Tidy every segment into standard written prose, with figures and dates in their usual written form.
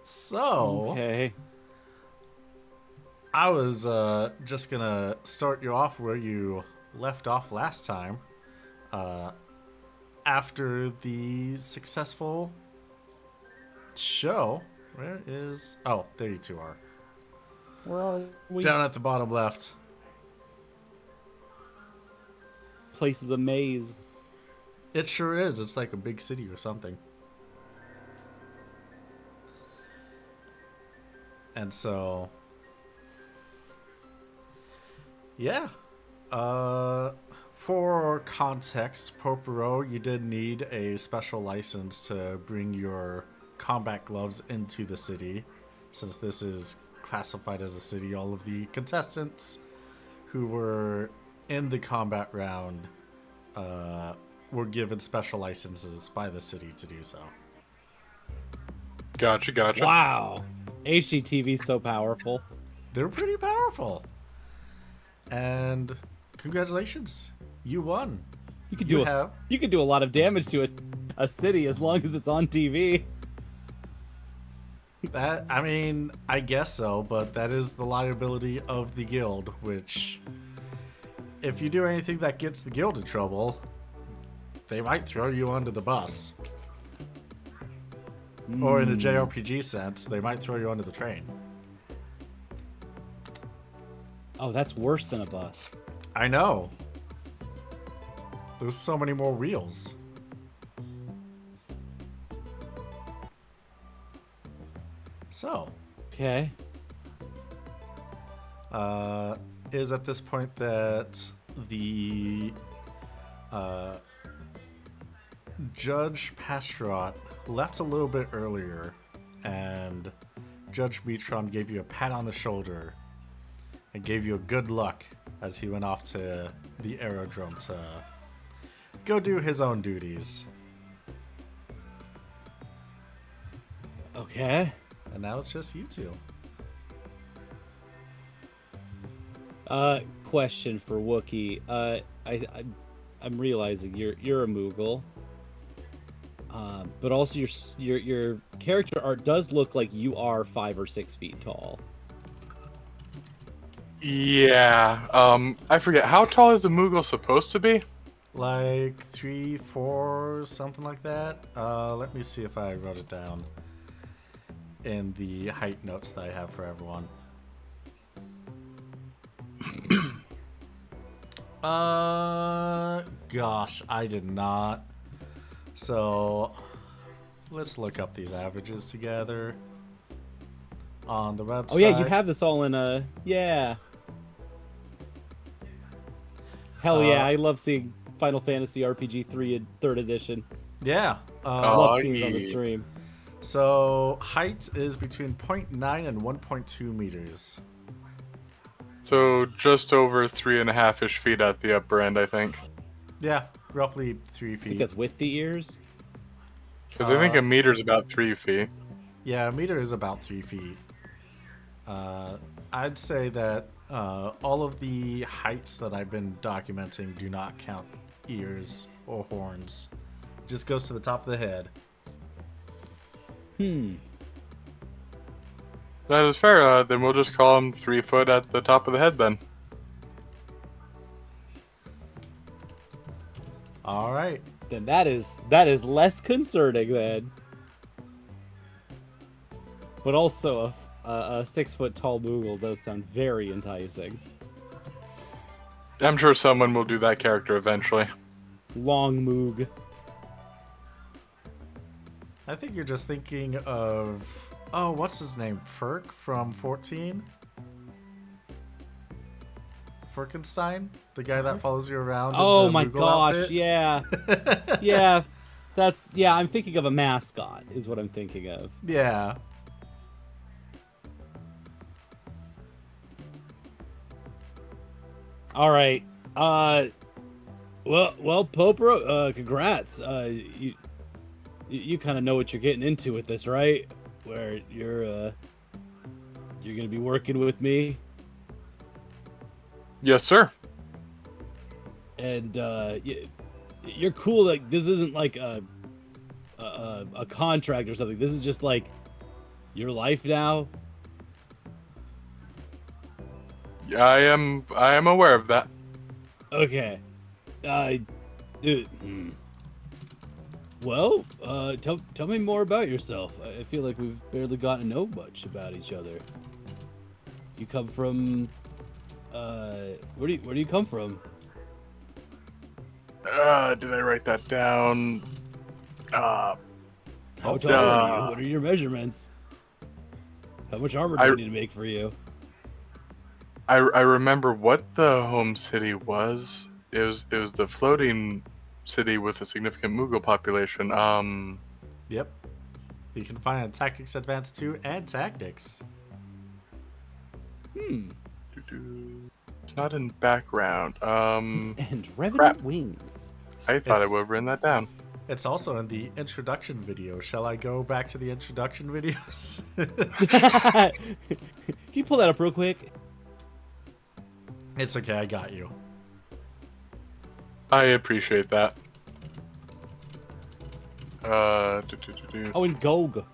So, Okay. I was just gonna start you off where you left off last time. Uh, After the successful show, where is. Oh, there you two are. Where are we? Down at the bottom left. Place is a maze. It sure is. It's like a big city or something. And so, yeah. Uh, for context, Popero, you did need a special license to bring your combat gloves into the city, since this is classified as a city. All of the contestants who were in the combat round uh, were given special licenses by the city to do so. Gotcha. Wow. HGTV's so powerful. They're pretty powerful. And congratulations, you won. You could You do have a lot of damage to a city as long as it's on TV. that. I mean, I guess so, but that is the liability of the guild. Which, if you do anything that gets the guild in trouble, they might throw you under the bus. Or in a JRPG sense, they might throw you under the train. Oh, that's worse than a bus. I know. There's so many more wheels. So, Okay. is at this point that the Judge Pastrot left a little bit earlier, and Judge Metron gave you a pat on the shoulder and gave you a good luck as he went off to the aerodrome to go do his own duties. Okay. And now it's just you two. Question for Wookie. I'm realizing you're a Moogle. But also your character art does look like you are 5 or 6 feet tall. Yeah. I forget, how tall is a Moogle supposed to be? Like 3, 4, something like that. Let me see if I wrote it down in the height notes that I have for everyone. Gosh, I did not. So, let's look up these averages together on the website. Oh yeah, you have this all in a yeah. Hell yeah, I love seeing Final Fantasy RPG 3 in 3rd edition. Yeah. I love seeing it on the stream. So, height is between 0.9 and 1.2 meters. So just over 3.5-ish feet at the upper end, I think. Yeah, roughly 3 I think feet. that's with the ears. Because I think a meter's about 3 feet. Yeah, a meter is about 3 feet. I'd say that all of the heights that I've been documenting do not count ears or horns. It just goes to the top of the head. That is fair. Then we'll just call him 3 foot at the top of the head then. All right. Then that is less concerning then. But also a 6 foot tall Moogle does sound very enticing. I'm sure someone will do that character eventually. Long Moog. I think you're just thinking of, oh, what's his name? Ferk from 14? Ferkenstein? The guy that follows you around. Oh in the my Moogle gosh, outfit? yeah. Yeah, I'm thinking of a mascot is what I'm thinking of. Yeah. All right. Well, Popro, congrats. You kind of know what you're getting into with this, right? Where you're gonna be working with me, Yes, sir. and you're cool. Like this isn't like a contract or something. This is just like your life now? I am aware of that. Okay. Uh, dude, Well, tell me more about yourself. I feel like we've barely gotten to know much about each other. You come from, where do you come from? Did I write that down? Uh, How Oh, tall are you? uh, What are your measurements? How much armor do I I need to make for you? I remember what the home city was. It was the floating city with a significant Mughal population. Yep. You can find Tactics Advanced 2 and Tactics. Hmm. It's not in background. And Revenant Crap. Wing. I thought I It's would have written that down. it's also in the introduction video. Shall I go back to the introduction videos? Can you pull that up real quick? It's okay, I got you. I appreciate that. Oh, and Gog.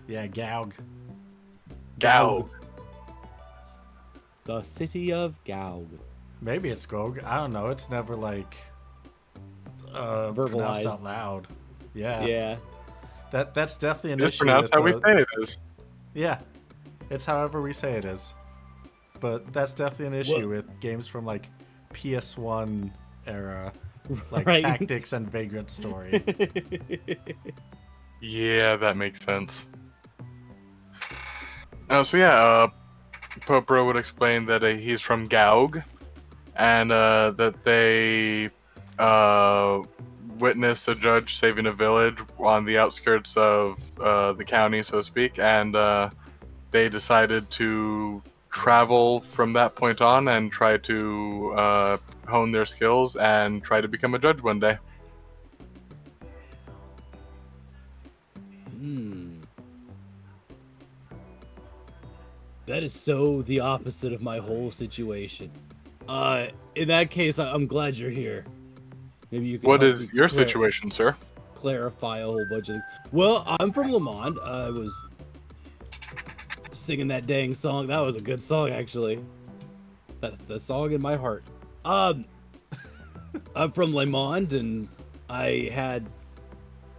Yeah, Gaug. Gao. The city of Gog. Maybe it's Gog. I don't know. It's never like pronounced Verbalized. out loud. Yeah. Yeah. That's definitely an It's issue pronounced with how we the say it is. Yeah. It's however we say it is. But that's definitely an issue with games from like PS1 era, like Right. Tactics and Vagrant Story. Yeah, that makes sense. So yeah, Popro would explain that he's from Gaug, and that they witnessed a judge saving a village on the outskirts of the county, so to speak, and they decided to travel from that point on and try to hone their skills and try to become a judge one day. Hmm. That is so the opposite of my whole situation. In that case, I'm glad you're here. Maybe you can What help me is your situation, sir? clarify a whole bunch of things. Well, I'm from Lamond. I was singing that dang song. That was a good song, actually. That's the song in my heart. Um, I'm from Lamond, and I had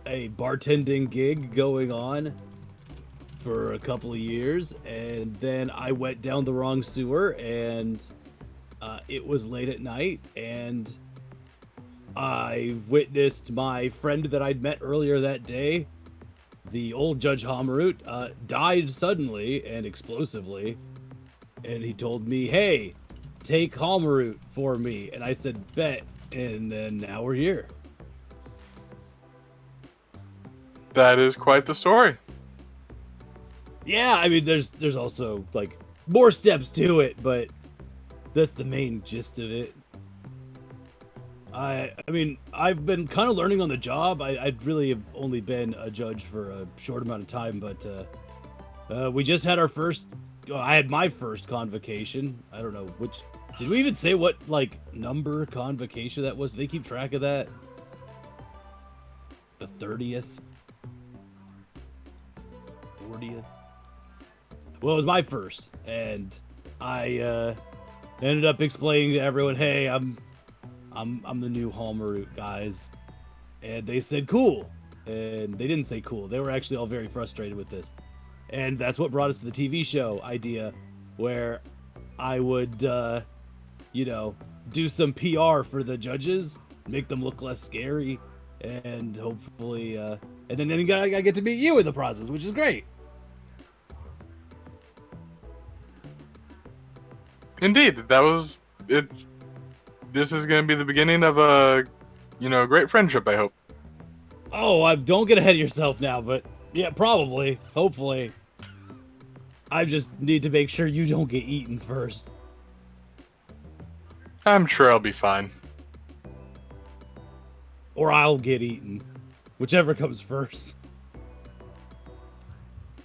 a bartending gig going on for a couple of years, and then I went down the wrong sewer, and it was late at night, and I witnessed my friend that I'd met earlier that day, the old Judge Hamarut, died suddenly and explosively, and he told me, hey, take Hamarut for me, and I said, bet, and then now we're here. That is quite the story. Yeah, I mean, there's also like more steps to it, but that's the main gist of it. I mean, I've been kind of learning on the job. I really have only been a judge for a short amount of time, but we just had our first. I had my first convocation. I don't know which. Did we even say what like number convocation that was? Do they keep track of that? The 30th, 40th. Well, it was my first, and I ended up explaining to everyone, "Hey, I'm the new Hallmark guys," and they said cool, and they didn't say cool. They were actually all very frustrated with this, and that's what brought us to the TV show idea, where I would, do some PR for the judges, make them look less scary, and hopefully, and then I get to meet you in the process, which is great. Indeed, that was it. This is going to be the beginning of a, great friendship, I hope. Oh, don't get ahead of yourself now, but yeah, probably, hopefully. I just need to make sure you don't get eaten first. I'm sure I'll be fine. Or I'll get eaten. Whichever comes first.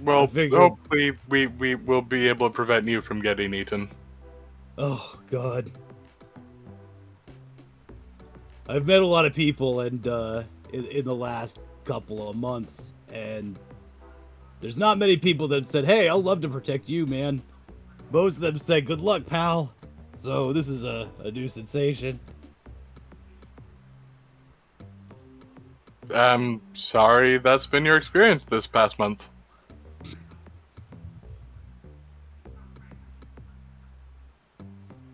Well, figured- hopefully we will be able to prevent you from getting eaten. Oh, God. I've met a lot of people and in the last couple of months, and there's not many people that said, "Hey, I'll love to protect you, man." Most of them say, "Good luck, pal." So this is a new sensation. I'm sorry that's been your experience this past month.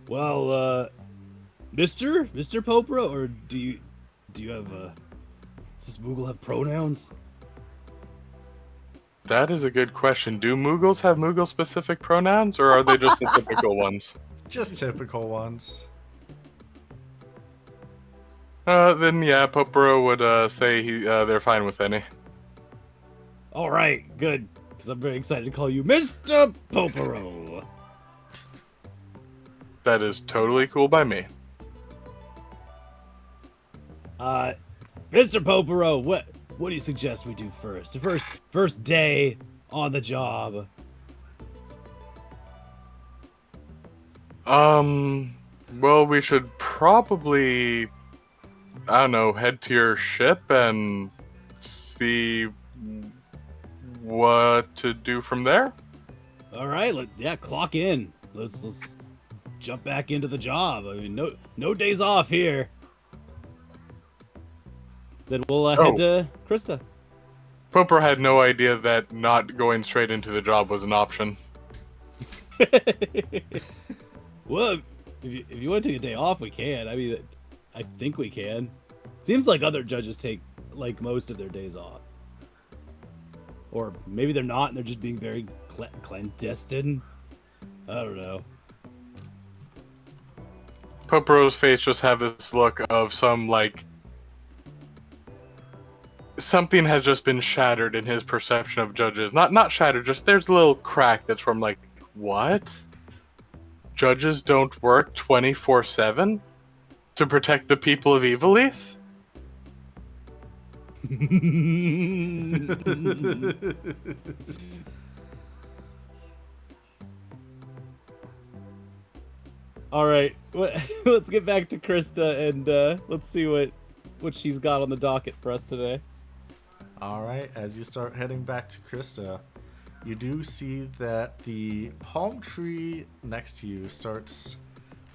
Well, Mr. Popra, or do you have does this Moogle have pronouns? That is a good question. Do Moogles have Moogle-specific pronouns, or are they just the typical ones? Just typical ones. Then yeah, Popero would say they're fine with any. All right, good, because I'm very excited to call you Mr. Popero. That is totally cool by me. Mr. Popero, what do you suggest we do first? The first day on the job. Well, we should probably, I don't know, head to your ship and see what to do from there. All right, clock in. Let's jump back into the job. I mean, no days off here. Then we'll head to Crysta. Popper had no idea that not going straight into the job was an option. Well, if you want to take a day off, we can. I mean, I think we can. Seems like other judges take like most of their days off, or maybe they're not, and they're just being very clandestine. I don't know. Popero's face just have this look of something has just been shattered in his perception of judges. Not shattered, just there's a little crack that's from like, what? Judges don't work 24/7 to protect the people of Evilise? All right, let's get back to Crysta and let's see what she's got on the docket for us today. Alright, as you start heading back to Crysta, you do see that the palm tree next to you starts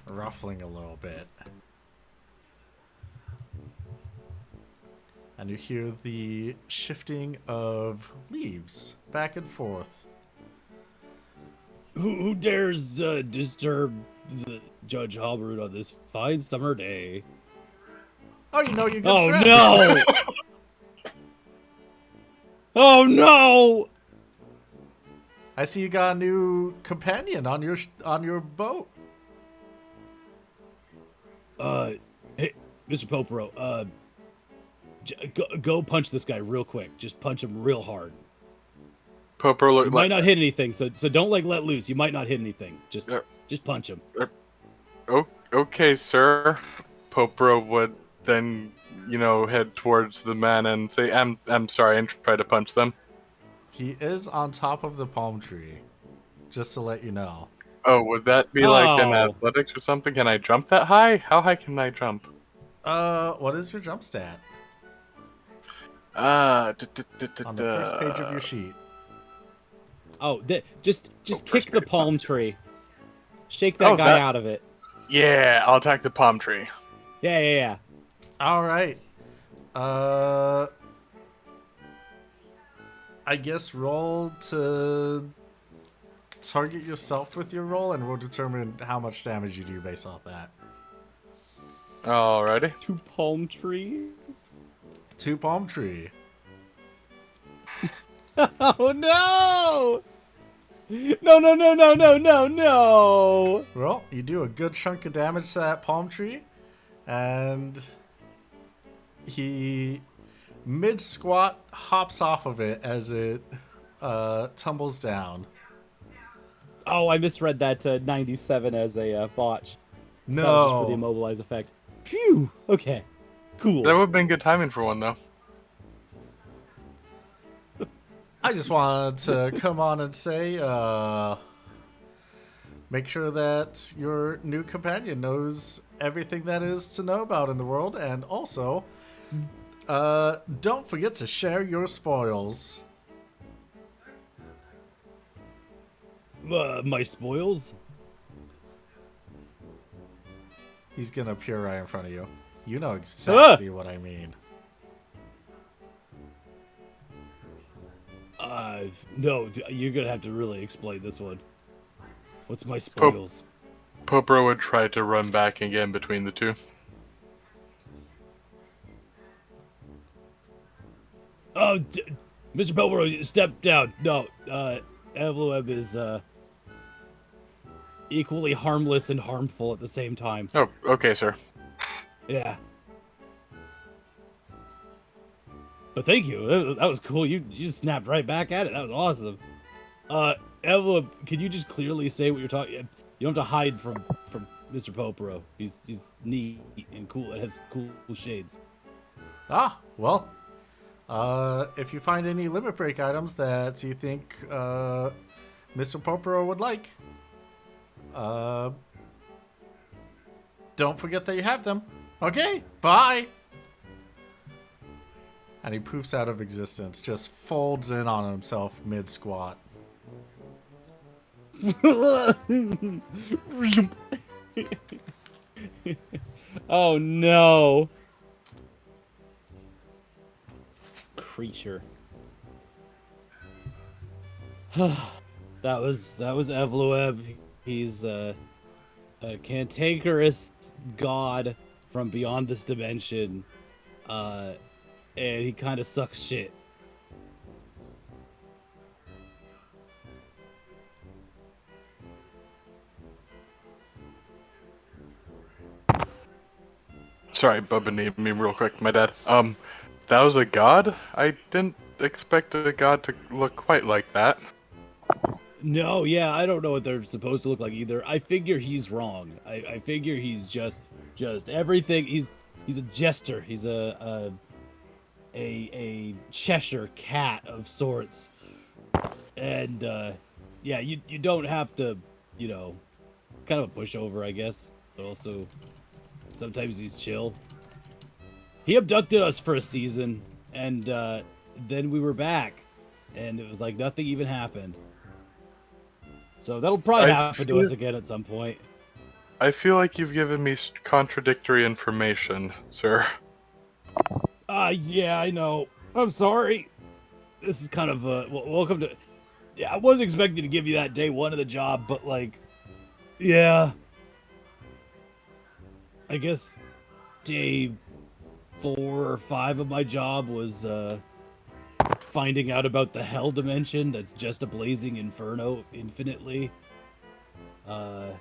ruffling a little bit. And you hear the shifting of leaves back and forth. Who dares disturb the Judge Halbrud on this fine summer day? Oh, you know your good Oh friend. no! Oh no! I see you got a new companion on your boat. Hey, Mr. Popero, go punch this guy real quick. Just punch him real hard. Popper You looked might like not hit anything, so don't like let loose. You might not hit anything. Just punch him. Oh, okay, sir. Popero would then, head towards the man and say, I'm sorry, and try to punch them. He is on top of the palm tree, just to let you know. Oh, would that be like an Oh. athletics or something? Can I jump that high? How high can I jump? What is your jump stat? On On the first page of your sheet. Oh, just first kick the page, palm tree. Shake that guy out of it. Yeah, I'll attack the palm tree. Yeah. Alright. I guess roll to target yourself with your roll, and we'll determine how much damage you do based off that. Alrighty. 2 palm tree. 2 palm tree. Oh no! No! Well, you do a good chunk of damage to that palm tree, and he mid-squat hops off of it as it tumbles down. Oh, I misread that 97 as a botch. No. That was just for the immobilize effect. Phew. Okay. Cool. That would have been good timing for one, though. I just wanted to come on and say, make sure that your new companion knows everything that is to know about in the world, and also, don't forget to share your spoils. My spoils? He's gonna appear right in front of you. You know Ah! exactly what I mean. No, you're gonna have to really explain this one. What's my Pope spoils? Popro would try to run back again between the two. Oh, Mr. Pelborough, step down. No, Evloeb is, equally harmless and harmful at the same time. Oh, okay, sir. Yeah. But thank you. That was cool. You just snapped right back at it. That was awesome. Evloeb, can you just clearly say what you're talking? You don't have to hide from Mr. Popero. He's neat and cool. It has cool shades. Ah, well. If you find any limit break items that you think Mr. Popero would like, don't forget that you have them. Okay, bye. And he poofs out of existence, just folds in on himself mid squat. Oh no. Creature. that was Evloeb. He's a cantankerous god from beyond this dimension. And he kind of sucks shit. Sorry, Bubba needed me real quick. My dad. That was a god? I didn't expect a god to look quite like that. No, yeah, I don't know what they're supposed to look like either. I figure he's wrong. I figure he's just everything. He's a jester. He's a Cheshire cat of sorts. And yeah, you don't have to, you know, kind of a pushover, I guess. But also sometimes he's chill. He abducted us for a season, and then we were back, and it was like nothing even happened. So that'll probably happen to us again at some point. I feel like you've given me contradictory information, sir. Yeah, I know. I'm sorry. This is kind of welcome to. Yeah, I wasn't expecting to give you that day one of the job, but like, yeah. I guess day 4 or 5 of my job was finding out about the hell dimension that's just a blazing inferno infinitely. And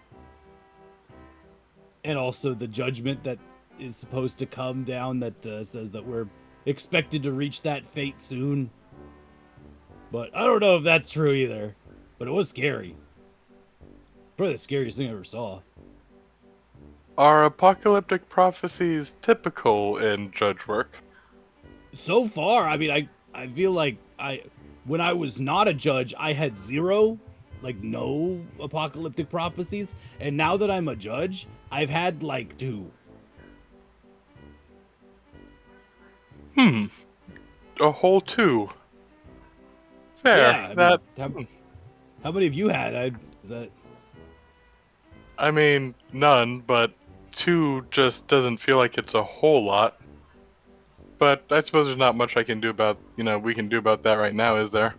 also the judgment that is supposed to come down that says that we're expected to reach that fate soon. But I don't know if that's true either. But it was scary. Probably the scariest thing I ever saw. Are apocalyptic prophecies typical in judge work? So far, I mean, I feel like when I was not a judge, I had zero, like no apocalyptic prophecies, and now that I'm a judge, I've had like 2. A whole 2. Fair. Yeah, I that. mean, how many have you had? Is that? I mean, none, but 2 just doesn't feel like it's a whole lot. But I suppose there's not much I can do about, we can do about that right now, is there?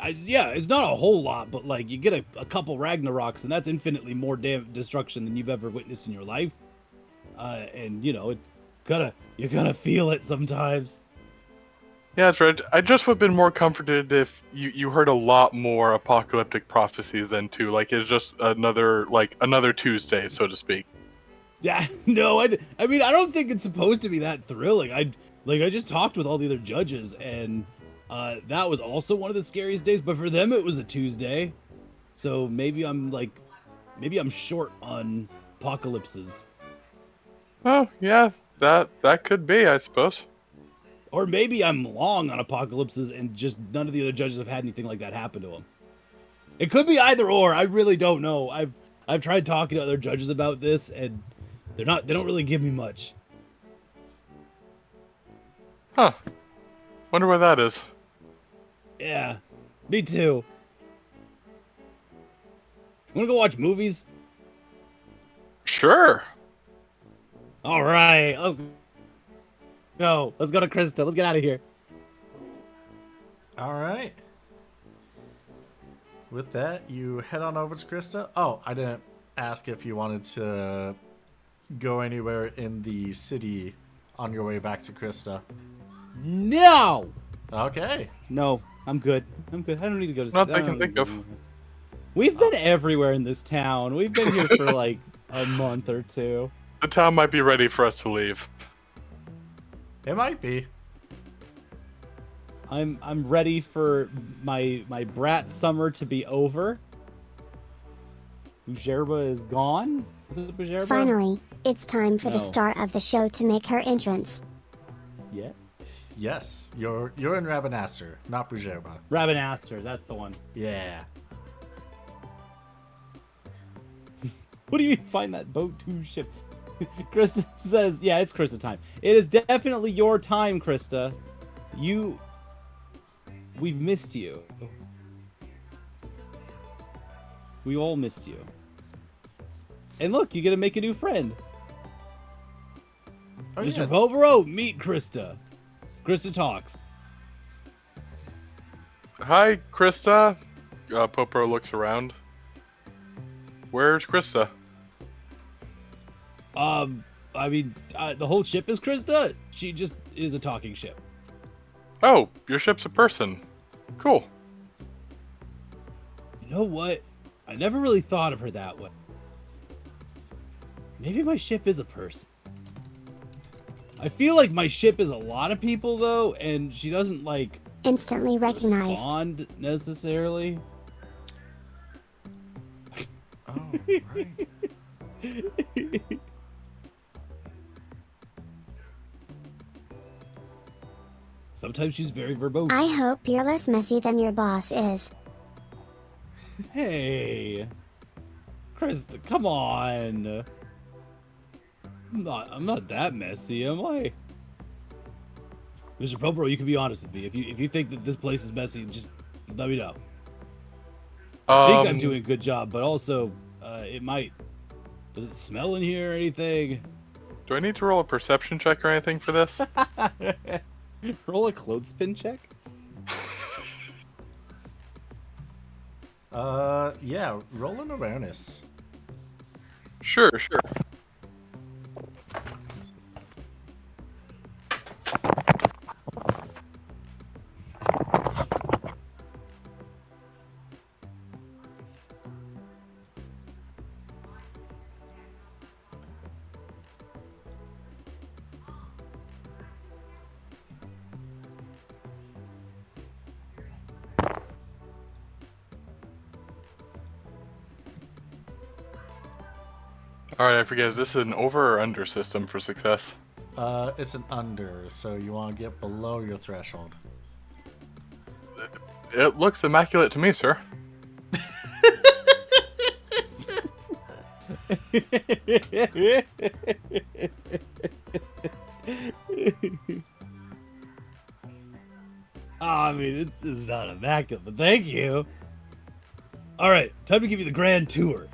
Yeah, it's not a whole lot, but like you get a couple Ragnaroks, and that's infinitely more destruction than you've ever witnessed in your life. And you know, you're gonna feel it sometimes. Yeah, that's right. I just would have been more comforted if you heard a lot more apocalyptic prophecies than 2. Like it's just another Tuesday, so to speak. Yeah, no, I mean, I don't think it's supposed to be that thrilling. I just talked with all the other judges, and that was also one of the scariest days. But for them, it was a Tuesday, so maybe I'm short on apocalypses, Oh yeah, that could be, I suppose. or maybe I'm long on apocalypses, and just none of the other judges have had anything like that happen to them. It could be either or. I really don't know. I've tried talking to other judges about this, and they don't really give me much. Huh. Wonder where that is. Yeah, me too. Wanna go watch movies? Sure. All right, let's go. Let's go to Crysta. Let's get out of here. All right. With that, you head on over to Crysta. Oh, I didn't ask if you wanted to go anywhere in the city on your way back to Crysta. No! Okay. No, I'm good. I'm good. I don't need to go to... Not that I can think of. We've been everywhere in this town. We've been here for like a month or two. The town might be ready for us to leave. It might be. I'm ready for my brat summer to be over. Bujerba is gone. Is it Bujerba? Finally, it's time for the No. star of the show to make her entrance. Yeah. Yes, you're in Rabanaster, not Bujerba. Rabanaster, that's the one. Yeah. What do you mean find that boat to ship? Crysta says, yeah, it's Crysta time. It is definitely your time, Crysta. We've missed you. We all missed you. And look, you get to make a new friend. Oh, Mr. yeah. Povero, meet Crysta. Crysta talks. Hi, Crysta. Popro looks around. Where's Crysta? I mean, the whole ship is Crysta. She just is a talking ship. Oh, your ship's a person. Cool. You know what? I never really thought of her that way. Maybe my ship is a person. I feel like my ship is a lot of people, though, and she doesn't, like, Instantly recognized. respond necessarily. Oh, right. Sometimes she's very verbose. I hope you're less messy than your boss is. Hey, Crysta, come on. I'm not that messy, am I? Mr. Popro, you can be honest with me. If you think that this place is messy, just let me know. I think I'm doing a good job, but also, it might... Does it smell in here or anything? Do I need to roll a perception check or anything for this? Roll a clothespin check? Yeah, roll an awareness. Sure, sure. Alright, I forget, is this an over or under system for success? It's an under, so you want to get below your threshold. It looks immaculate to me, sir. I mean, it's not immaculate, but thank you. All right, time to give you the grand tour.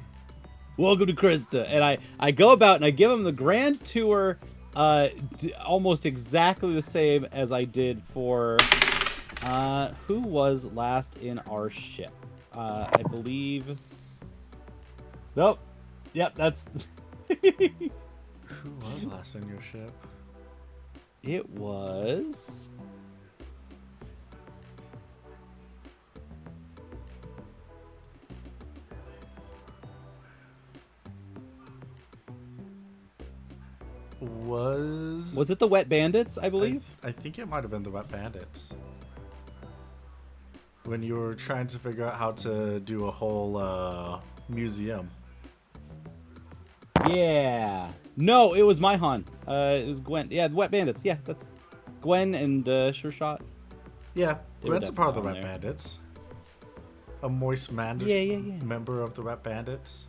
Welcome to Crysta, and I go about and I give him the grand tour, almost exactly the same as I did for, who was last in our ship? I believe. Nope. Yep, that's. Who was last in your ship? It was. Was it the Wet Bandits, I believe? I think it might have been the Wet Bandits. When you were trying to figure out how to do a whole museum. Yeah. No, it was Myhan. It was Gwen. Yeah, the Wet Bandits. Yeah, that's Gwen and Sure Shot. Yeah, They were Gwen's a part of the definitely Wet on there. Bandits. A moist man Yeah. member of the Wet Bandits.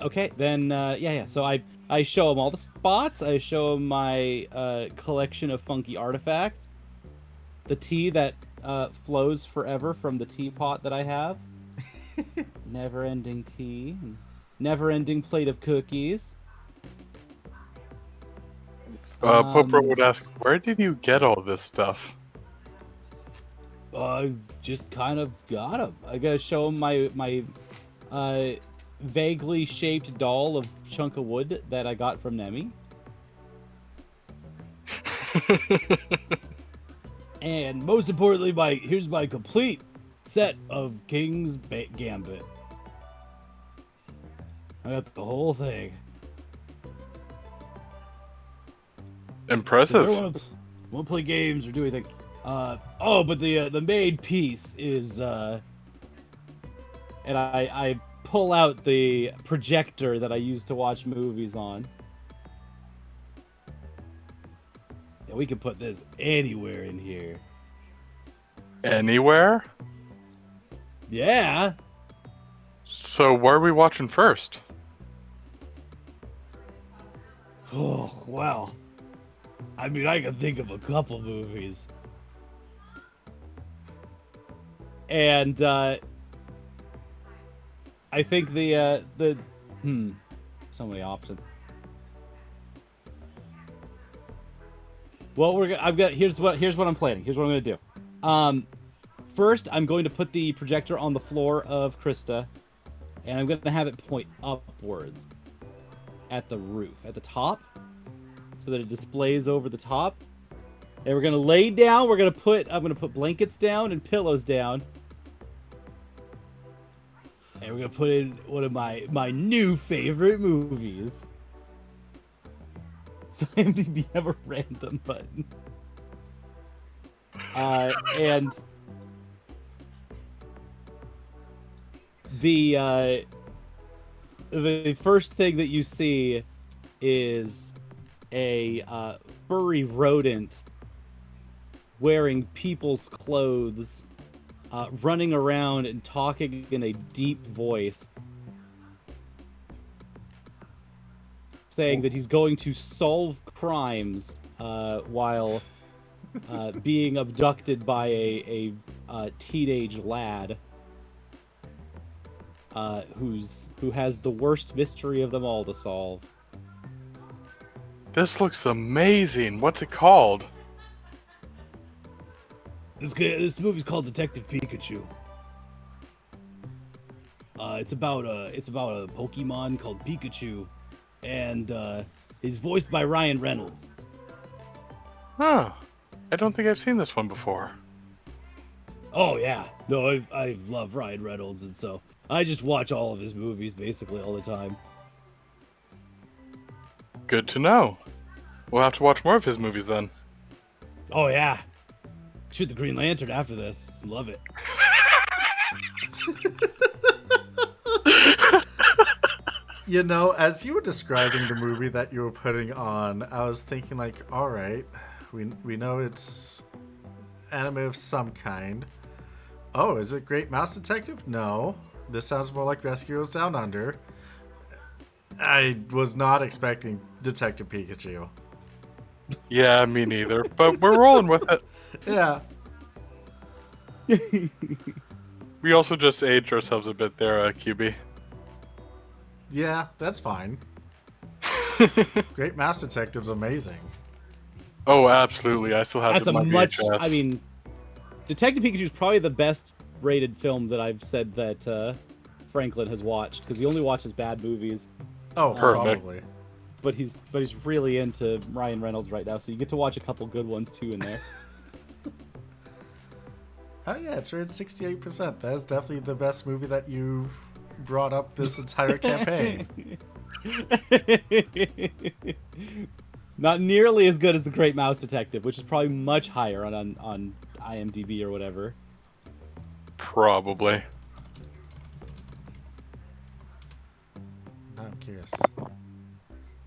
Okay, then yeah. So I show him all the spots. I show him my collection of funky artifacts. The tea that flows forever from the teapot that I have. Never-ending tea. Never-ending plate of cookies. Popro would ask, where did you get all this stuff? Just kind of got him. I gotta show him my vaguely shaped doll of chunk of wood that I got from Nemi. And most importantly, here's my complete set of King's Gambit. I got the whole thing. Impressive. So I don't want to play games or do anything. But the main piece is and I pull out the projector that I use to watch movies on. And we can put this anywhere in here. Anywhere? Yeah. So what are we watching first? Oh, well. I mean, I can think of a couple movies. And I think so many options. Well, here's what I'm planning. Here's what I'm gonna do. First, I'm going to put the projector on the floor of Crysta, and I'm gonna have it point upwards at the roof, at the top, so that it displays over the top. And we're gonna lay down. I'm gonna put blankets down and pillows down, and we're gonna put in one of my new favorite movies. So IMDb have a random button. And the first thing that you see is a furry rodent wearing people's clothes, running around and talking in a deep voice, saying that he's going to solve crimes while being abducted by a teenage lad who has the worst mystery of them all to solve. This looks amazing. What's it called? This movie's called Detective Pikachu. It's about a Pokemon called Pikachu, and he's voiced by Ryan Reynolds. Huh. I don't think I've seen this one before. Oh yeah, no, I love Ryan Reynolds, and so I just watch all of his movies basically all the time. Good to know. We'll have to watch more of his movies then. Oh yeah, shoot the Green Lantern after this. Love it. You know, as you were describing the movie that you were putting on, I was thinking like, all right, we know it's anime of some kind. Oh, is it Great Mouse Detective? No. This sounds more like Rescuers Down Under. I was not expecting Detective Pikachu. Yeah, me neither. But we're rolling with it. Yeah. We also just aged ourselves a bit there, QB. Yeah, that's fine. Great Mouse Detective's amazing. Oh, absolutely. I still have That's it a on my much. VHS. I mean, Detective Pikachu is probably the best rated film that I've said that Franklin has watched, because he only watches bad movies. Oh, Perfect. probably. But he's really into Ryan Reynolds right now, so you get to watch a couple good ones too in there. Oh yeah, it's rated 68%. That is definitely the best movie that you've brought up this entire campaign. Not nearly as good as The Great Mouse Detective, which is probably much higher on IMDb or whatever. Probably. Now I'm curious.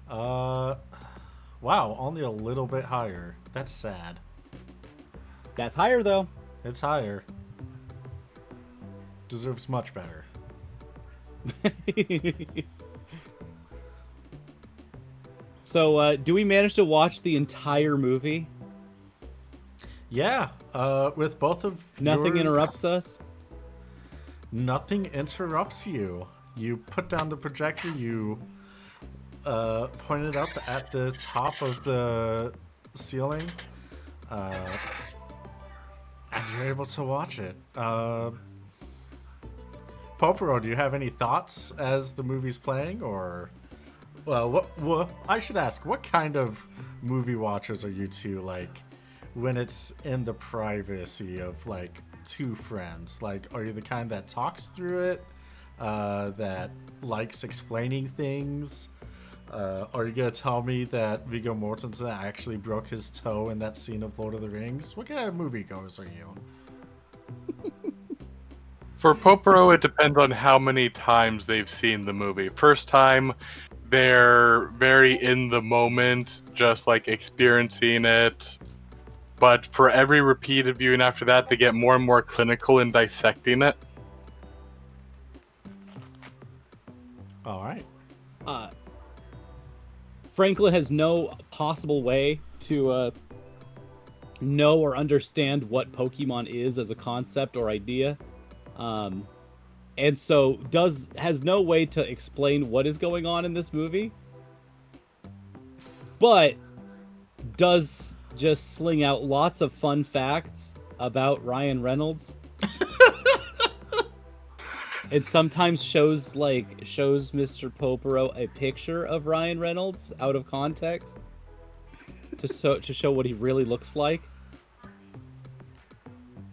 Wow, only a little bit higher. That's sad. That's higher though. It's higher. Deserves much better. So, do we manage to watch the entire movie? Yeah, with both of Nothing yours, interrupts us? Nothing interrupts you. You put down the projector, you point it up at the top of the ceiling, and you're able to watch it. Poporo, do you have any thoughts as the movie's playing, or... Well, what I should ask, what kind of movie watchers are you two, like, when it's in the privacy of, like, two friends? Like, are you the kind that talks through it, that likes explaining things? Are you gonna tell me that Viggo Mortensen actually broke his toe in that scene of Lord of the Rings? What kind of moviegoers are you? For Poporo, it depends on how many times they've seen the movie. First time, they're very in the moment, just like experiencing it. But for every repeated viewing after that, they get more and more clinical in dissecting it. All right. Franklin has no possible way to know or understand what Pokemon is as a concept or idea. And so has no way to explain what is going on in this movie, but does just sling out lots of fun facts about Ryan Reynolds. It sometimes shows Mr. Poporo a picture of Ryan Reynolds out of context to show what he really looks like.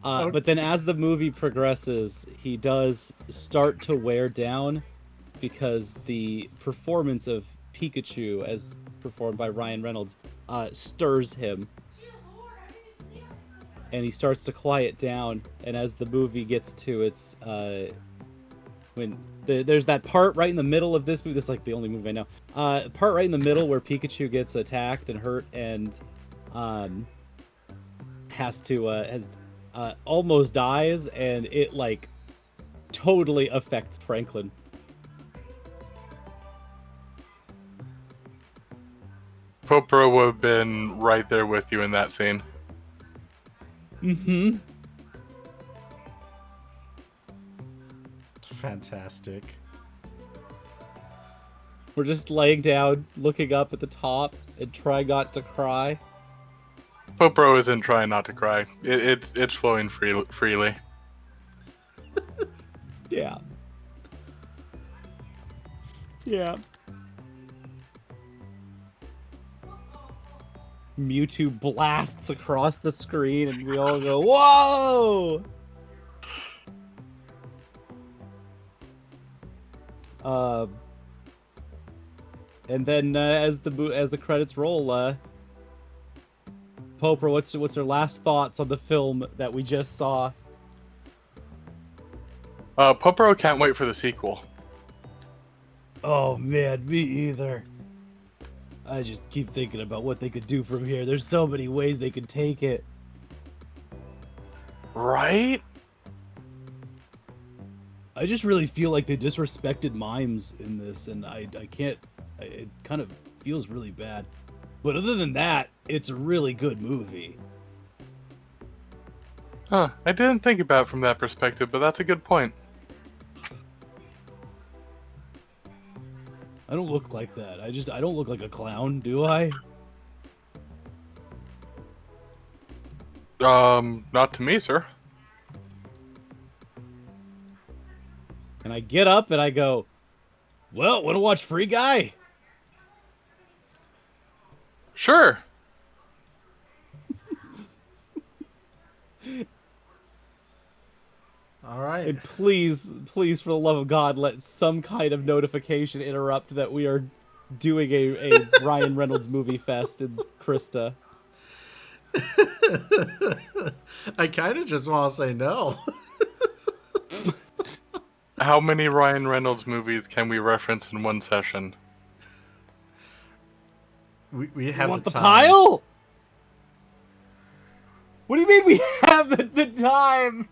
But then as the movie progresses, he does start to wear down because the performance of Pikachu, as performed by Ryan Reynolds, stirs him. And he starts to quiet down. And as the movie gets to its... there's that part right in the middle of this movie. This is like the only movie I know. Part right in the middle where Pikachu gets attacked and hurt and almost dies, and it like totally affects Franklin. Poporo would have been right there with you in that scene. Mm-hmm. Fantastic. We're just laying down, looking up at the top, and trying not to cry. Poporo isn't trying not to cry. It's flowing freely. Yeah. Yeah. Mewtwo blasts across the screen, and we all go, "Whoa!" And then as the credits roll, Popper, what's your last thoughts on the film that we just saw? Poporo can't wait for the sequel. Oh man, me either. I just keep thinking about what they could do from here. There's so many ways they could take it. Right? I just really feel like they disrespected mimes in this, and I can't. It kind of feels really bad. But other than that, it's a really good movie. Huh, I didn't think about it from that perspective, but that's a good point. I don't look like that. I don't look like a clown, do I? Not to me, sir. And I get up and I go, well, wanna watch Free Guy? Sure. All right. And please, for the love of God, let some kind of notification interrupt that we are doing a Ryan Reynolds movie fest in Crysta. I kind of just want to say no. How many Ryan Reynolds movies can we reference in one session? We have You want the time. pile? What do you mean we have the time?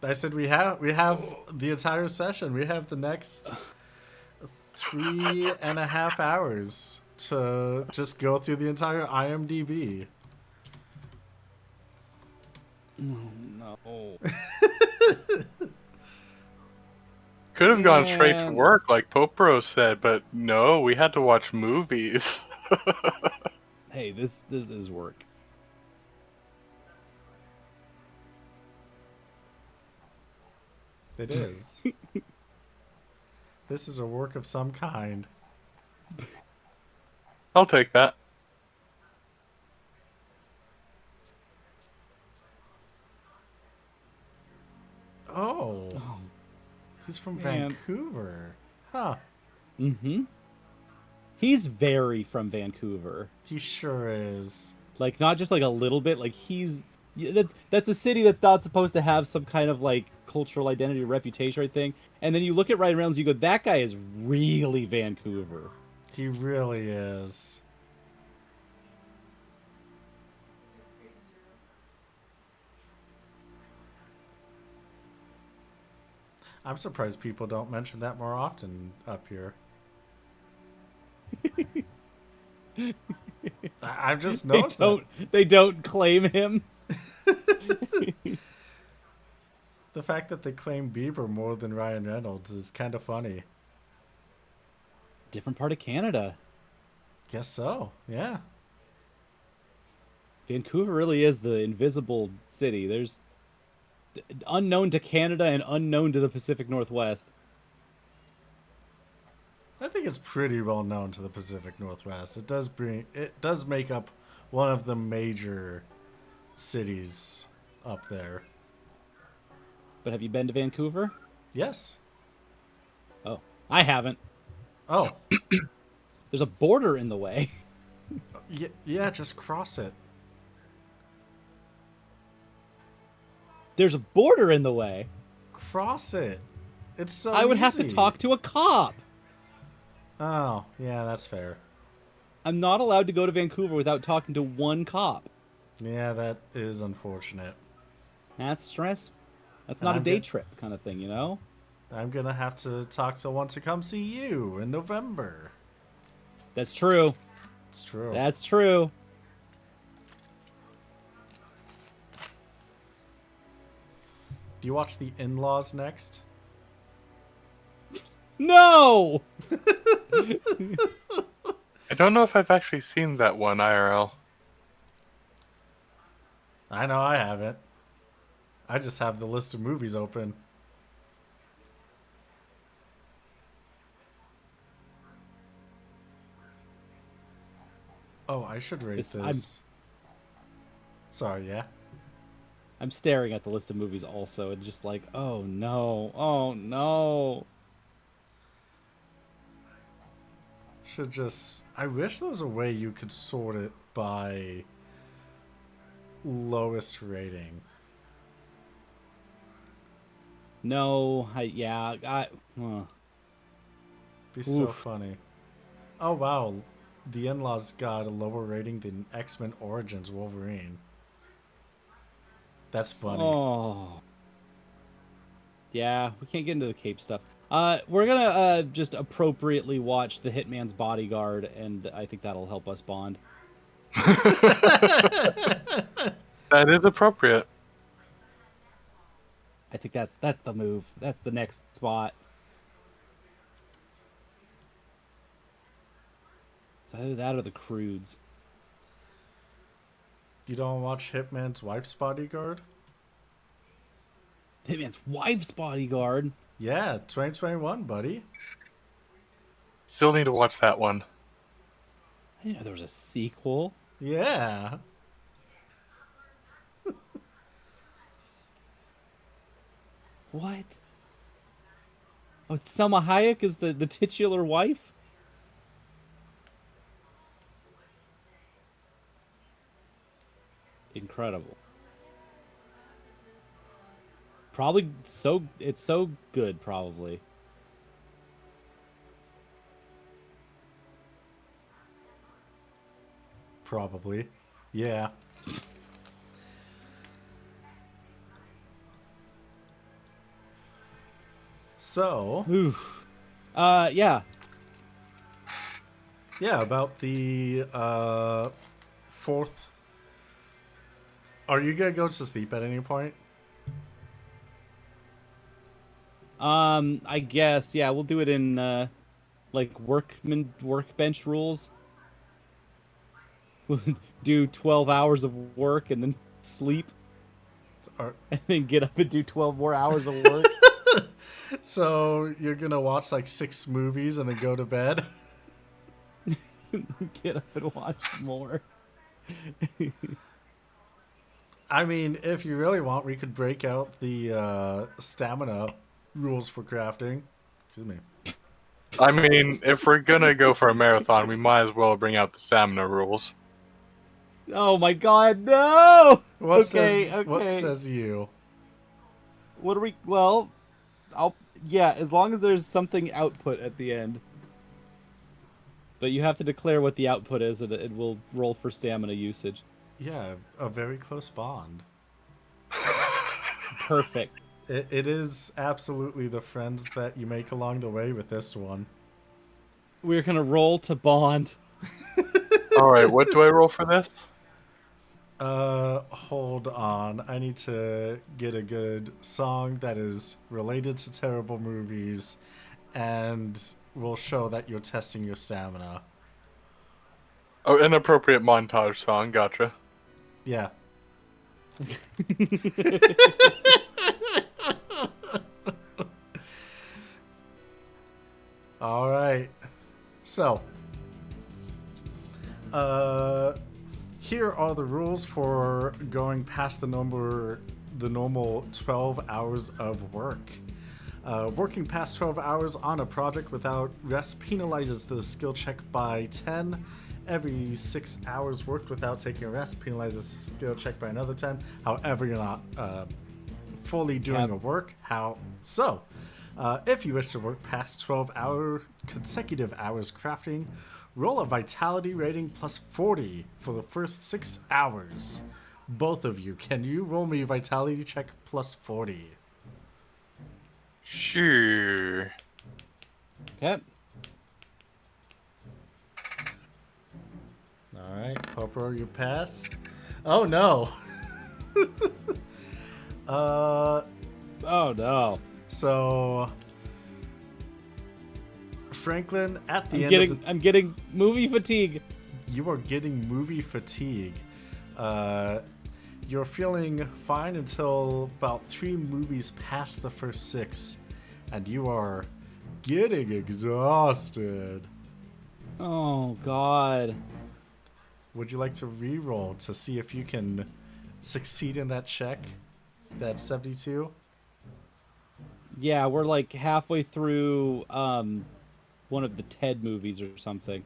I said we have the entire session. We have the next 3.5 hours to just go through the entire IMDb. No. Could have gone straight to Man. work, like Popro said, but no, we had to watch movies. Hey, this is work. It is. This is a work of some kind. I'll take that. Oh, Oh, he's from man. Vancouver. Huh. Mm-hmm. He's very from Vancouver. He sure is. Like, not just like a little bit. Like, that's a city that's not supposed to have some kind of like cultural identity or reputation or anything. And then you look at Ryan Reynolds, you go, that guy is really Vancouver. He really is. I'm surprised people don't mention that more often up here. I've just noticed They don't claim him. the fact that they claim Bieber more than Ryan Reynolds is kind of funny. Different part of Canada. Guess so. Yeah. Vancouver really is the invisible city. There's unknown to Canada and unknown to the Pacific Northwest. I think it's pretty well known to the Pacific Northwest. It does make up one of the major cities up there. But have you been to Vancouver? Yes. Oh, I haven't. Oh, There's a border in the way. yeah, just cross it. There's a border in the way. Cross it. It's so I would have to easy. talk to a cop. Oh, yeah, that's fair. I'm not allowed to go to Vancouver without talking to one cop. Yeah, that is unfortunate. That's stress. That's And not a I'm day good. trip kind of thing, you know? I'm gonna have to talk to one to come see you in November. That's true. It's true. That's true. Do you watch The In-Laws next? No! I don't know if I've actually seen that one IRL. I know I haven't. I just have the list of movies open. Oh, I should rate this. Sorry, yeah. I'm staring at the list of movies also and just like, oh no, oh no. I wish there was a way you could sort it by lowest rating. No, Be so Oof. funny. Oh wow, The In-Laws got a lower rating than X-Men Origins Wolverine. That's funny. Oh. Yeah, we can't get into the Cape stuff. We're gonna just appropriately watch The Hitman's Bodyguard, and I think that'll help us bond. That is appropriate. I think that's the move. That's the next spot. It's either that or the Croods. You don't watch Hitman's Wife's Bodyguard? Hitman's Wife's Bodyguard. Yeah, 2021, buddy. Still need to watch that one. I didn't know there was a sequel. Yeah. What? Oh, Selma Hayek is the titular wife? Incredible. Probably it's so good, probably. Probably. Yeah. So, Oof. Yeah. Yeah, about the fourth. Are you gonna go to sleep at any point? I guess, yeah, we'll do it in like workbench rules. We'll do 12 hours of work and then sleep Or, and then get up and do 12 more hours of work. so you're gonna watch like 6 movies and then go to bed? Get up and watch more. I mean, if you really want, we could break out the stamina rules for crafting. Excuse me. I mean, if we're gonna go for a marathon, we might as well bring out the stamina rules. Oh my god, no! What Okay, says okay. what says you? What are we? Well, yeah, as long as there's something output at the end. But you have to declare what the output is, and it will roll for stamina usage. Yeah, a very close bond. Perfect. It is absolutely the friends that you make along the way with this one. We're gonna roll to bond. Alright, what do I roll for this? Hold on. I need to get a good song that is related to terrible movies and will show that you're testing your stamina. Oh, inappropriate montage song, gotcha. Yeah. All right. So, here are the rules for going past the normal 12 hours of work. Working past 12 hours on a project without rest penalizes the skill check by 10. Every 6 hours worked without taking a rest penalizes the skill check by another 10. However, you're not fully doing a work. How so? If you wish to work past 12 consecutive hours crafting, roll a vitality rating plus 40 for the first 6 hours. Both of you, can you roll me a vitality check plus 40? Sure. Okay. All right, Popo, you pass. Oh no. Oh no. So Franklin, at the end of the, I'm getting movie fatigue. you are getting movie fatigue. You're feeling fine until about 3 movies past the first 6, and you are getting exhausted. Oh god. Would you like to re-roll to see if you can succeed in that check? That's 72. Yeah, we're like halfway through one of the Ted movies or something.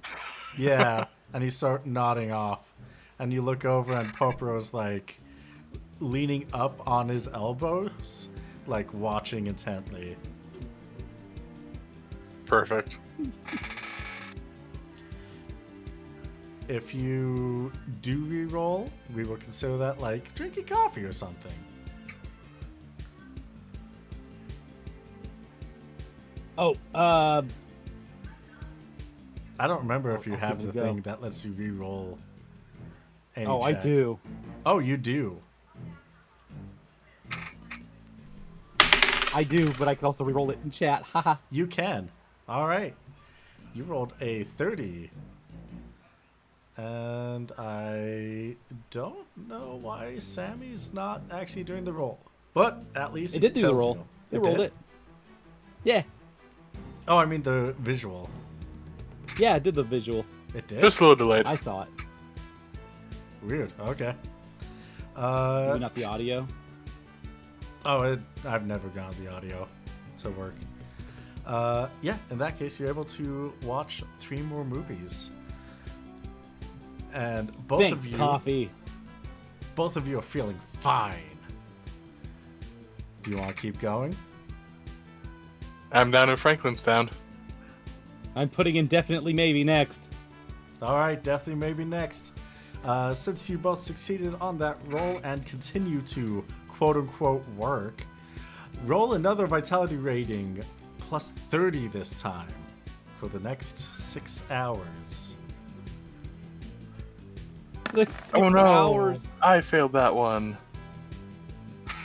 Yeah, and you start nodding off, and you look over, and Popro's like leaning up on his elbows, like watching intently. Perfect. If you do re-roll, we will consider that like drinking coffee or something. Oh, I don't remember if you How have could the you go? thing that lets you re-roll any I check. do. Oh, you do. I do, but I can also re-roll it in chat. Haha. You can. All right. You rolled a 30. And I don't know why Sammy's not actually doing the roll. But at least It did do the tells roll. you. It rolled did? it. Yeah. Oh, I mean the visual. Yeah, it did the visual. It did? Just a little delayed. I saw it. Weird. Okay. Maybe not the audio. I've never gone the audio to work. Yeah, in that case, you're able to watch 3 more movies. And Thanks, coffee. both of you are feeling fine. Do you want to keep going? I'm down in Franklinstown. I'm putting in definitely maybe next. All right, definitely maybe next. Since you both succeeded on that roll and continue to quote-unquote work, roll another vitality rating plus 30 this time for the next 6 hours. Like 6 Oh no! hours. I failed that one.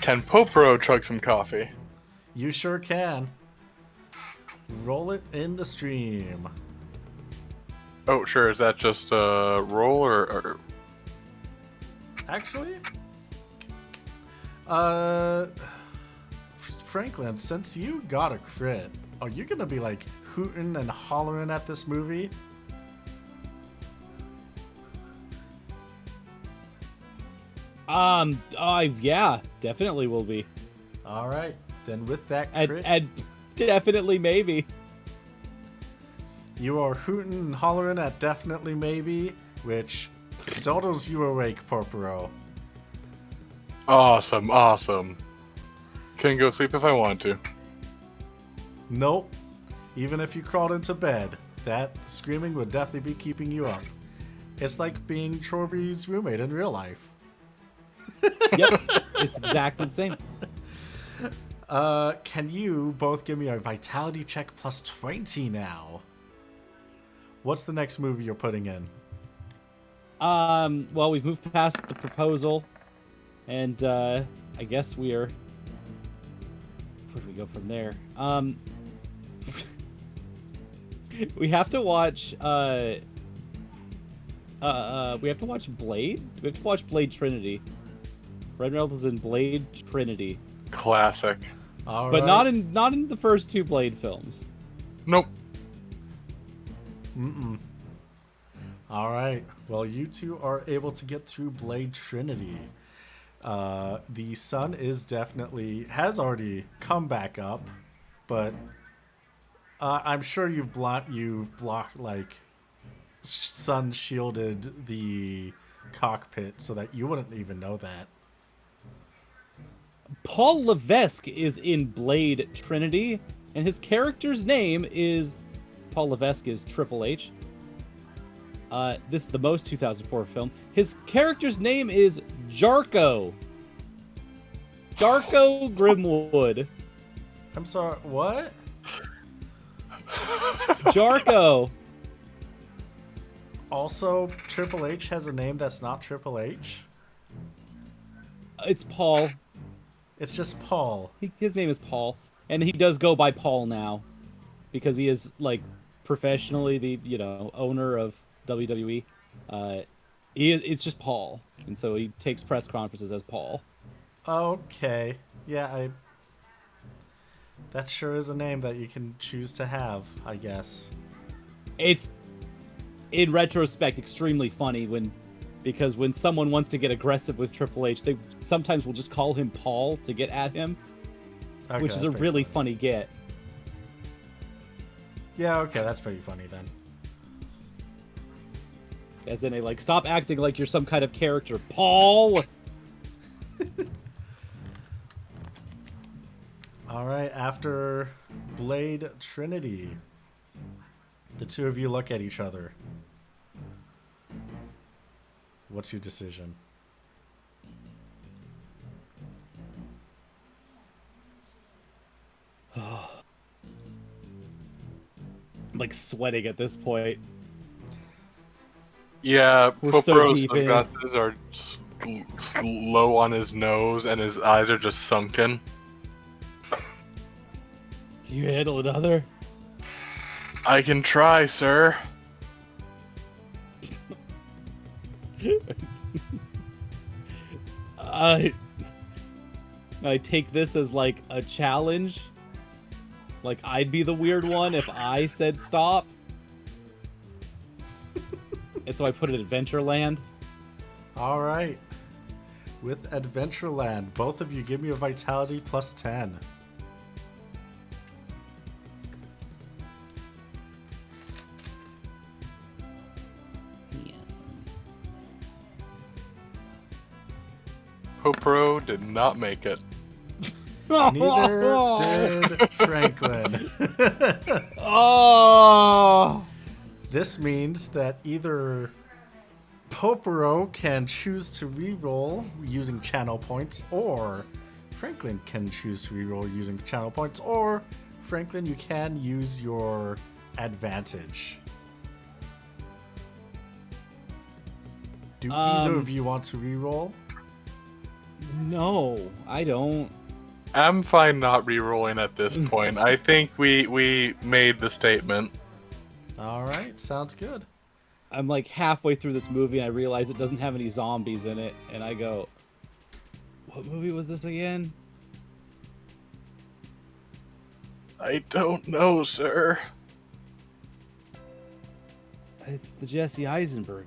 Can Popro chug some coffee? You sure can. Roll it in the stream. Oh, sure. Is that just a roll or... Actually, Franklin, since you got a crit, are you gonna be like hooting and hollering at this movie? Yeah, definitely will be. All right, then with that crit, And definitely maybe. you are hooting and hollering at definitely maybe, which startles you awake, Porporo. Awesome, awesome. Can go sleep if I want to. Nope. Even if you crawled into bed, that screaming would definitely be keeping you up. It's like being Chorby's roommate in real life. Yep, it's exactly the same. Can you both give me a vitality check plus 20 now? What's the next movie you're putting in? Well, we've moved past the proposal, and I guess we are. Where do we go from there? We have to watch. We have to watch Blade. We have to watch Blade Trinity. Ryan Reynolds is in Blade Trinity, Classic. All but right. not in the first two Blade films. Nope. All right. Well, you two are able to get through Blade Trinity. The sun is has already come back up, but I'm sure you've blocked like sun shielded the cockpit so that you wouldn't even know that. Paul Levesque is in Blade Trinity, and his character's name is Paul Levesque is Triple H. This is the most 2004 film. His character's name is Jarko. Jarko Grimwood. I'm sorry, what? Jarko. Also, Triple H has a name that's not Triple H? It's Paul. It's just Paul. His name is Paul, and he does go by Paul now, because he is like professionally the owner of WWE. It's just Paul, and so he takes press conferences as Paul. Okay. Yeah, that sure is a name that you can choose to have, I guess. It's, in retrospect, extremely funny because when someone wants to get aggressive with Triple H, they sometimes will just call him Paul to get at him, Okay, which is that's a pretty really funny. funny get. Yeah, okay, that's pretty funny then. As in, like, stop acting like you're some kind of character, Paul. All right, after Blade Trinity, the two of you look at each other. What's your decision? I'm like sweating at this point. Yeah, We're so Popro's deep in. sunglasses are low on his nose, and his eyes are just sunken. Can you handle another? I can try, sir. I take this as like a challenge. Like I'd be the weird one if I said stop. And so I put it Adventureland. All right. With Adventureland, both of you give me a vitality plus 10. Popro did not make it. Neither did Franklin. Oh! This means that either Popero can choose to reroll using channel points, or Franklin can choose to reroll using channel points, or Franklin, you can use your advantage. Do either of you want to re-roll? No, I don't. I'm fine not re-rolling at this point. I think we made the statement. All right, sounds good. I'm like halfway through this movie and I realize it doesn't have any zombies in it, and I go, "What movie was this again?" I don't know, sir. It's the Jesse Eisenberg.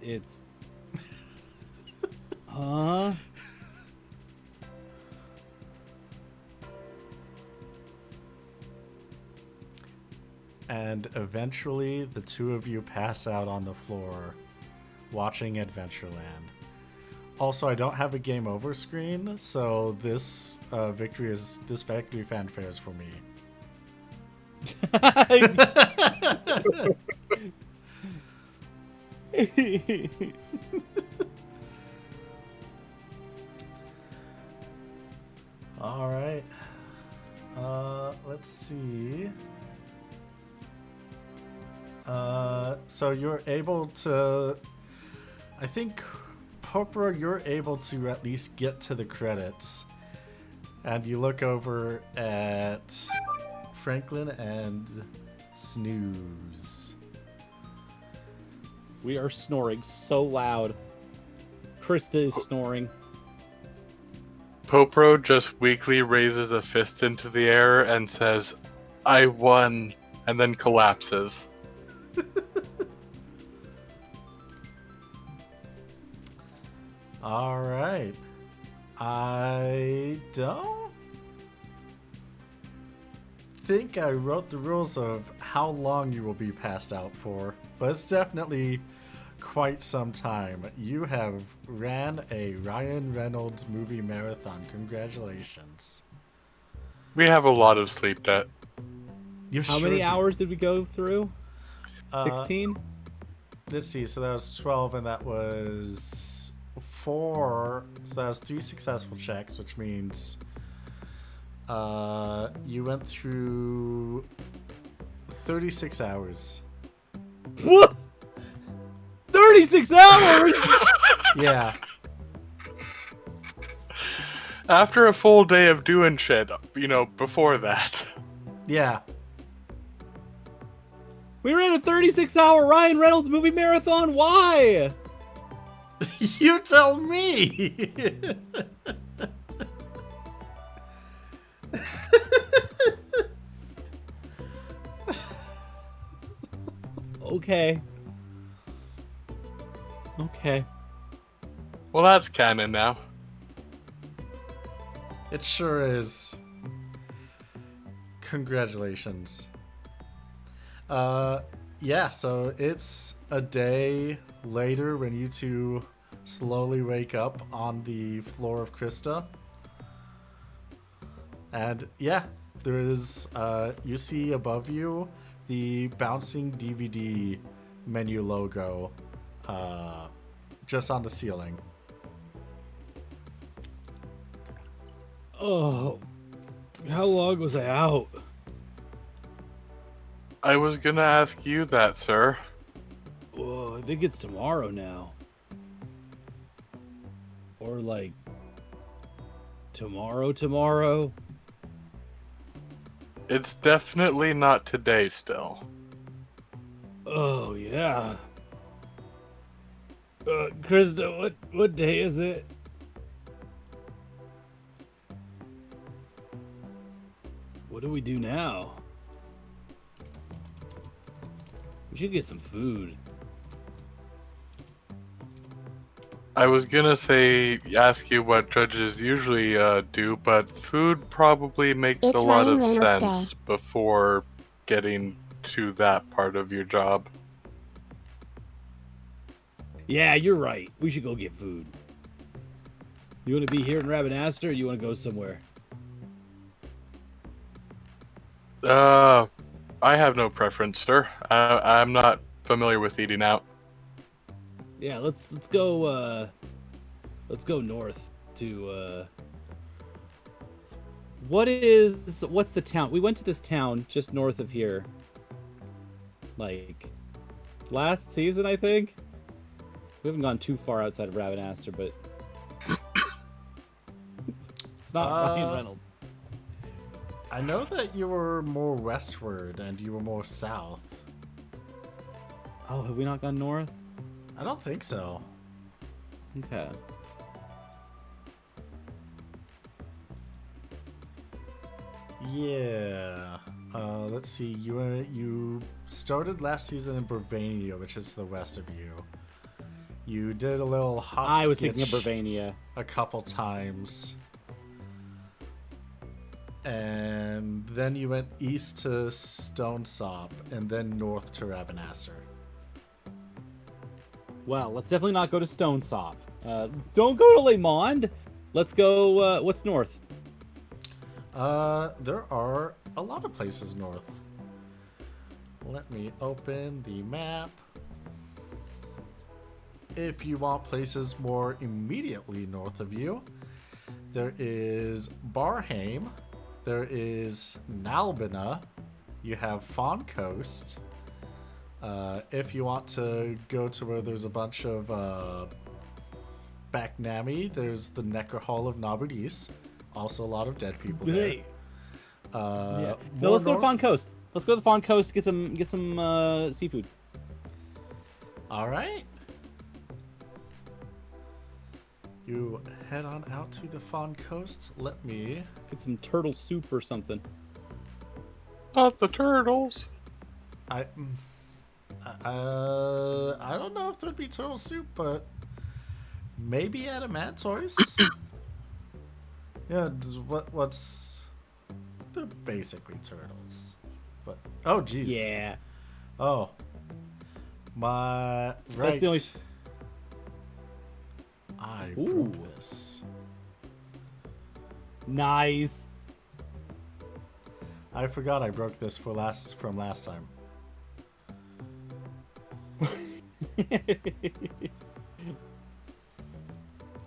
It's huh? And eventually, the two of you pass out on the floor, watching Adventureland. Also, I don't have a game over screen, so this victory fanfare is for me. All right. Let's see. So you're able to, I think, Popra, you're able to at least get to the credits. And you look over at Franklin and Snooze. We are snoring so loud. Crysta is snoring. Popro just weakly raises a fist into the air and says, "I won," and then collapses. All right. I don't think I wrote the rules of how long you will be passed out for, but it's definitely quite some time. You have ran a Ryan Reynolds movie marathon. Congratulations. We have a lot of sleep debt. You How sure many do. hours did we go through? 16? Let's see. So that was 12, and that was 4. So that was 3 successful checks, which means you went through 36 hours. What? 36 hours? Yeah. After a full day of doing shit, before that. Yeah. We ran a 36-hour Ryan Reynolds movie marathon? Why? You tell me. Okay. Okay. Well, that's canon now. It sure is. Congratulations. Yeah, so it's a day later when you two slowly wake up on the floor of Crysta. And yeah, there is, you see above you the bouncing DVD menu logo, just on the ceiling. Oh. How long was I out? I was gonna ask you that, sir. Oh, I think it's tomorrow now. Or like tomorrow? It's definitely not today still. Oh yeah. Crysta, what day is it? What do we do now? We should get some food. I was gonna ask you what judges usually do, but food probably makes It's a lot Ryan of Reynolds sense Day. before getting to that part of your job. Yeah, you're right. We should go get food. You want to be here in Rabanastre, or you want to go somewhere? I have no preference, sir. I'm not familiar with eating out. Yeah, let's go north to what's the town? We went to this town just north of here. Like last season, I think. We haven't gone too far outside of Ravenaster, but it's not Ryan Reynolds. I know that you were more westward and you were more south. Oh, have we not gone north? I don't think so. Okay. Yeah. Let's see. You started last season in Bravania, which is to the west of you. You did a little hop I was thinking of skitch Bravania. a couple times. And then you went east to Stonesop, and then north to Ravenaster. Well, let's definitely not go to Stonesop. Don't go to Le Monde. Let's go. What's north? There are a lot of places north. Let me open the map. If you want places more immediately north of you, there is Barheim, there is Nalbina, you have Fawn Coast. If you want to go to where there's a bunch of Backnami, there's the Necker Hall of Nabudis. Also a lot of dead people there. Hey. Yeah. No, More let's go to north- Fawn Coast. Let's go to the Fawn Coast. Get some seafood. All right. You head on out to the Fawn Coast. Let me. Get some turtle soup or something. Not the turtles. I don't know if there'd be turtle soup, but maybe adamantoise. Yeah. What's? They're basically turtles, but oh geez. Yeah. Oh. My right. the only- I Ooh. broke this. Nice. I forgot I broke this from last time.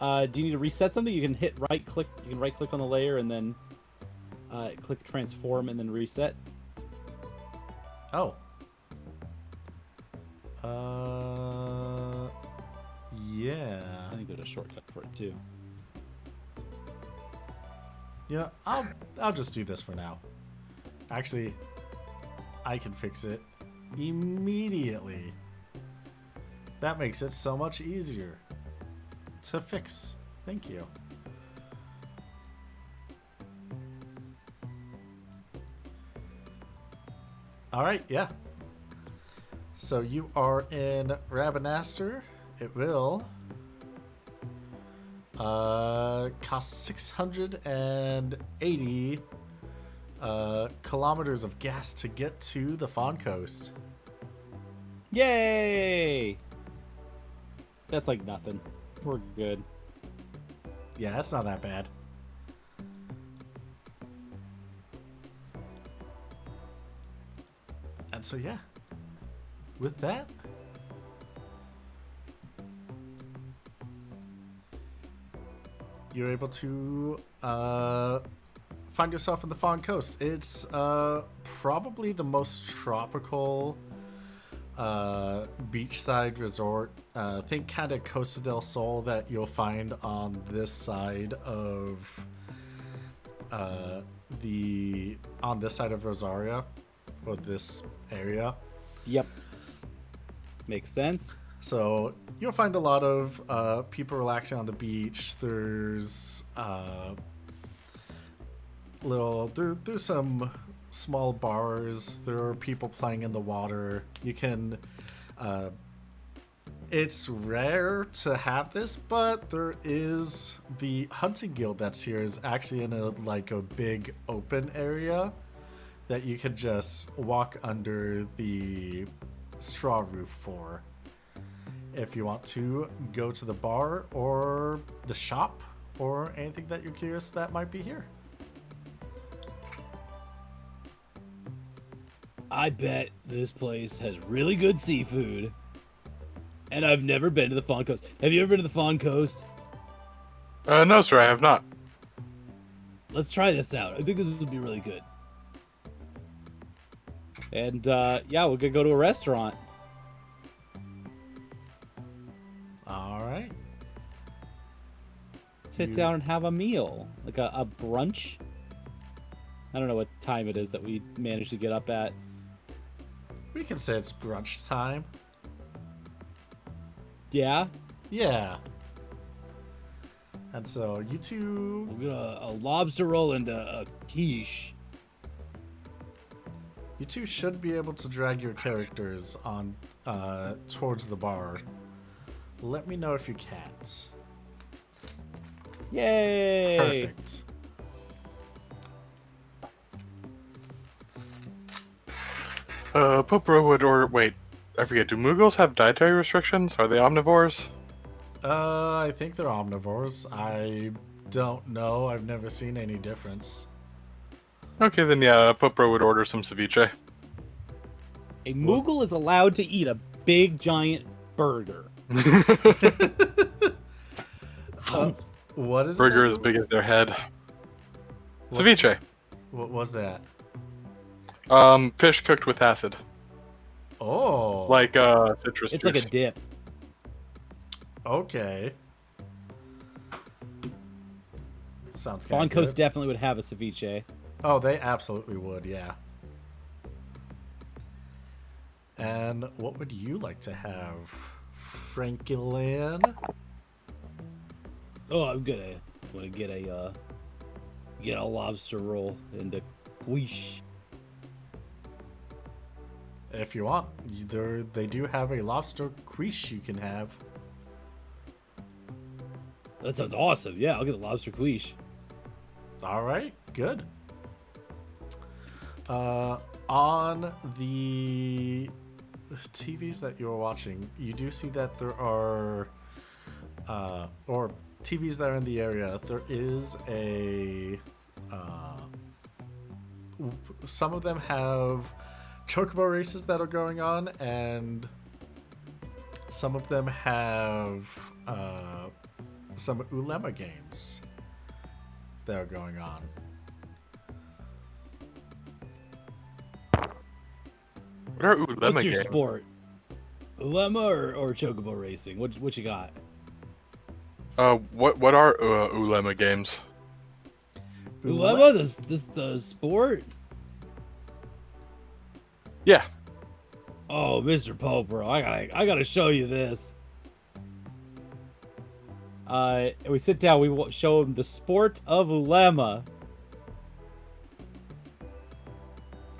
Do you need to reset something? You can hit right click. You can right click on the layer and then click transform and then reset. Oh. Yeah. I think there's a shortcut for it too. Yeah, I'll just do this for now. Actually, I can fix it immediately. That makes it so much easier to fix. Thank you. All right, yeah. So you are in Ravenaster. It will cost 680 kilometers of gas to get to the Fawn Coast. Yay! That's like nothing. We're good. Yeah, that's not that bad. And so yeah, with that, you're able to find yourself in the Fawn Coast. It's probably the most tropical beachside resort. Think kind of Costa del Sol that you'll find on this side of Rosaria, or this area. Yep. Makes sense. So you'll find a lot of people relaxing on the beach. There's there's some small bars. There are people playing in the water. You can it's rare to have this, but there is the hunting guild that's here is actually in a big open area that you can just walk under the straw roof for. If you want to go to the bar or the shop or anything that you're curious that might be here. I bet this place has really good seafood. And I've never been to the Fawn Coast. Have you ever been to the Fawn Coast? No, sir, I have not. Let's try this out. I think this would be really good. And yeah, we're gonna go to a restaurant. All right. Sit You- down and have a meal, like a brunch. I don't know what time it is that we managed to get up at. We can say it's brunch time. Yeah, Yeah. And so you two, we'll get a lobster roll and a quiche. you two should be able to drag your characters on towards the bar. Let me know if you can't. Yay! Perfect. Popro would order. Wait, I forget. Do Mughals have dietary restrictions? Are they omnivores? I think they're omnivores. I don't know. I've never seen any difference. Okay, then yeah, Popro would order some ceviche. A Moogle is allowed to eat a big giant burger. What is Burger it? as big as their head. What- Ceviche. What was that? Fish cooked with acid, Oh, like citrus It's juice. like a dip. okay. Sounds kind Fawn of Coast good. definitely would have a ceviche. Oh, they absolutely would, yeah. And what would you like to have, Franklin? Oh, I'm gonna get a lobster roll and a quiche. If you want, they do have a lobster quiche you can have. That sounds awesome. Yeah, I'll get the lobster quiche. All right, good. On the TVs that you're watching, you do see that there are, or TVs that are in the area, there is a, some of them have chocobo races that are going on, and some of them have some ulema games that are going on. What are ulema What's your games? sport? Ulema or chocobo racing? What you got? What are ulema games? Ulema? This the sport? Yeah. Oh, Mr. Popero, I gotta show you this. We sit down. We show him the sport of ulema.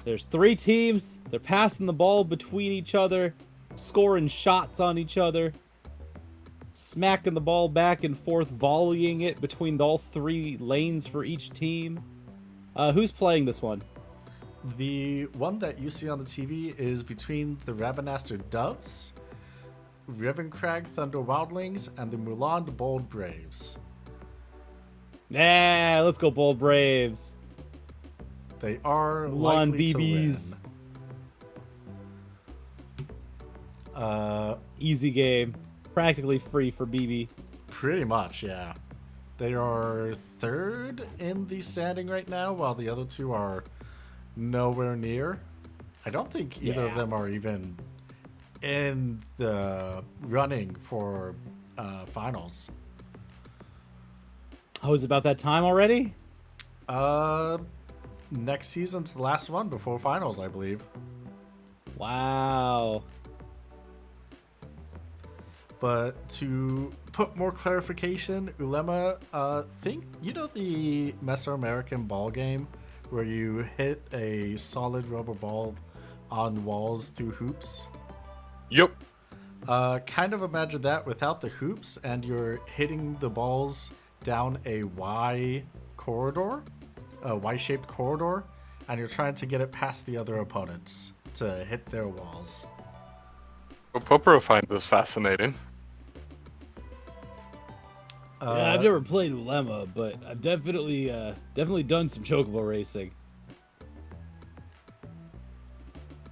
There's 3 teams. They're passing the ball between each other, scoring shots on each other, smacking the ball back and forth, volleying it between all 3 lanes for each team. Who's playing this one? The one that you see on the TV is between the Ravenaster Doves, Rivencrag Thunder Wildlings, and the Mulan Bold Braves. Nah, let's go Bold Braves. They are Mulan likely BBs. to win. Easy game. Practically free for BB. Pretty much, yeah. They are third in the standing right now, while the other 2 are nowhere near. I don't think either of Yeah. them are even in the running for finals. Oh, is it about that time already? Next season's the last one before finals, I believe. Wow. But to put more clarification, Ulema, think you know the Mesoamerican ball game where you hit a solid rubber ball on walls through hoops? Yep. Kind of imagine that without the hoops, and you're hitting the balls down a Y corridor, a Y-shaped corridor, and you're trying to get it past the other opponents to hit their walls. Well, Popro finds this fascinating. Yeah, I've never played Ulema, but I've definitely done some chocobo racing.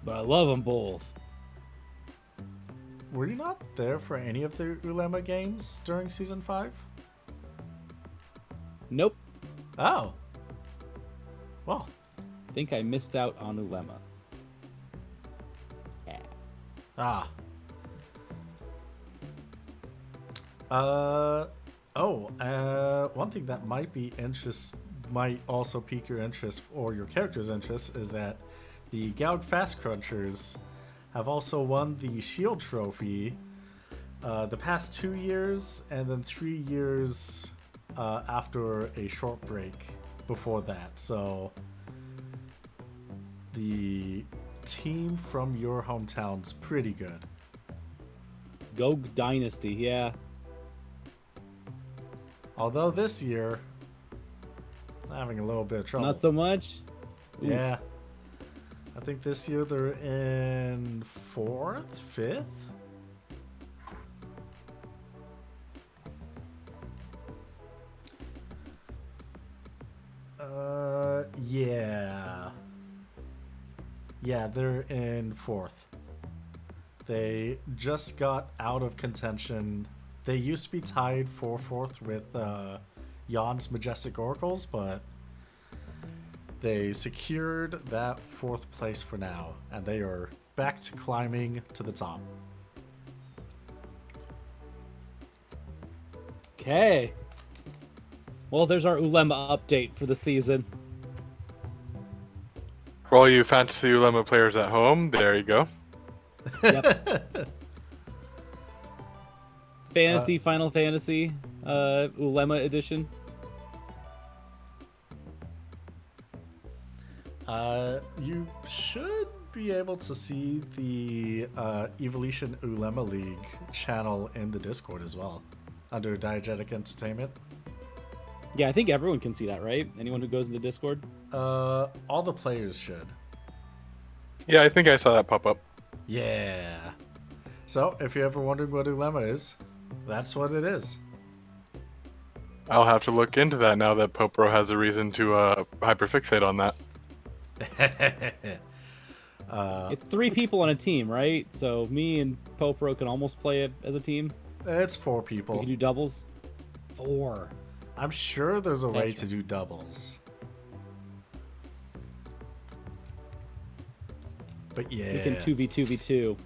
But I love them both. Were you not there for any of the Ulema games during season 5? Nope. Oh. Well, Think I missed out on Ulema. Yeah. ah. One thing that might also pique your interest or your character's interest is that the Gaug Fast Crunchers have also won the Shield Trophy the past 2 years, and then 3 years after a short break before that. So the team from your hometown's pretty good. Go Dynasty, yeah. Although this year, having a little bit of trouble. Not so much. Oof. Yeah. I think this year they're in 4th, 5th. Yeah. Yeah, they're in 4th. They just got out of contention. They used to be tied for 4th with Jan's Majestic Oracles, but they secured that 4th place for now, and they are back to climbing to the top. Okay. Well, there's our Ulema update for the season. For all you fantasy Ulema players at home, there you go. Yep. Fantasy, Final Fantasy, Ulema edition. You should be able to see the Evolution Ulema League channel in the Discord as well, under Diegetic Entertainment. Yeah, I think everyone can see that, right? Anyone who goes into Discord? All the players should. Yeah, I think I saw that pop up. Yeah. So, if you're ever wondering what Ulema is, that's what it is. I'll have to look into that now that Popro has a reason to hyperfixate on that. It's 3 people on a team, right? So me and Popro can almost play it as a team. It's 4 We people. can do doubles. 4. I'm sure there's a way That's to right. do doubles. But yeah. We can 2v2v2. You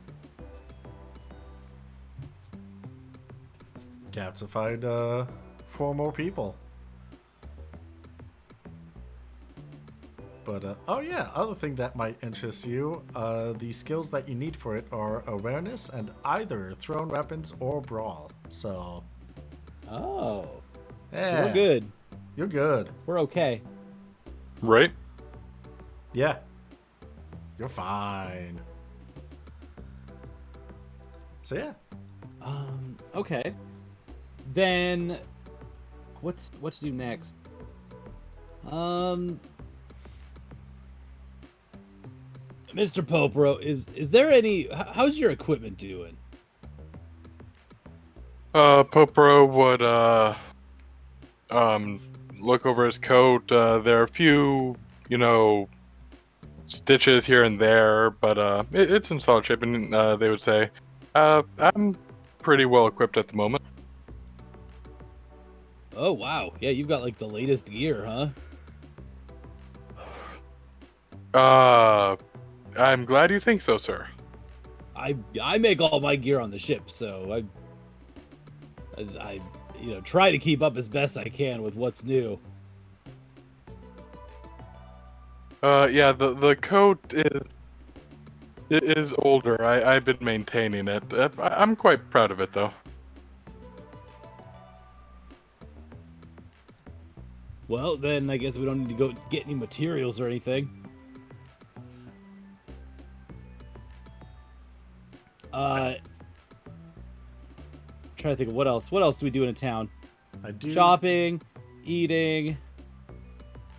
have to find 4 more people. But, oh yeah, other thing that might interest you, the skills that you need for it are awareness and either thrown weapons or brawl. So, Oh. yeah, So we're good. You're good. We're okay. Right? Yeah. You're fine. So yeah. Okay. Then what to do next? Mr. Popro, is there any how's your equipment doing? Popro would look over his coat. There are a few, stitches here and there, but it's in solid shape, and they would say, I'm pretty well equipped at the moment. Oh wow. Yeah, you've got like the latest gear, huh? I'm glad you think so, sir. I make all my gear on the ship, so I try to keep up as best I can with what's new. Yeah, the coat is older. I've been maintaining it. I'm quite proud of it, though. Well, then I guess we don't need to go get any materials or anything. Trying to think of what else. What else do we do in a town? Shopping, eating.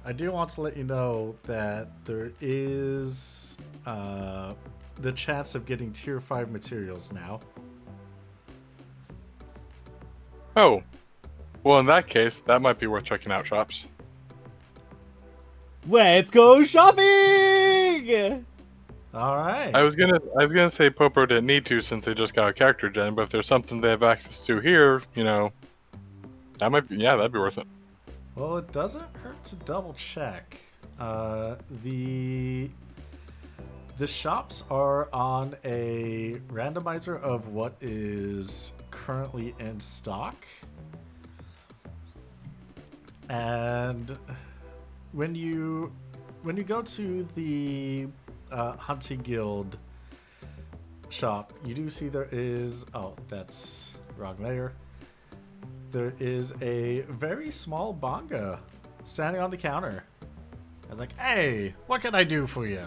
I do want to let you know that there is the chance of getting tier 5 materials now. Oh, well, in that case, that might be worth checking out shops. Let's go shopping! All right. I was gonna say Popro didn't need to since they just got a character gen, but if there's something they have access to here, that might be, that'd be worth it. Well, it doesn't hurt to double check. The The shops are on a randomizer of what is currently in stock. And when you go to the Hunting Guild shop, you do see there is, oh, that's wrong layer. There is a very small bonga standing on the counter. I was like, hey, what can I do for you?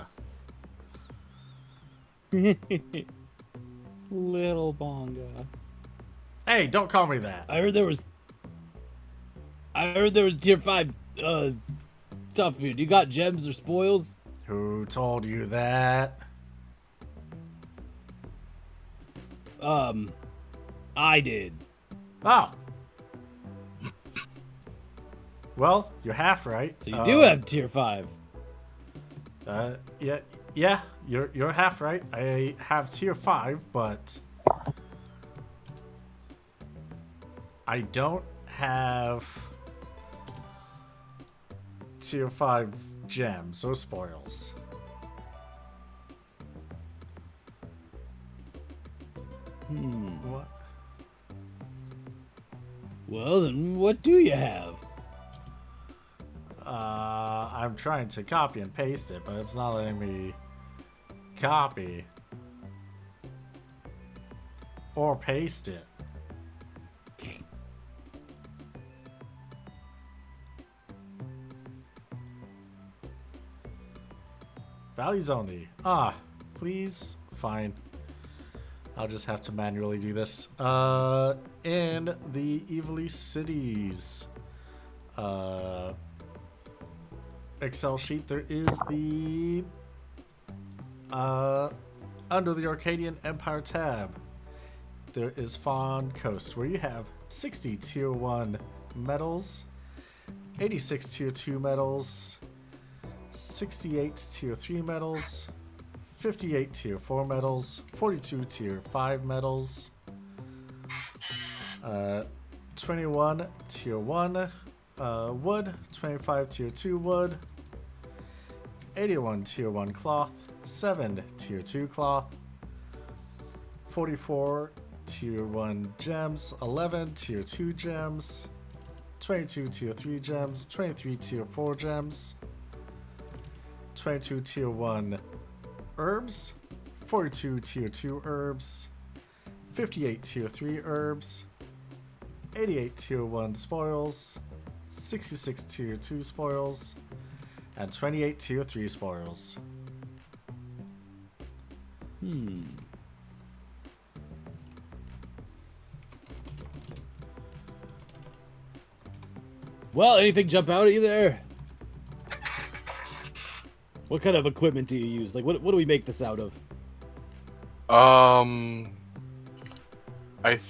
Little bonga. Hey, don't call me that. I heard there was tier 5 stuff food. You got gems or spoils? Who told you that? I did. Oh. Well, you're half right. So you do have tier 5. Yeah, you're half right. I have tier 5, but I don't have tier 5 gems or spoils. What? Well, then what do you have? I'm trying to copy and paste it, but it's not letting me copy or paste it. Values only. Ah, please. Fine. I'll just have to manually do this. In the Evilly Cities Excel sheet, there is the under the Arcadian Empire tab, there is Fawn Coast, where you have 60 tier 1 medals, 86 tier 2 medals, 68 tier 3 medals, 58 tier 4 medals, 42 tier 5 medals, 21 tier 1 wood, 25 tier 2 wood, 81 tier 1 cloth, 7 tier 2 cloth, 44 tier 1 gems, 11 tier 2 gems, 22 tier 3 gems, 23 tier 4 gems, 22 tier 1 herbs, 42 tier 2 herbs, 58 tier 3 herbs, 88 tier 1 spoils, 66 tier 2 spoils, and 28 tier 3 spoils. Well, anything jump out at you there? What kind of equipment do you use? Like, what do we make this out of? I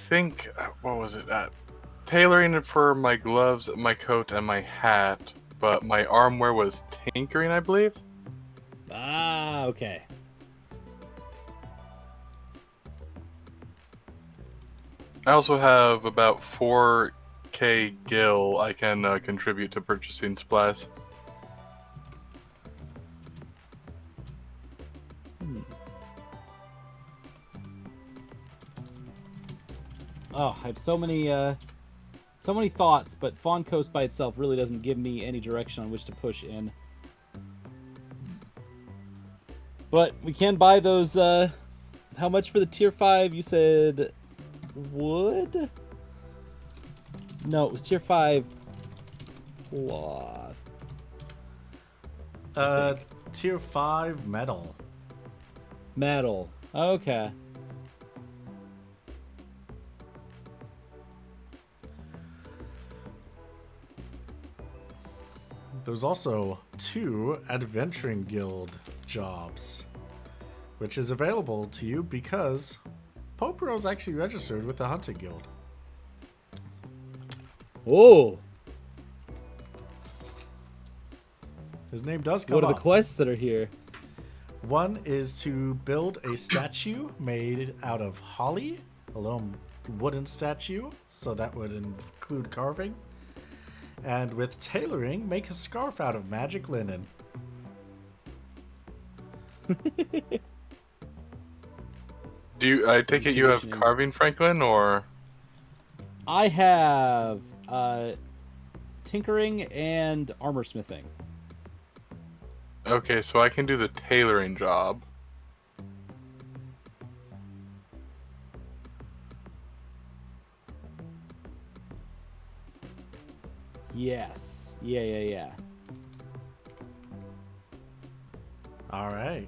think, what was it? Tailoring it for my gloves, my coat, and my hat, but my armwear was tinkering, I believe. Ah, okay. I also have about 4k gil I can contribute to purchasing supplies. Oh, I have so many thoughts, but Fawn Coast by itself really doesn't give me any direction on which to push in. But we can buy those, how much for the tier 5? You said wood? No, it was tier 5 cloth. Tier 5 metal. Metal. Okay. There's also 2 Adventuring Guild jobs, which is available to you because Popero's actually registered with the Hunting Guild. Oh, His name does come what are up. the quests that are here? One is to build a statue made out of holly, a little wooden statue, so that would include carving. And with tailoring, make a scarf out of magic linen. Do you? I So take just it you have conditioning. carving, Franklin, or I have tinkering and armor smithing. okay? So I can do the tailoring job. Yes. Yeah. All right.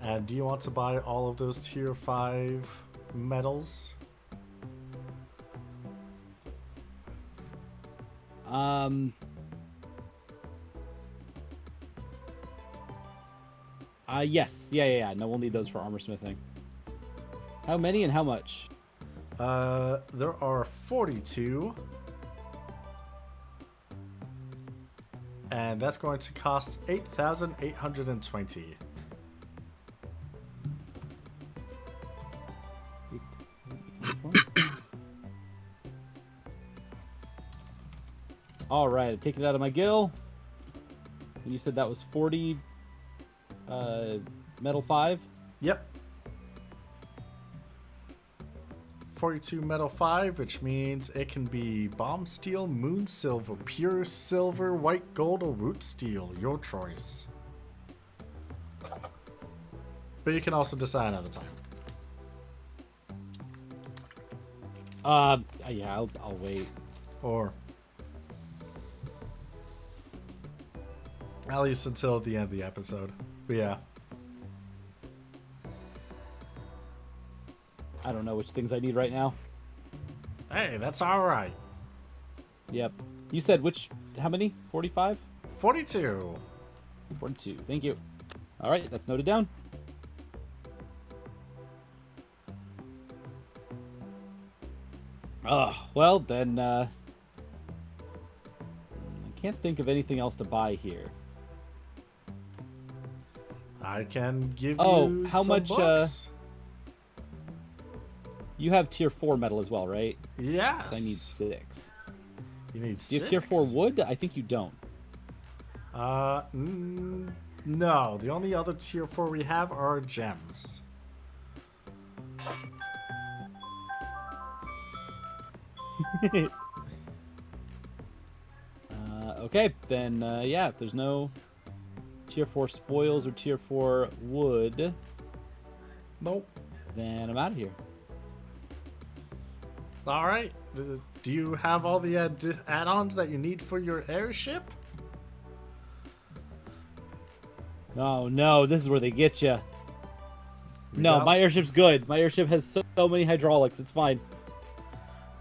And do you want to buy all of those tier 5 metals? Um. Yes. Yeah. No, we'll need those for armor smithing. How many and how much? There are 42. And that's going to cost 8,820. All right, take it out of my gill. And you said that was 40 metal 5? Yep. 42 metal 5, which means it can be bomb steel, moon silver, pure silver, white gold, or root steel. Your choice. But you can also decide another time. Yeah, I'll wait. Or at least until the end of the episode. But yeah. I don't know which things I need right now. Hey, that's alright. Yep. You said how many? 45? 42. 42. Thank you. All right, that's noted down. Well, then, I can't think of anything else to buy here. I can give Oh, you how some much, books. You have tier 4 metal as well, right? Yes. 'Cause I need 6. You need Do you have 6. tier 4 wood? I think you don't. No. The only other tier 4 we have are gems. Okay, then, yeah, if there's no tier 4 spoils or tier 4 wood, Nope. then I'm out of here. All right. Do you have all the add-ons that you need for your airship? Oh, no, this is where they get you. No, got- my airship's good. My airship has so many hydraulics. It's fine.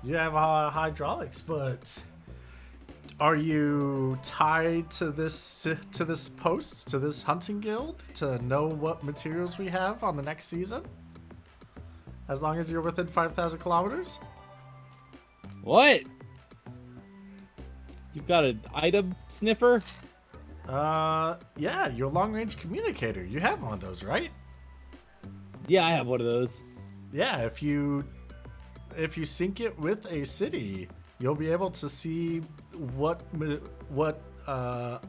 You have hydraulics, but are you tied to this post, to this hunting guild, to know what materials we have on the next season? As long as you're within 5,000 kilometers? What? You've got an item sniffer? Yeah, your long-range communicator. You have one of those, right? Yeah, I have one of those. Yeah, if you sync it with a city, you'll be able to see what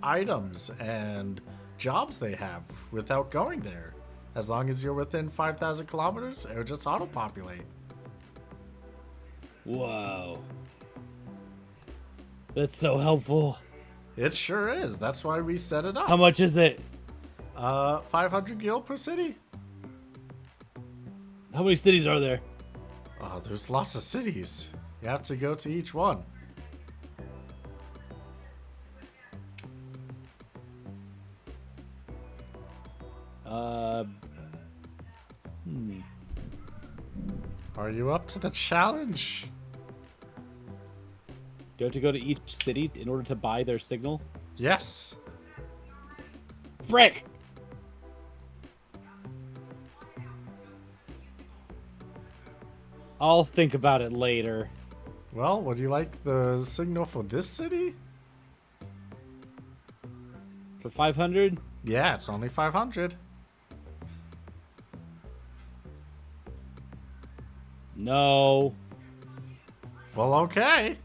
items and jobs they have without going there. As long as you're within 5,000 kilometers, it'll just auto-populate. Whoa. That's so helpful. It sure is. That's why we set it up. How much is it? 500 gil per city. How many cities are there? There's lots of cities. You have to go to each one. Are you up to the challenge? Do you have to go to each city in order to buy their signal? Yes. Frick! I'll think about it later. Well, would you like the signal for this city? For 500? Yeah, it's only 500. No. Well, okay.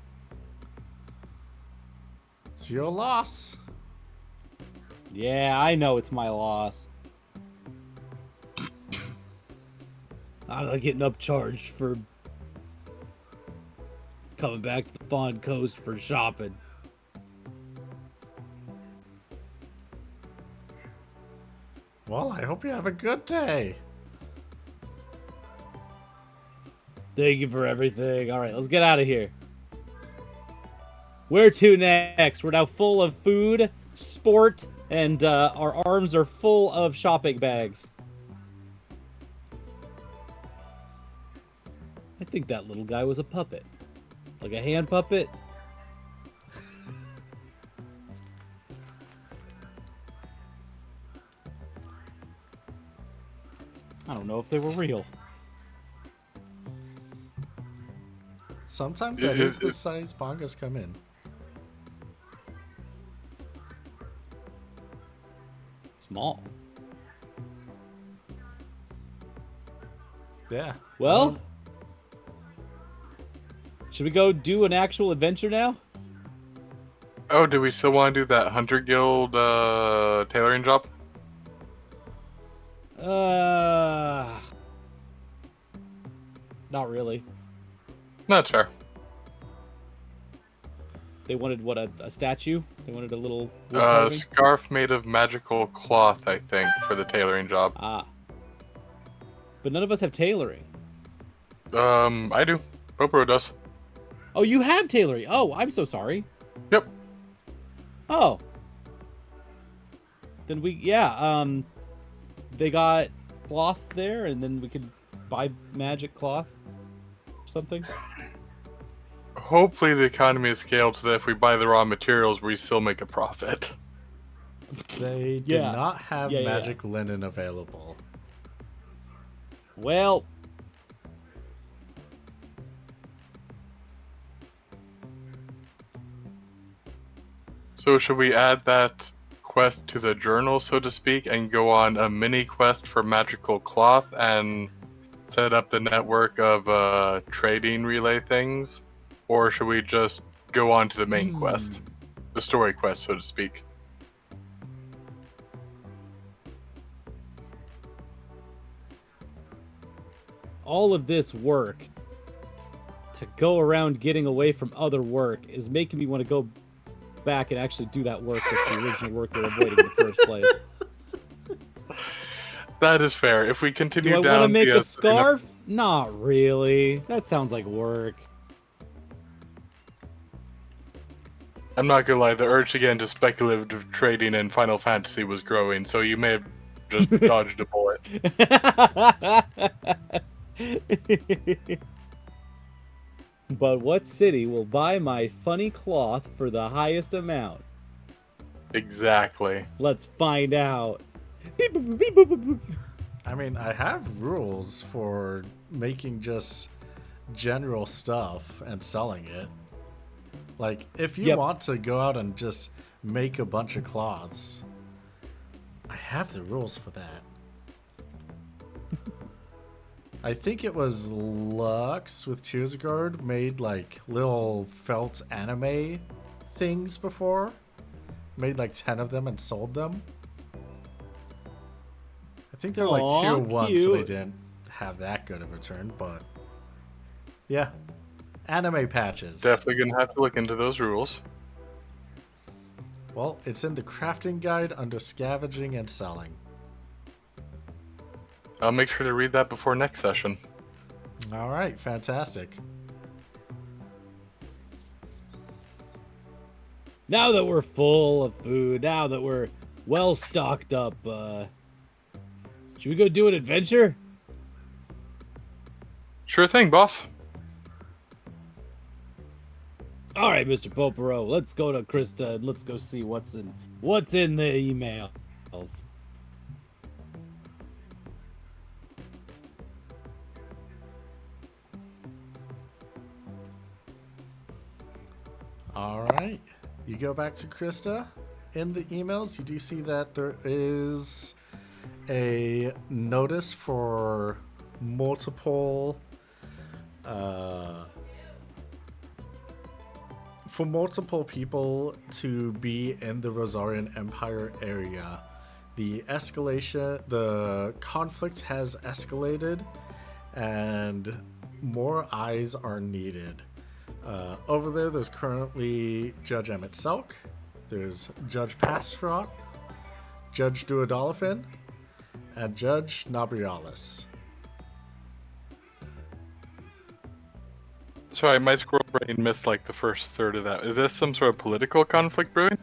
It's your loss. Yeah, I know it's my loss. I'm not getting upcharged for coming back to the Fawn Coast for shopping. Well, I hope you have a good day. Thank you for everything. All right, let's get out of here. Where to next? We're now full of food, sport, and our arms are full of shopping bags. I think that little guy was a puppet. Like a hand puppet. I don't know if they were real. Sometimes that is the size mangas come in. Small. Yeah. Well, should we go do an actual adventure now? Oh, do we still want to do that Hunter Guild tailoring job? Not really. That's fair. They wanted what, a statue? They wanted a little wood A carving? scarf made of magical cloth, I think, for the tailoring job. Ah. But none of us have tailoring. I do. Poporo does. Oh, you have tailoring. Oh, I'm so sorry. Yep. Oh. Then they got cloth there, and then we could buy magic cloth or something. Hopefully the economy is scaled so that if we buy the raw materials, we still make a profit. They did Yeah. not have Yeah. magic linen available. Well, So should we add that quest to the journal, so to speak, and go on a mini quest for magical cloth and set up the network of trading relay things? Or should we just go on to the main quest? The story quest, so to speak. all of this work to go around getting away from other work is making me want to go back and actually do that work that's the original work we're avoiding in the first place. That is fair. If we continue Do I down want to make the, a scarf? Not really. That sounds like work. I'm not gonna lie, the urge to get into speculative trading in Final Fantasy was growing, so you may have just dodged a bullet. But what city will buy my funny cloth for the highest amount? Exactly. Let's find out. Beep, boop, boop, beep, boop, boop, boop. I mean, I have rules for making just general stuff and selling it. Like, if you Yep. want to go out and just make a bunch of cloths, I have the rules for that. I think it was Lux with Tearsguard made like little felt anime things before. Made like 10 of them and sold them. I think they're like Aw, tier 1, so they cute. didn't have that good of a return, but yeah. Anime patches. Definitely gonna have to look into those rules. Well, it's in the crafting guide under scavenging and selling. I'll make sure to read that before next session. All right, fantastic. Now that we're full of food, now that we're well stocked up, should we go do an adventure? Sure thing, boss. All right, Mr. Popero, let's go to Crysta and let's go see what's in the emails. All right. You go back to Crysta. In the emails, you do see that there is a notice for multiple people to be in the Rosarian Empire area. The conflict has escalated, and more eyes are needed. Over there, there's currently Judge Emmett Selk, there's Judge Pastrot, Judge Duodolphin, and Judge Nabrialis. Sorry, my scroll brain missed like the first third of that. Is this some sort of political conflict brewing?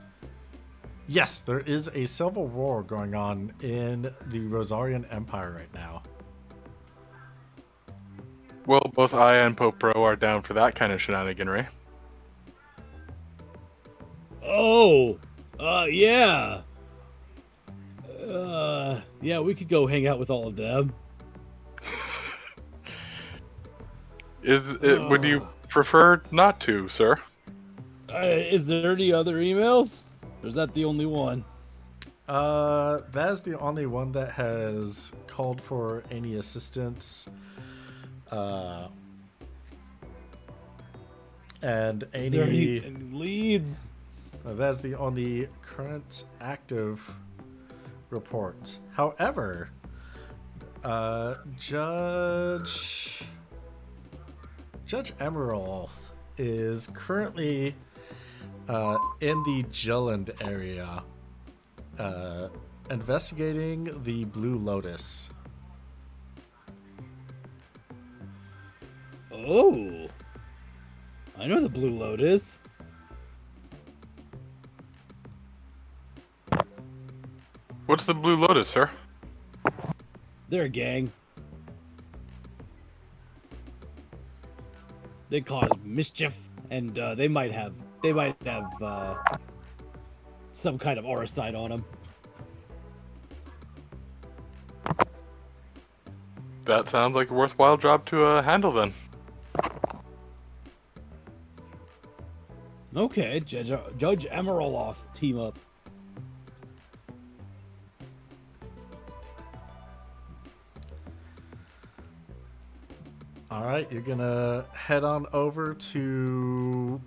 Yes, there is a civil war going on in the Rosarian Empire right now. Well, both I and Pope Pro are down for that kind of shenaniganry. Oh, yeah. Yeah, we could go hang out with all of them. Would you prefer not to, sir? Is there any other emails? Or is that the only one? That is the only one that has called for any assistance. And Is there any any leads? that's the only current active report. However, Judge Emerald is currently in the Jilland area, investigating the Blue Lotus. Oh, I know the Blue Lotus. What's the Blue Lotus, sir? They're a gang. They cause mischief, and they might have some kind of auricide on them. That sounds like a worthwhile job to handle then. Okay, Judge Emeraloff team up. All right, you're gonna head on over to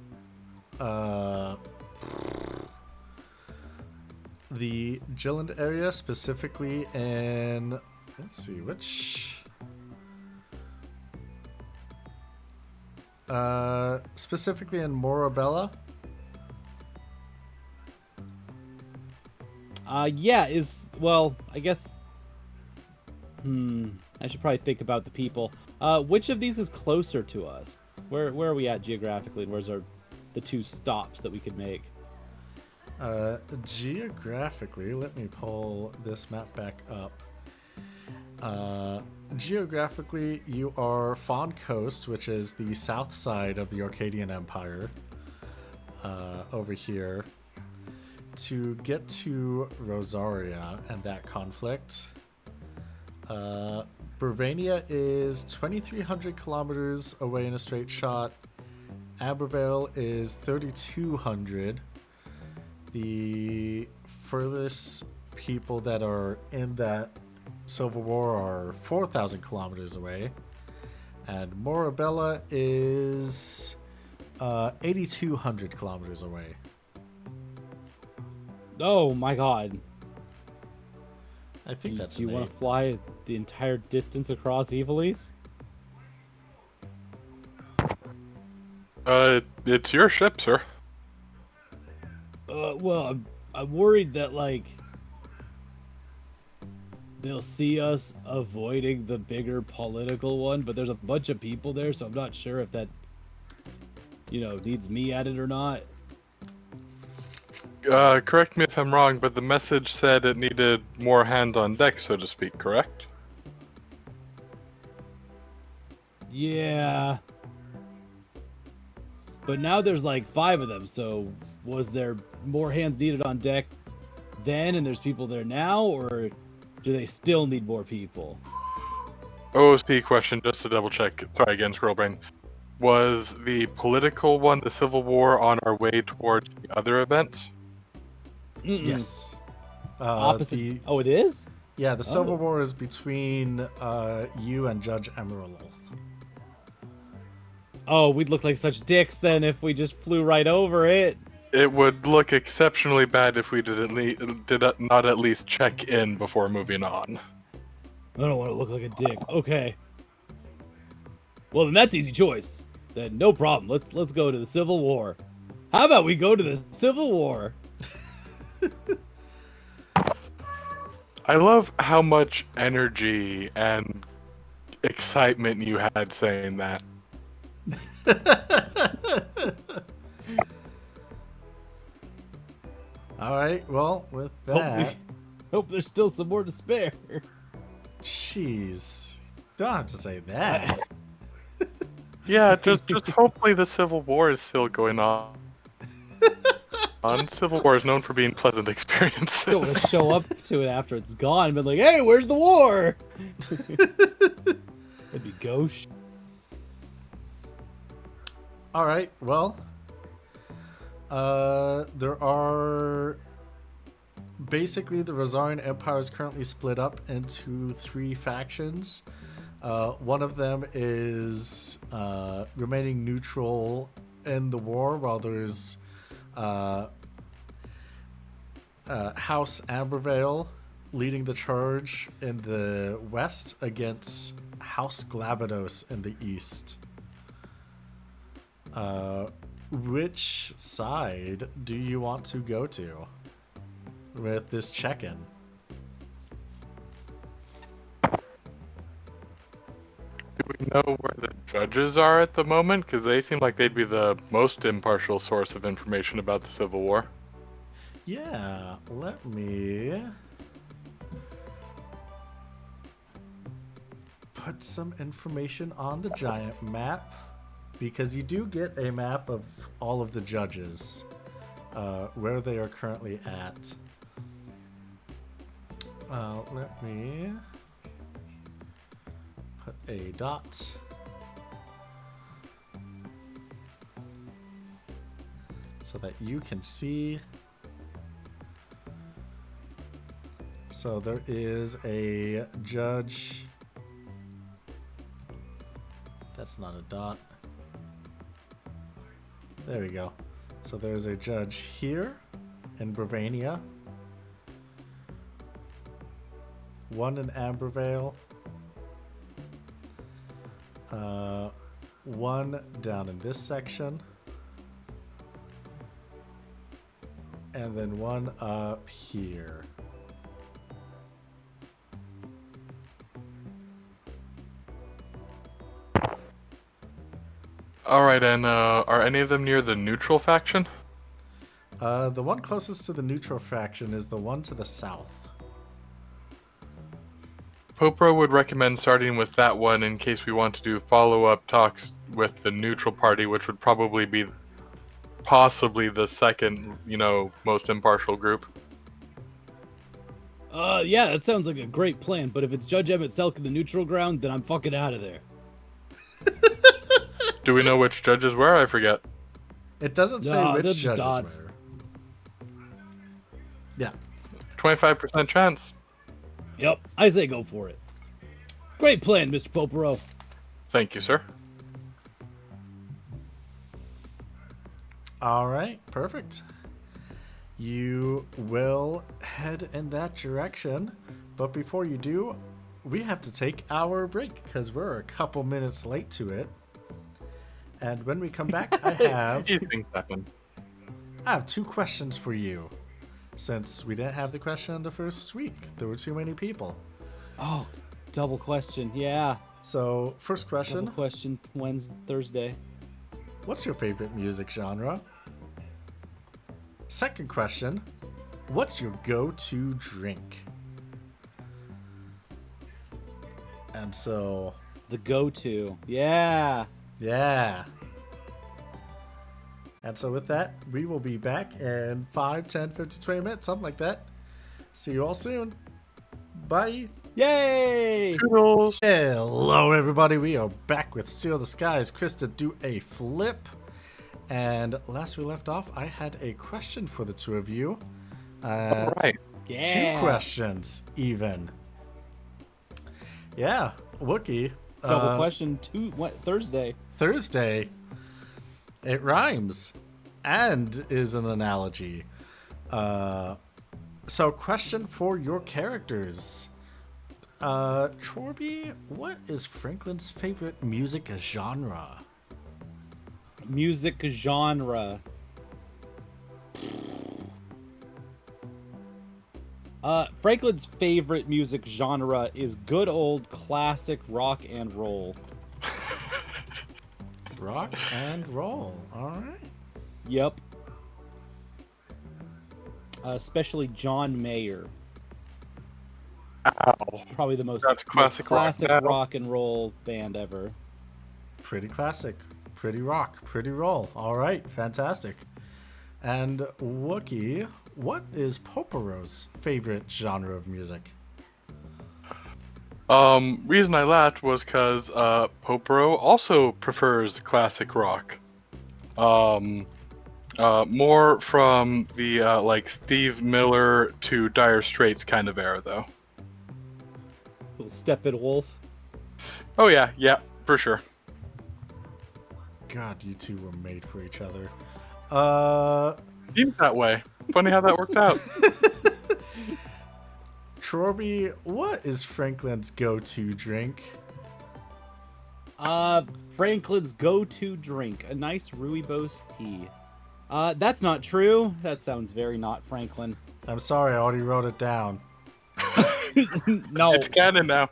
the Jilland area, specifically in, let's see, which specifically in Morabella. Yeah, well, I guess. I should probably think about the people. Which of these is closer to us? Where are we at geographically, and where's the two stops that we could make? Geographically, let me pull this map back up. Geographically, you are Fawn Coast, which is the south side of the Arcadian Empire, over here. To get to Rosaria and that conflict, Bravania is 2,300 kilometers away in a straight shot. Abervale is 3,200. The furthest people that are in that civil war are 4,000 kilometers away. And Morabella is 8,200 kilometers away. Oh my god. I think that's Do you an want eight. to fly the entire distance across Evilise? It's your ship, sir. Well, I'm worried that, like, they'll see us avoiding the bigger political one, but there's a bunch of people there, so I'm not sure if that, needs me at it or not. Correct me if I'm wrong, but the message said it needed more hands on deck, so to speak, correct? Yeah. But now there's like 5 of them, so was there more hands needed on deck then and there's people there now, or do they still need more people? OSP question, just to double check. Sorry again, scroll brain. Was the political one, the Civil War, on our way towards the other events? Yes. Opposite. Oh, it is? Yeah, the Civil Oh. War is between you and Judge Emerald. Oh, we'd look like such dicks then if we just flew right over it. It would look exceptionally bad if we did not at least check in before moving on. I don't want to look like a dick. Okay. Well, then that's easy choice. Then no problem. Let's go to the Civil War. How about we go to the Civil War? I love how much energy and excitement you had saying that. All right. Well, with Hope, that, hope there's still some more to spare. jeez, don't have to say that. Yeah, just hopefully the Civil War is still going on. Civil War is known for being pleasant experiences. Don't want to show up to it after it's gone and be like, hey, where's the war? It'd be gauche. All right. Well, there are basically the Rosarian Empire is currently split up into 3 factions. One of them is remaining neutral in the war, while there's House Ambervale leading the charge in the west against House Glabados in the east. Which side do you want to go to with this check-in? Do we know where the judges are at the moment? Because they seem like they'd be the most impartial source of information about the Civil War. Yeah, let me put some information on the giant map, because you do get a map of all of the judges, where they are currently at. Let me put a dot. So that you can see. So there is a judge. That's not a dot. There we go. So there's a judge here in Bravania. One in Ambervale. One down in this section. And then one up here. Alright, and are any of them near the neutral faction? The one closest to the neutral faction is the one to the south. Popro would recommend starting with that one in case we want to do follow-up talks with the neutral party, which would probably be possibly the second, most impartial group. Yeah, that sounds like a great plan, but if it's Judge Emmett Selk in the neutral ground, then I'm fucking out of there. Do we know which judges were? I forget. It doesn't say No, which they're just judges dots. were. Yeah. 25% chance. Yep, I say go for it. Great plan, Mr. Popero. Thank you, sir. All right, perfect. You will head in that direction, but before you do, we have to take our break because we're a couple minutes late to it. And when we come back, I These things happen. have 2 questions for you. Since we didn't have the question in the first week, there were too many people. Oh, double question. Yeah. So, first question, Double question. Wednesday, Thursday. what's your favorite music genre? Second question, what's your go-to drink? And so, The go-to. Yeah. yeah. And so with that, we will be back in 5, 10, 15, 20 minutes, something like that. See you all soon. Bye. Yay! Toodles. Hello, everybody. We are back with Seal the Skies. Crysta, do a flip. And last we left off, I had a question for the 2 of you. All right. Yeah. 2 questions, even. Yeah, Wookie. Double question. Thursday. Thursday. It rhymes and is an analogy. So, question for your characters. Chorby, what is Franklin's favorite music genre? Music genre. Franklin's favorite music genre is good old classic rock and roll. Rock and roll. All right. Yep. Especially John Mayer. Ow. Probably the most That's classic classic rock now. rock and roll band ever. Pretty classic. Pretty rock. Pretty roll. All right. Fantastic. And Wookie, what is Popero's favorite genre of music? Reason I laughed was because Popero also prefers classic rock. More from the like Steve Miller to Dire Straits kind of era, though. Little Steppenwolf. Oh yeah, for sure. God, you two were made for each other. Seems that way. Funny how that worked out. Chorby, what is Franklin's go-to drink? Franklin's go-to drink, a nice rooibos tea. That's not true. That sounds very not Franklin. I'm sorry, I already wrote it down. No. It's canon now.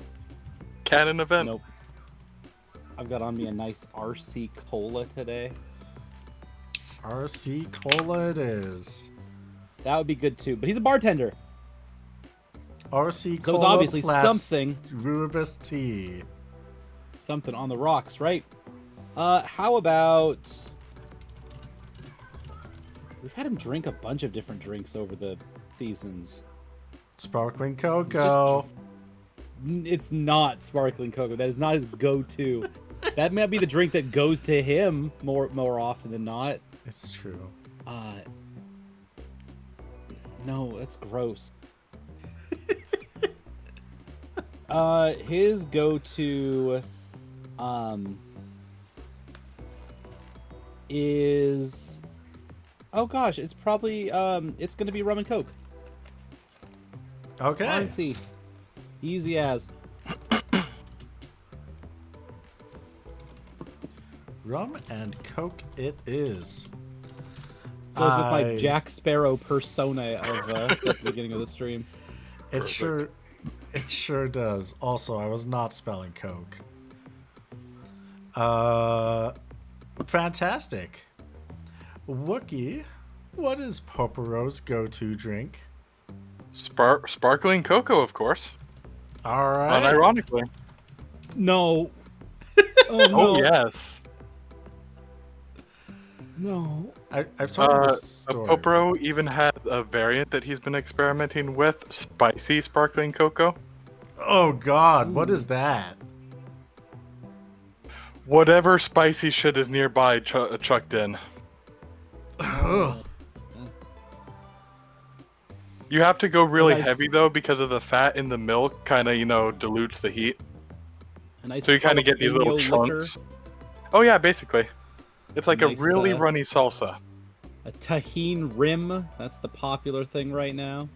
Canon event. Nope. I've got on me a nice RC Cola today. RC Cola it is. That would be good too. But he's a bartender. RC So Cola it's obviously plus something. Rooibos tea. Something on the rocks, right? How about... We've had him drink a bunch of different drinks over the seasons. Sparkling cocoa. It's not sparkling cocoa. That is not his go-to. That might be the drink that goes to him more often than not. It's true. No, that's gross. His go-to is, oh gosh, it's probably it's gonna be rum and coke. Okay. Honestly, easy as. Rum and Coke it is. Goes with my Jack Sparrow persona of at the beginning of the stream. It sure does. Also, I was not spelling Coke. Fantastic. Wookie, what is Popero's go-to drink? Sparkling cocoa, of course. All right. Unironically. No. Oh no. Oh yes. No. I've told you this story. Popero even had a variant that he's been experimenting with, spicy sparkling cocoa. Oh God, what is that? Whatever spicy shit is nearby chucked in. Ugh. You have to go really Nice. heavy though because of the fat in the milk kind of, dilutes the heat. A nice So you kind of get these little jalapeno chunks. Oh yeah, basically. It's like Nice, a really runny salsa. A tahine rim. That's the popular thing right now.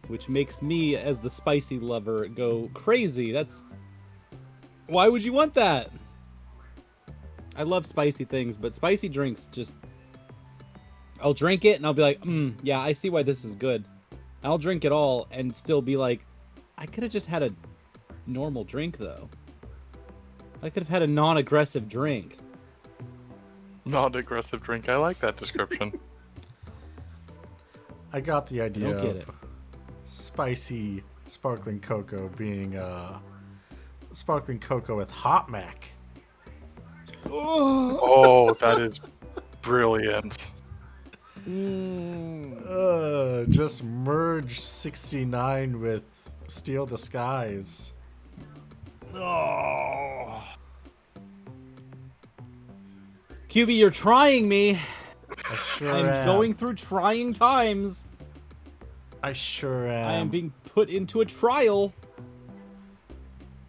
Which makes me, as the spicy lover, go crazy. That's... Why would you want that? I love spicy things, but spicy drinks just... I'll drink it and I'll be like, yeah, I see why this is good. I'll drink it all and still be like, I could have just had a normal drink, though. I could have had a non-aggressive drink. Non-aggressive drink. I like that description. I got the idea don't get of it. spicy sparkling cocoa being sparkling cocoa with hot mac. Oh, that is brilliant. Just merge 69 with Steal the Skies. Oh. QB, you're trying me. I sure I'm am. going through trying times. I sure am. I am being put into a trial.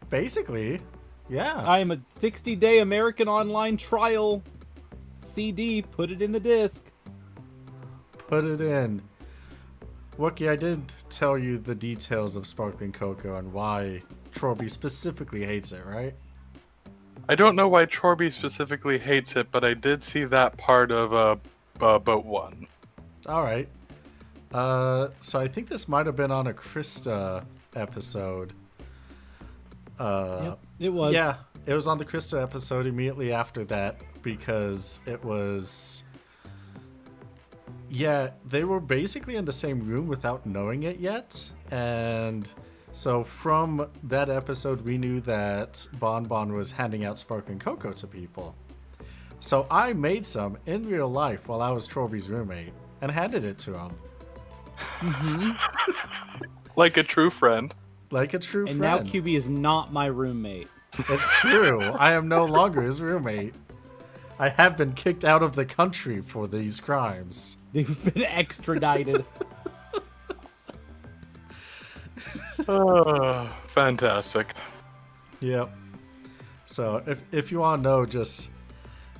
Basically, yeah. I am a 60-day American Online trial CD. Put it in the disc. Put it in. Wookie, I did tell you the details of sparkling cocoa and why Trorby specifically hates it, right? I don't know why Chorby specifically hates it, but I did see that part of boat one. All right. So I think this might have been on a Crysta episode. Yep, it was. Yeah, it was on the Crysta episode immediately after that because it was. Yeah, they were basically in the same room without knowing it yet. And so from that episode, we knew that Bon Bon was handing out sparkling cocoa to people. So I made some in real life while I was Trorby's roommate and handed it to him. Like a true friend. Like a true And now friend. QB is not my roommate. It's true. I am no longer his roommate. I have been kicked out of the country for these crimes. They've been extradited. Fantastic. Yep. So if you want to know just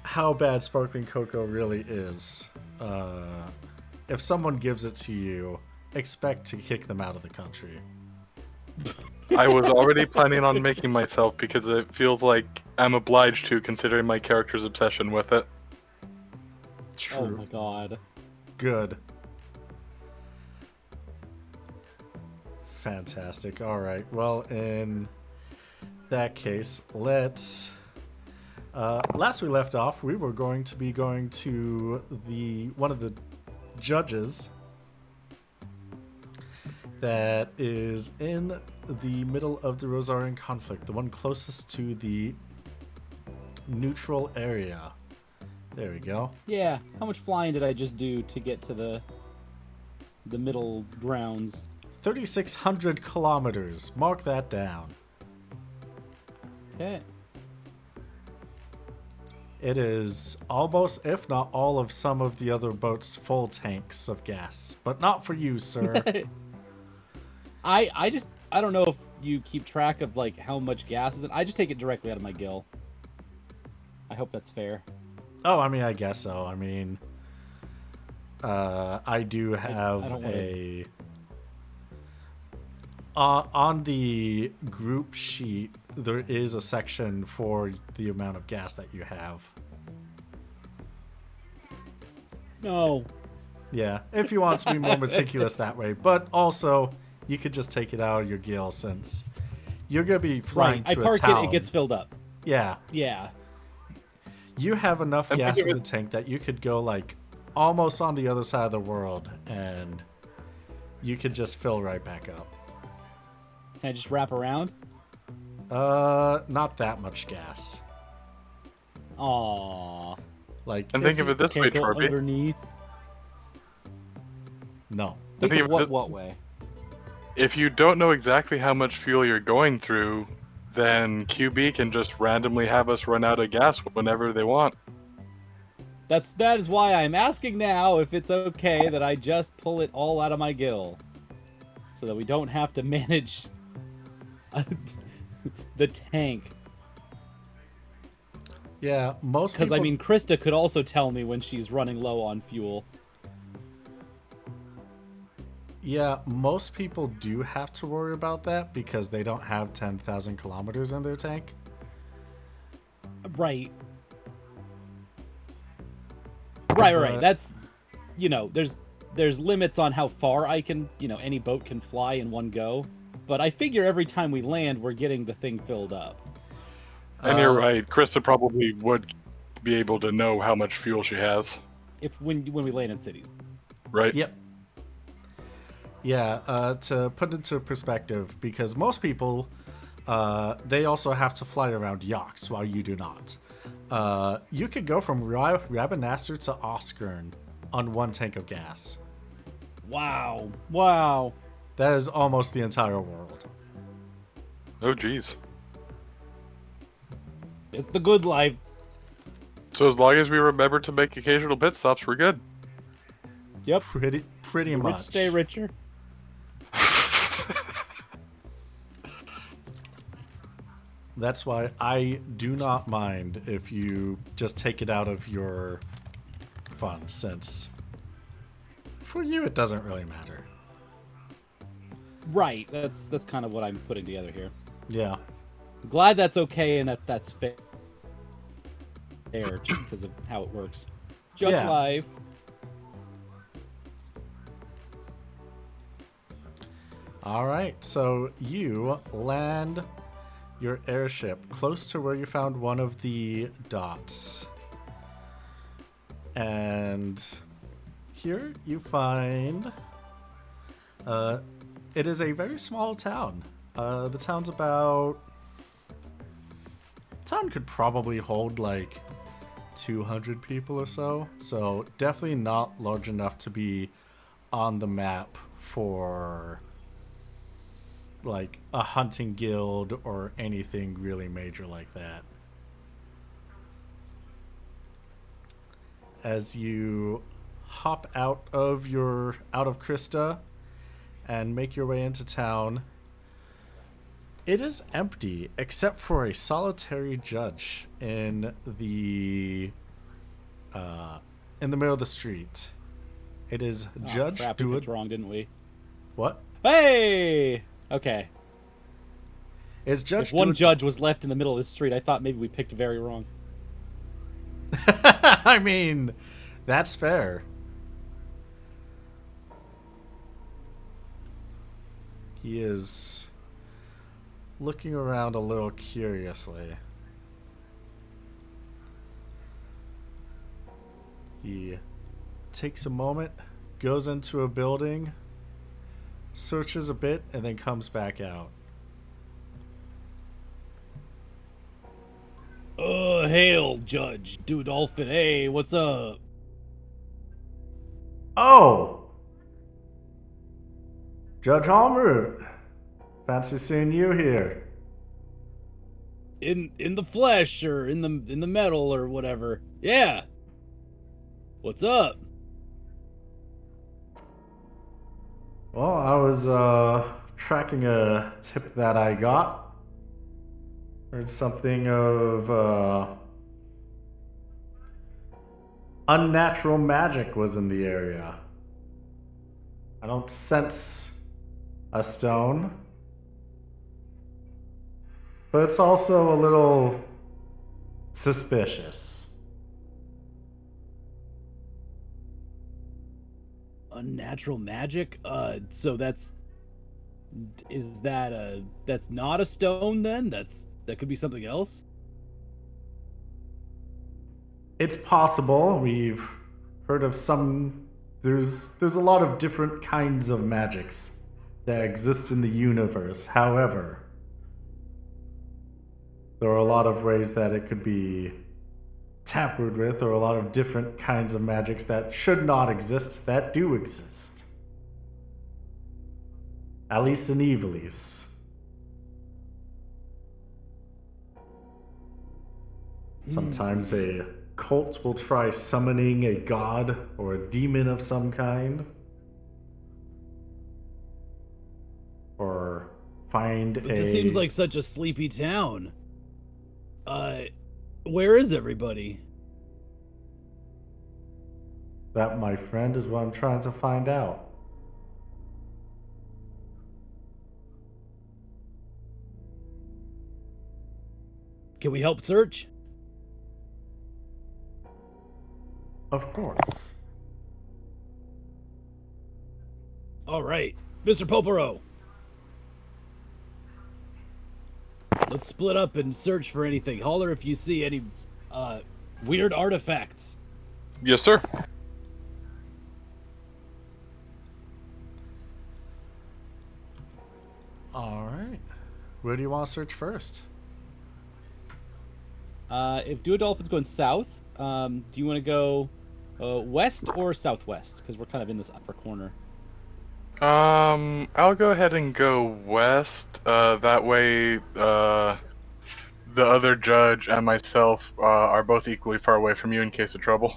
how bad sparkling cocoa really is, if someone gives it to you, expect to kick them out of the country. I was already planning on making myself because it feels like I'm obliged to, considering my character's obsession with it. True. Oh my god. Good. Fantastic. All right. Well, in that case, let's. Last we left off, we were going to be going to one of the judges that is in the middle of the Rosarian conflict, the one closest to the neutral area. There we go. Yeah, how much flying did I just do to get to the middle grounds? 3,600 kilometers. Mark that down. Okay. It is almost, if not all, of some of the other boats' full tanks of gas. But not for you, sir. I don't know if you keep track of like how much gas is in. I just take it directly out of my gill. I hope that's fair. Oh, I mean, I guess so. I mean, I do have I don't wanna- on the group sheet, there is a section for the amount of gas that you have. No. Yeah, if you want to be more meticulous that way. But also, you could just take it out of your gill since you're going to be flying Right. I to a park town. it gets filled up. Yeah. Yeah. You have enough I'm gas thinking in the tank that you could go, like, almost on the other side of the world, and you could just fill right back up. Can I just wrap around? Not that much gas. Aww. Like, And think of it this way, Can't go Chorby. underneath. no. Think think of of it- what way? If you don't know exactly how much fuel you're going through, then QB can just randomly have us run out of gas whenever they want. That is why I'm asking now if it's okay that I just pull it all out of my gill, so that we don't have to manage the tank. Yeah, most people... Because I mean, Crysta could also tell me when she's running low on fuel. Yeah, most people do have to worry about that because they don't have 10,000 kilometers in their tank. Right. Right. But- That's, there's limits on how far I can, any boat can fly in one go. But I figure every time we land, we're getting the thing filled up. And you're right, Crysta probably would be able to know how much fuel she has, When we land in cities. right? Yep. Yeah, to put into perspective, because most people, they also have to fly around yachts while you do not. You could go from Rabanastre to Oskern on one tank of gas. Wow. That is almost the entire world. Oh, geez. It's the good life. So as long as we remember to make occasional pit stops, we're good. Yep. Pretty The much. rich stay richer. That's why I do not mind if you just take it out of your funds, since for you it doesn't really matter. Right. That's kind of what I'm putting together here. Yeah. Glad that's okay and that's fair, just because of how it works. Judge Yeah. life. All right, so you land your airship close to where you found one of the dots. And here you find it is a very small town. The town's about. Town could probably hold like 200 people or so. So definitely not large enough to be on the map for like a hunting guild or anything really major like that. As you hop out of Crysta and make your way into town, it is empty except for a solitary judge in the middle of the street. It is Judge Crap, we picked wrong, didn't we? What? Hey! Okay. Is Judge If one judge was left in the middle of the street, I thought maybe we picked very wrong. I mean, that's fair. He is looking around a little curiously. He takes a moment, goes into a building, searches a bit, and then comes back out. Hail, Judge Dolphin. Hey, what's up? Oh! Judge Hallroot. Fancy seeing you here. In the flesh or in the metal or whatever. Yeah. What's up? Well, I was tracking a tip that I got. Heard something of unnatural magic was in the area. I don't sense a stone, but it's also a little suspicious. Unnatural magic? So that's not a stone then? That could be something else? It's possible. We've heard of some. There's a lot of different kinds of magics that exist in the universe. However, there are a lot of ways that it could be tampered with, or a lot of different kinds of magics that should not exist that do exist. At least in Evilise. Sometimes a cult will try summoning a god or a demon of some kind. Or find But this seems like such a sleepy town. Where is everybody? That, my friend, is what I'm trying to find out. Can we help search? Of course. All right, Mr. Popero. Let's split up and search for anything. Holler if you see any weird artifacts. Yes, sir. Alright. Where do you want to search first? If Duodolphin's going south, do you want to go west or southwest? Because we're kind of in this upper corner. I'll go ahead and go west. That way, the other judge and myself are both equally far away from you in case of trouble.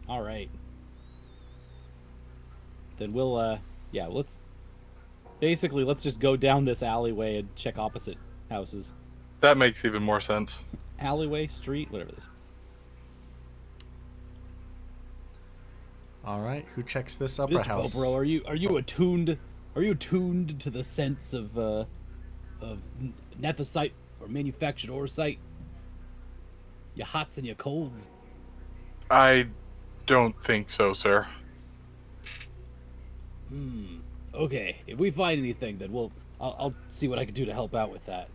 All right. Then we'll, yeah, let's just go down this alleyway and check opposite houses. That makes even more sense. Alleyway, street, whatever this. All right, who checks this upper Mr. house? Popero, are you attuned? Are you attuned to the sense of nephesite or manufactured orsite? Your hots and your colds. I don't think so, sir. Okay, if we find anything, then I'll see what I can do to help out with that.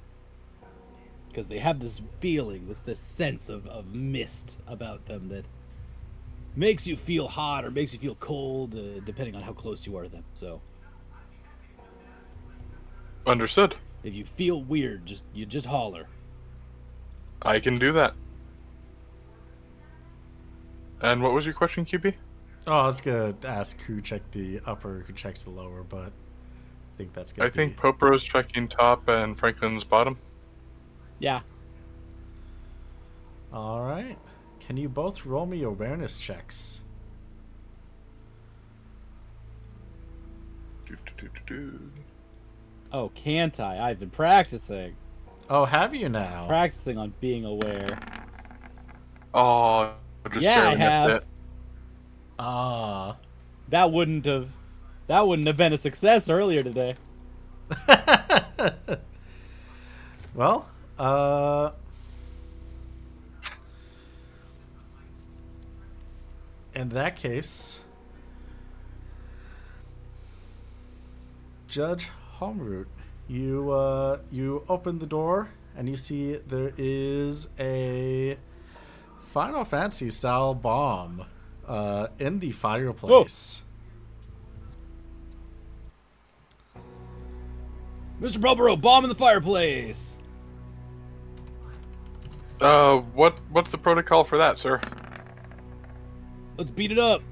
Because they have this feeling, this sense of mist about them that makes you feel hot or makes you feel cold, depending on how close you are to them. So Understood. if you feel weird, just holler. I can do that. And what was your question, QB? Oh, I was gonna ask who checked the upper, who checks the lower, but I think that's gonna I think be. Popero's checking top and Franklin's bottom. Yeah. All right. Can you both roll me awareness checks? Do. Oh, can't I? I've been practicing. Oh, have you now? Practicing on being aware. Oh, just Yeah, I barely missed have. it. Ah. That wouldn't have been a success earlier today. Well, in that case, Judge Homeroot, you open the door and you see there is a Final Fantasy style bomb in the fireplace. Mr. Popero, bomb in the fireplace. What's the protocol for that, sir? Let's beat it up.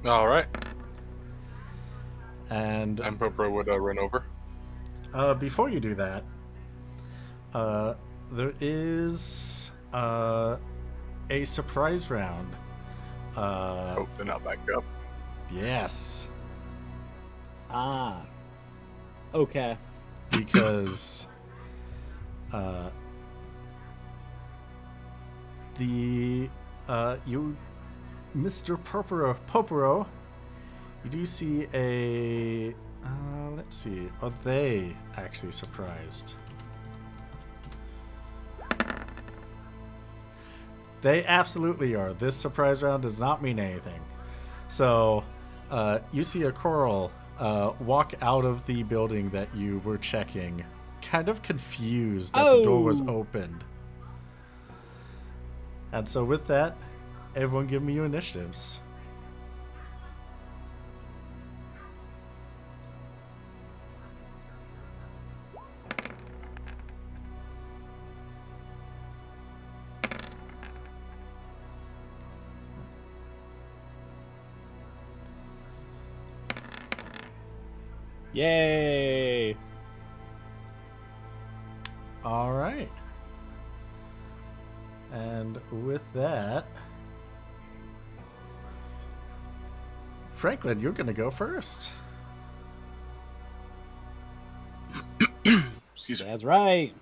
All right. And And Popero would run over. before you do that, there is a surprise round. Hope they're not back up. Yes, Ah. Okay. because you, Mr. Popero, you do see a. Let's see. Are they actually surprised? They absolutely are. This surprise round does not mean anything. So, you see a coral walk out of the building that you were checking, kind of confused that the door was opened. And so, with that, everyone give me your initiatives. Yay. All right. And with that, Franklin, you're going to go first. Excuse me. That's right.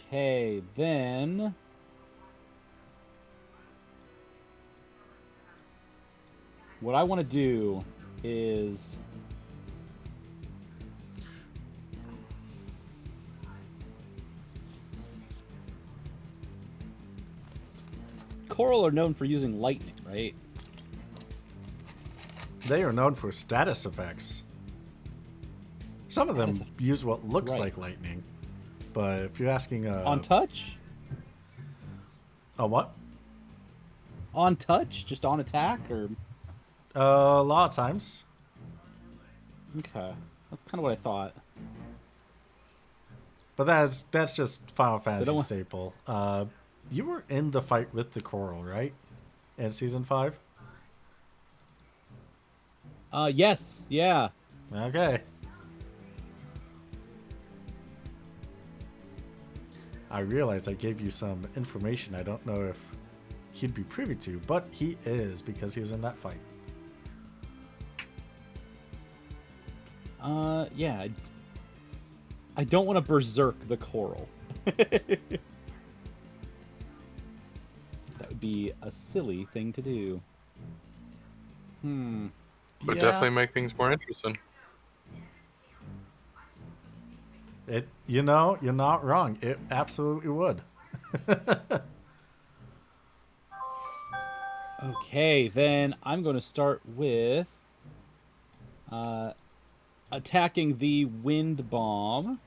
Okay, then what I want to do is Coral are known for using lightning, right? They are known for status effects. Some of them Status use what looks right. like lightning. But if you're asking On touch? a what? On touch? Just on attack? Or A lot of times. okay, that's kind of what I thought. But that's just Final Fantasy don't- staple. You were in the fight with the coral, right? In season 5? Yes, yeah. Okay. I realize I gave you some information I don't know if he'd be privy to, but he is because he was in that fight. Yeah. I don't want to berserk the coral. be a silly thing to do. Would Yeah, definitely make things more interesting. you're not wrong. It absolutely would. Okay, then I'm going to start with attacking the wind bomb.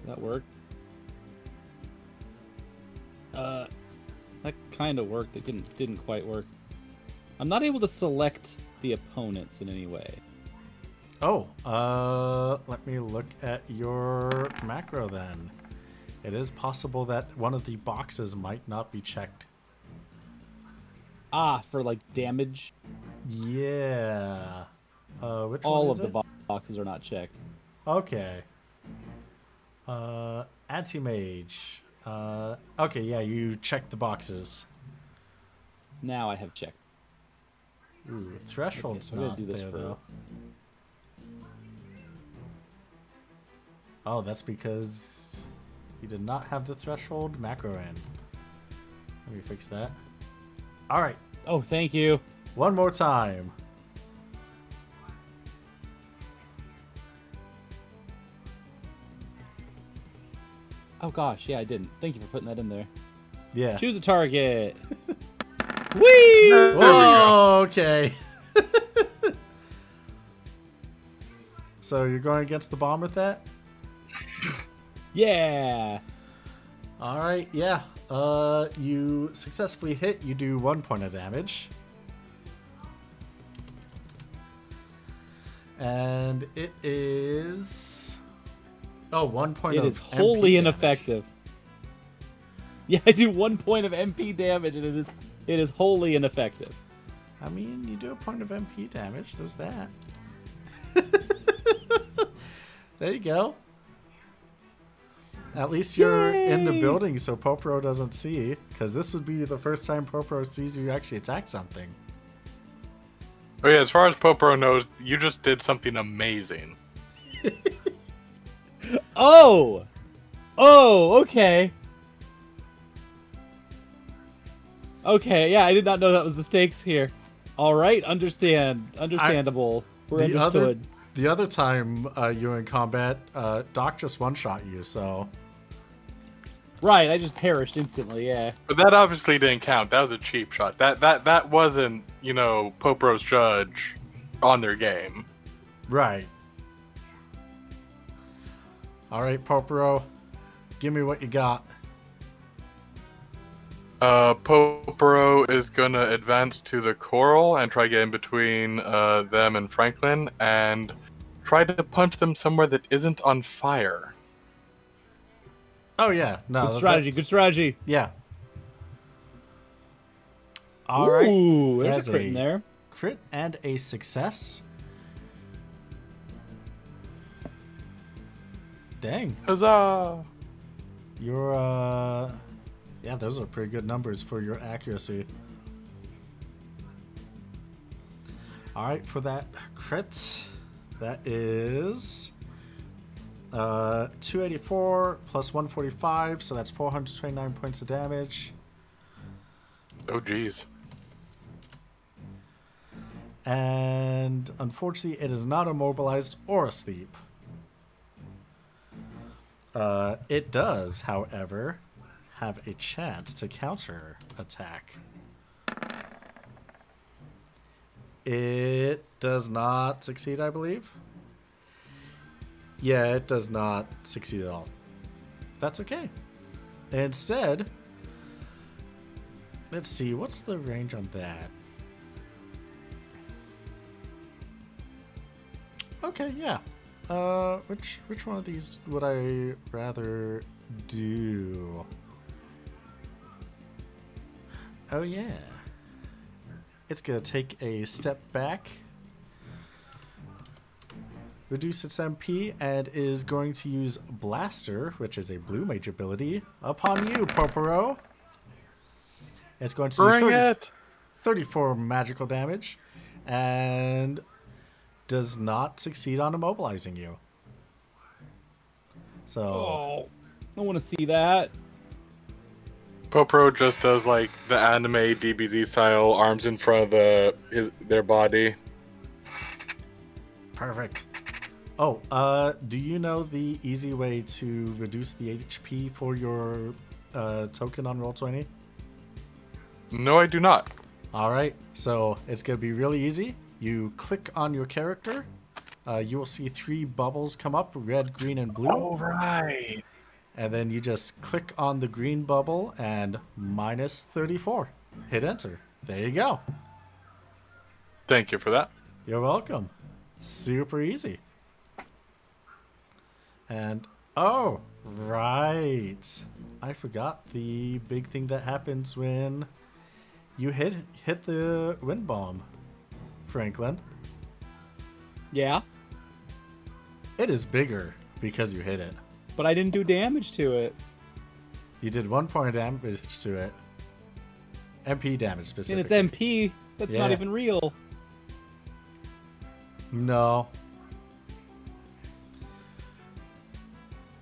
That worked. That kind of worked. It didn't quite work. I'm not able to select the opponents in any way. Oh, let me look at your macro then. It is possible that one of the boxes might not be checked. Ah, for like damage. Yeah. Which one All is of the it? boxes are not checked. Okay. Anti-mage. Okay, yeah, you checked the boxes. Now I have checked. Ooh, Okay, threshold's so I'm gonna not do this there, for. though. Oh, that's because you did not have the threshold macro in. Let me fix that. All right, Oh, thank you. one more time. Oh gosh, yeah, I didn't. Thank you for putting that in there. Yeah. Choose a target. Whee! There we go. Whoa, okay. So you're going against the bomb with that? Yeah. All right, yeah. You successfully hit. You do 1 point of damage. And it is... Oh, 1 point It of is wholly MP ineffective. Yeah, I do 1 point of MP damage, and it is wholly ineffective. damage. I mean, you do a point of MP damage. There's that. There you go. At least you're in the Yay! building so Popro doesn't see, because this would be the first time Popro sees you actually attack something. Oh yeah, as far as Popro knows, you just did something amazing. Oh! Oh, okay. Okay, yeah, I did not know that was the stakes here. All right, understandable. We're understood. The other time you were in combat, Doc just one-shot you, so... Right, I just perished instantly, yeah. But that obviously didn't count. That was a cheap shot. That wasn't, Popro's judge on their game. Right. All right, Popro, give me what you got. Popro is gonna advance to the coral and try to get in between them and Franklin and try to punch them somewhere that isn't on fire. Oh, yeah. No, Good strategy, good strategy. Yeah. All right. Ooh, there's That's a crit in there. Crit and a success. Dang. Huzzah! You're, yeah, those are pretty good numbers for your accuracy. All right, for that crit, that is 284 plus 145, so that's 429 points of damage. Oh geez. And unfortunately, it is not immobilized or asleep. It does, however, have a chance to counter attack. It does not succeed, I believe. Yeah, it does not succeed at all. That's okay. Instead, let's see, what's the range on that? Okay, yeah. Which one of these would I rather do? Oh yeah. It's gonna take a step back, reduce its MP, and is going to use Blaster, which is a blue mage ability, upon you, Poporo. It's going to do Bring it! 34 magical damage, and does not succeed on immobilizing you. So Oh, I want to see that. Popro just does like the anime DBZ style, arms in front of their body. perfect. Oh, do you know the easy way to reduce the HP for your token on Roll20? No, I do not. All right, so it's gonna be really easy. You click on your character. You will see 3 bubbles come up: red, green, and blue. All right. And then you just click on the green bubble and minus 34. Hit enter. There you go. Thank you for that. You're welcome. Super easy. And oh, right. I forgot the big thing that happens when you hit the wind bomb, Franklin. Yeah, It is bigger because you hit it. but I didn't do damage to it. You did 1 point of damage to it. MP damage And specifically. it's MP. That's not Yeah. even real. No.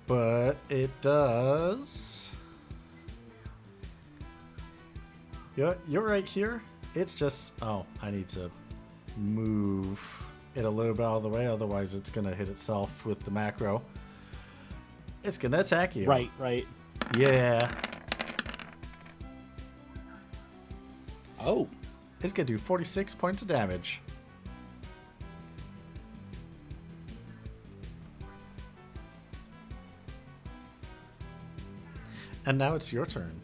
But it does. You're right here. It's just... Oh, I need to move it a little bit out of the way. Otherwise, it's going to hit itself with the macro. It's going to attack you. Right. Yeah. Oh. It's going to do 46 points of damage. And now it's your turn.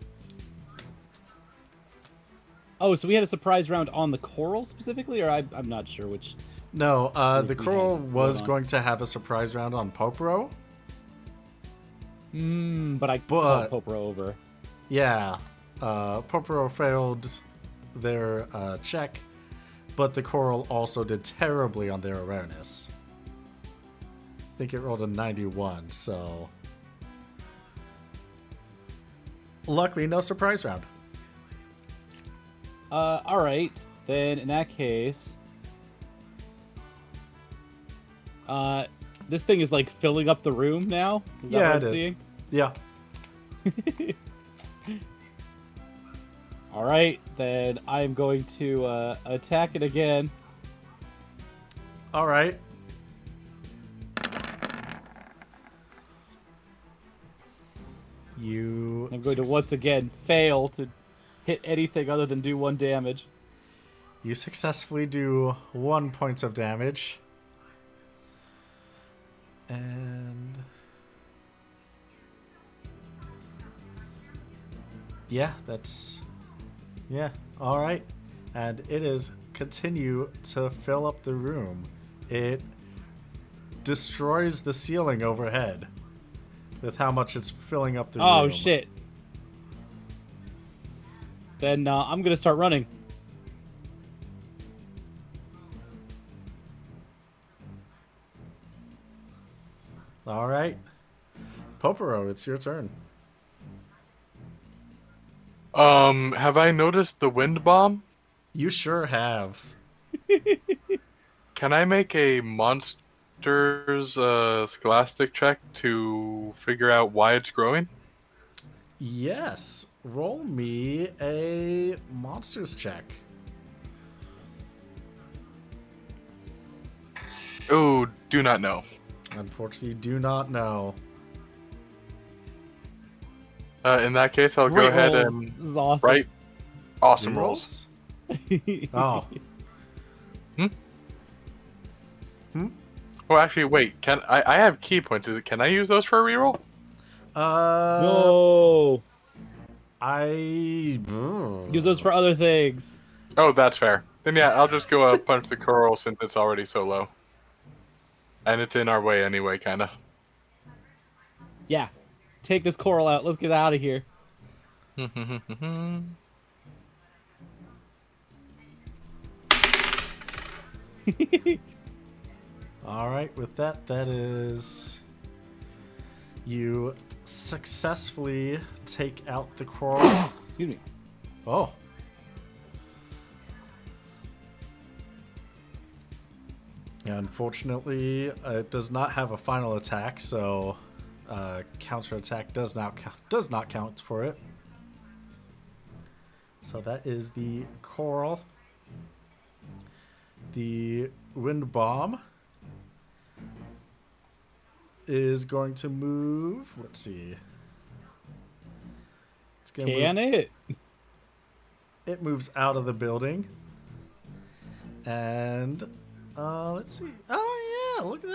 Oh, so we had a surprise round on the coral specifically, or I'm not sure which. No, the we Coral had was going on. going to have a surprise round on Popro. But I called Popro over. Yeah, Popro failed their check, but the Coral also did terribly on their awareness. I think it rolled a 91, so... Luckily, no surprise round. All right. Then in that case, this thing is like filling up the room now. Is that Yeah, what it I'm is. seeing? Yeah. All right, then I'm going to attack it again. All right. You... I'm going to once again fail to hit anything other than do 1 damage. You successfully do 1 point of damage. And... Yeah, that's... Yeah, alright. And it is continue to fill up the room. It destroys the ceiling overhead with how much it's filling up the room. Oh, shit. Then I'm going to start running. Alright. Poporo, it's your turn. Have I noticed the wind bomb? You sure have. Can I make a monster's scholastic check to figure out why it's growing? Yes. Roll me a monsters check. Oh, do not know. Unfortunately, do not know. In that case, I'll Great go ahead rolls. and This is awesome. write awesome rolls. Oh. Oh, actually, wait. Can I have key points? Can I use those for a reroll? No. I Use those for other things. Oh, that's fair. Then yeah, I'll just go punch the coral since it's already so low. And it's in our way anyway, kinda. Yeah. Take this coral out. Let's get out of here. All right, with that, that is you successfully take out the coral. Excuse me. Oh. Yeah, unfortunately, it does not have a final attack, so counterattack does not count for it. So that is the coral. The wind bomb is going to move. Let's see. It's gonna Can move. it? It moves out of the building. And let's see. Oh yeah, look at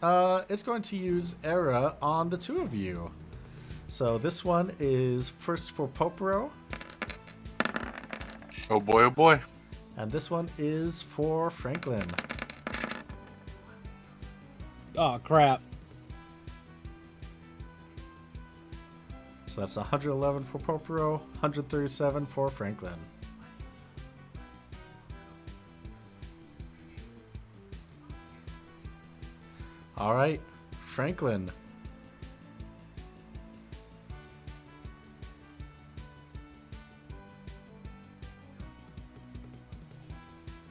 that. It's going to use Era on the two of you. So this one is first for Popero, Oh boy, oh boy. and this one is for Franklin. Oh crap! So that's 111 for Popero, 137 for Franklin. All right, Franklin.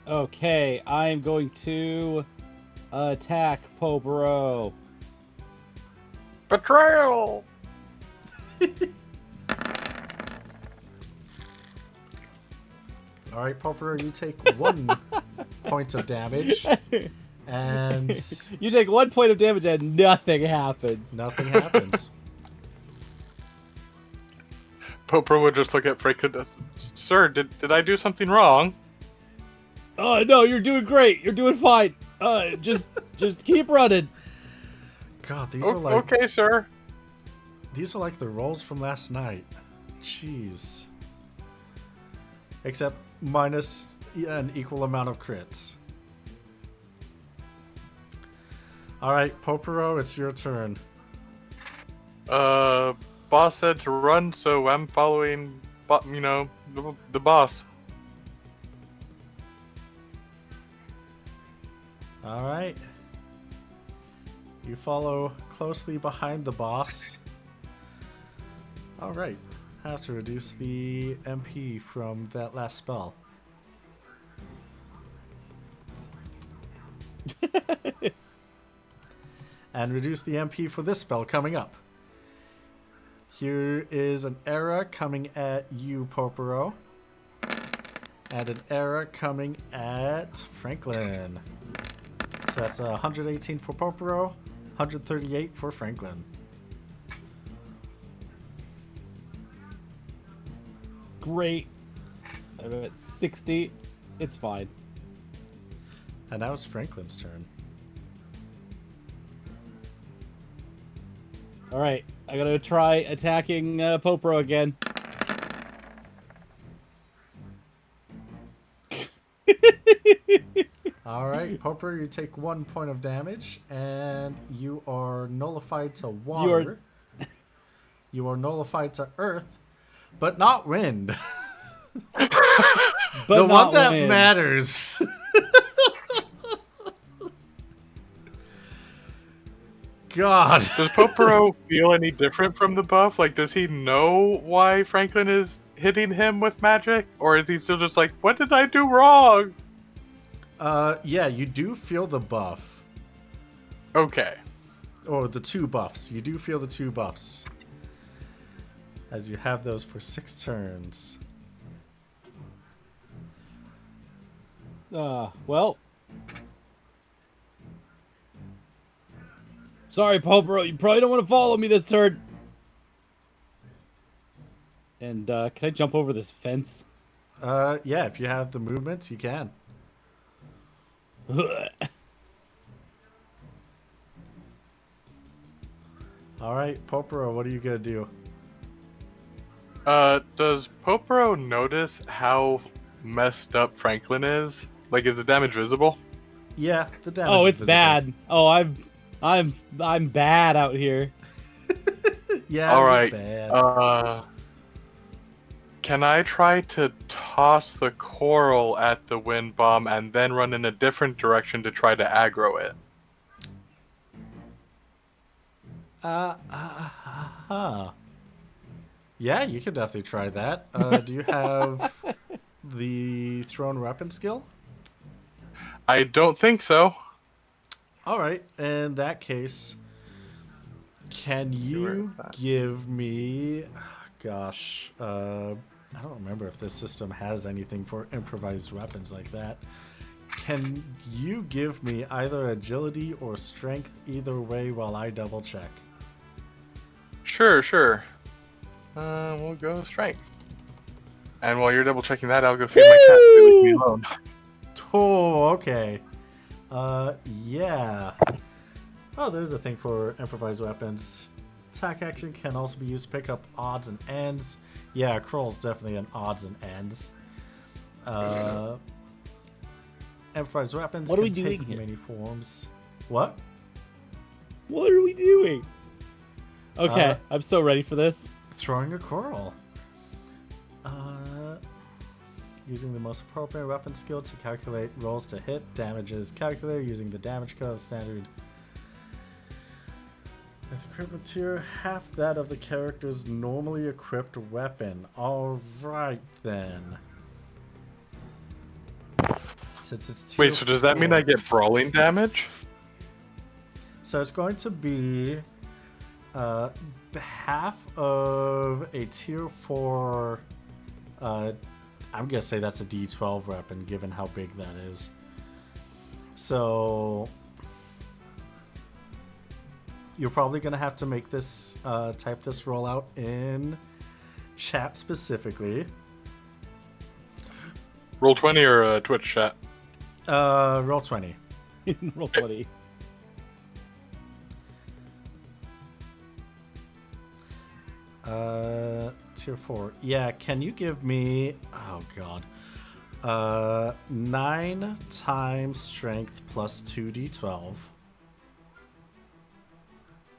Okay, I'm going to attack Popero. Betrayal! All right, Popero, you take 1 point of damage, and You take 1 point of damage and nothing happens. nothing happens. Popper would just look at Franklin. Sir, did I do something wrong? Oh no, you're doing great. You're doing fine. Just keep running. God, these are like Okay, sir. these are like the rolls from last night. Jeez. Except minus an equal amount of crits. All right, Popero, it's your turn. Boss said to run, so I'm following, the boss. All right. You follow closely behind the boss. All right. Have to reduce the MP from that last spell. And reduce the MP for this spell coming up. Here is an era coming at you, Popero. And an era coming at Franklin. So that's 118 for Popero, 138 for Franklin. Great. I'm at 60. It's fine. And now it's Franklin's turn. All right, I gotta try attacking Popero again. All right, Popper, you take 1 point of damage, and you are nullified to water. You are nullified to earth, but not wind. But The not one that wind. matters. God. Does Popero feel any different from the buff? Like, does he know why Franklin is hitting him with magic? Or is he still just like, what did I do wrong? Yeah, you do feel the buff. Okay. Or the 2 buffs. You do feel the 2 buffs. As you have those for 6 turns. Well. Sorry, Popero, you probably don't want to follow me this turn. And, can I jump over this fence? Yeah, if you have the movements, you can. All right, Popero, what are you gonna do? Does Popero notice how messed up Franklin is? Like, is the damage visible? Yeah, the damage. Oh, is it's visible. bad. Oh, I'm bad out here. Yeah, All it right. was bad. Can I try to toss the coral at the wind bomb and then run in a different direction to try to aggro it? Yeah, you could definitely try that. Do you have the thrown weapon skill? I don't think so. All right. In that case, Can Where is you that? give me, gosh, I don't remember if this system has anything for improvised weapons like that. Can you give me either agility or strength either way while I double check? Sure, sure. We'll go strength. And while you're double checking that, I'll go feed my cat. So leave me Woo! alone. Oh, okay. Yeah. Oh, there's a thing for improvised weapons. Attack action can also be used to pick up odds and ends. Yeah, Kroll's definitely an odds and ends. Improvised weapons What are can we doing take here? many forms. What? What are we doing? Okay, I'm so ready for this. Throwing a coral. Using the most appropriate weapon skill to calculate rolls to hit. Damages calculator using the damage code standard. With equipment tier, half that of the character's normally equipped weapon. Alright then. Since it's tier Wait, so does that mean 4. I get brawling damage? So it's going to be half of a tier 4. I'm gonna say that's a D12 weapon, given how big that is. So you're probably gonna have to make this type this roll out in chat specifically. Roll 20 or Twitch chat? Roll 20. Roll 20. Tier 4. Yeah, can you give me, oh god, 9 times strength plus 2d12.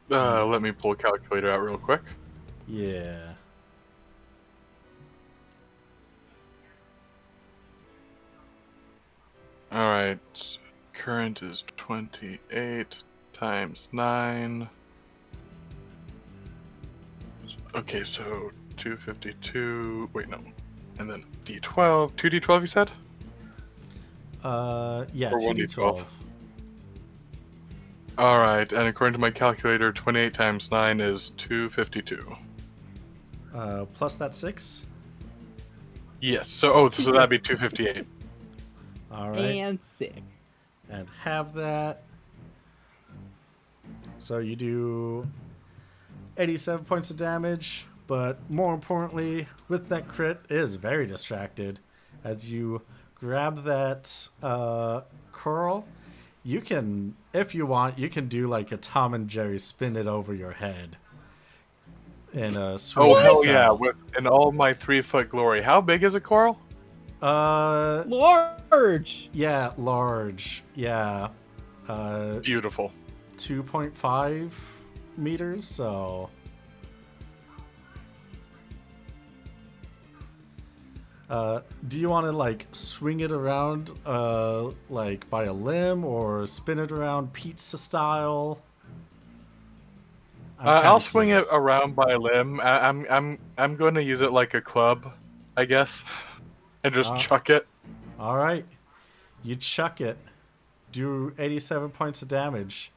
Let me pull a calculator out real quick. Yeah. Alright, current is 28 times 9. Okay, so 252. Wait, no. And then D12. 2D12, you said? Yeah, Or 2d12. Alright, and according to my calculator, 28 times 9 is 252. Plus that 6. Yes, so that'd be 258. Alright. And sick. And have that. So you do 87 points of damage, but more importantly, with that crit, it is very distracted. As you grab that curl, you can, if you want, you can do like a Tom and Jerry spin it over your head. In a sweet Oh, hell yeah, style. in all my 3-foot glory. How big is a coral? Large! Yeah, large. Yeah. Beautiful. 2.5 meters, so do you want to like swing it around like by a limb or spin it around pizza style? I'll swing it around by a limb. I'm going to use it like a club, I guess, and just chuck it. All right, you chuck it, do 87 points of damage,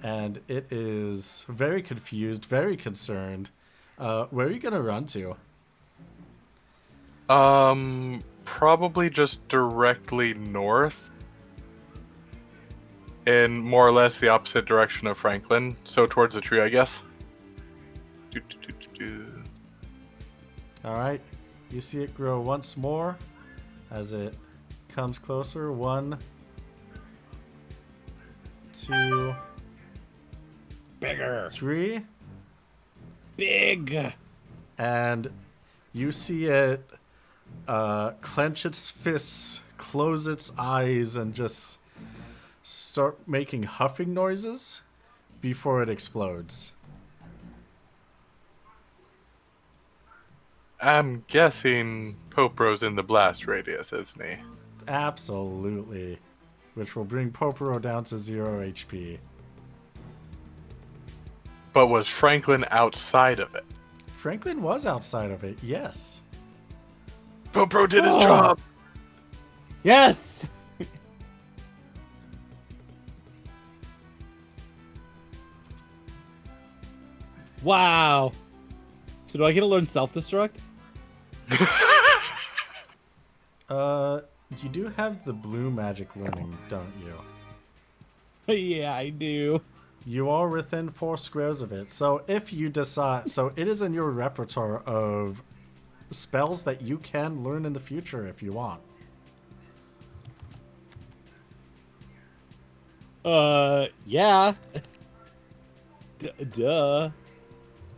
and it is very confused, very concerned. Where are you gonna run to? Probably just directly north, in more or less the opposite direction of Franklin, so towards the tree, I guess. All right, you see it grow once more as it comes closer. 1, 2, Bigger. 3, Big. and you see it clench its fists, close its eyes, and just start making huffing noises before it explodes. I'm guessing Popro's in the blast radius, isn't he? Absolutely. Which will bring Poporo down to 0 HP. But was Franklin outside of it? Franklin was outside of it, yes. Popro did his Oh. job! Yes! Wow. So do I get to learn self-destruct? You do have the blue magic learning, don't you? Yeah, I do. You are within 4 squares of it. So if you decide, so it is in your repertoire of spells that you can learn in the future if you want. Yeah. Duh.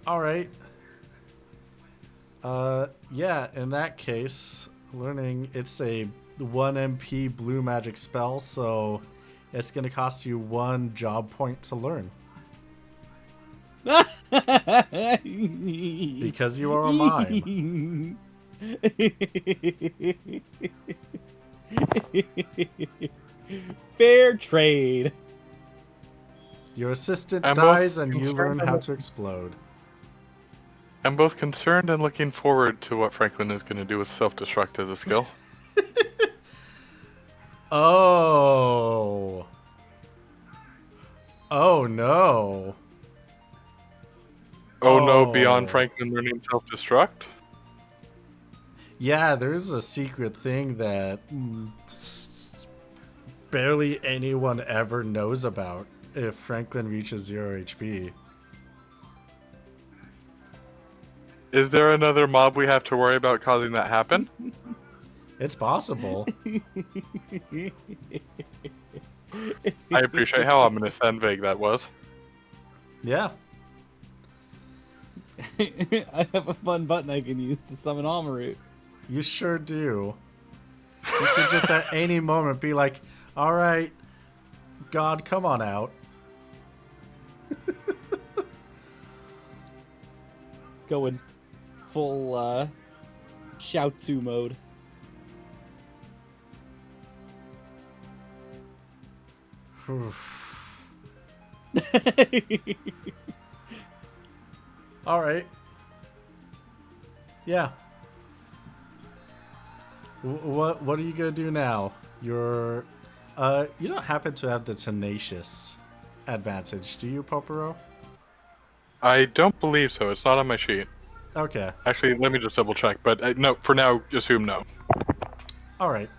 All right. Yeah, in that case, learning it's a 1 MP blue magic spell, so it's going to cost you 1 job point to learn because you are a mime. Fair trade. Your assistant I'm both dies and you concerned learn how to explode. I'm both concerned and looking forward to what Franklin is going to do with self-destruct as a skill. Oh. Oh no. Oh no, beyond Oh. Franklin learning self-destruct? Yeah, there's a secret thing that barely anyone ever knows about if Franklin reaches 0 HP. Is there another mob we have to worry about causing that happen? It's possible. I appreciate how ominous and vague that was. Yeah. I have a fun button I can use to summon Amaru. You sure do. You could just at any moment be like, all right, God, come on out. Going full Shoutsu mode. All right. Yeah. What are you gonna do now? You don't happen to have the tenacious advantage, do you, Poporo? I don't believe so. It's not on my sheet. Okay. Actually, let me just double check. But no, for now, assume no. All right.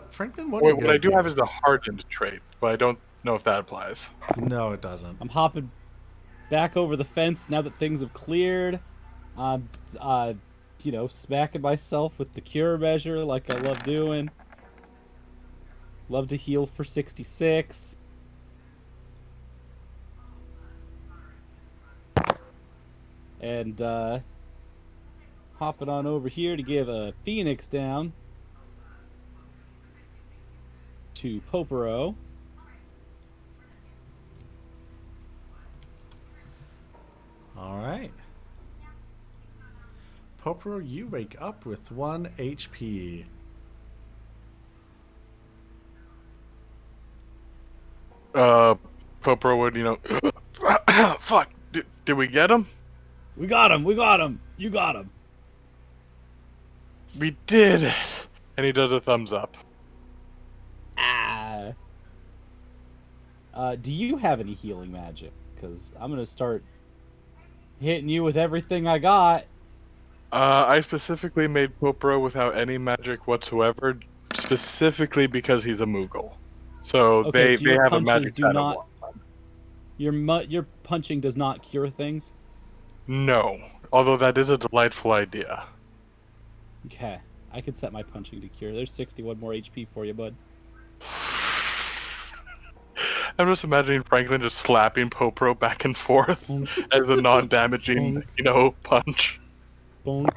Franklin, what are Wait, you what I gonna do do? have is the hardened trait, but I don't know if that applies. No, it doesn't. I'm hopping back over the fence now that things have cleared. I'm, smacking myself with the cure measure like I love doing. Love to heal for 66. And, hopping on over here to give a Phoenix down to Poporo. All right. Poporo, you wake up with 1 HP. Popro would, fuck. Did we get him? We got him! We got him! You got him! We did it! And he does a thumbs up. Ah! Do you have any healing magic? Because I'm gonna start hitting you with everything I got. I specifically made Popro without any magic whatsoever, specifically because he's a Moogle. So Okay, so they your have a punches magic do set of not. one. Your punching does not cure things. No, although that is a delightful idea. Okay, I could set my punching to cure. There's 61 more HP for you, bud. I'm just imagining Franklin just slapping Popro back and forth Bonk, as a non-damaging, punch. bonk.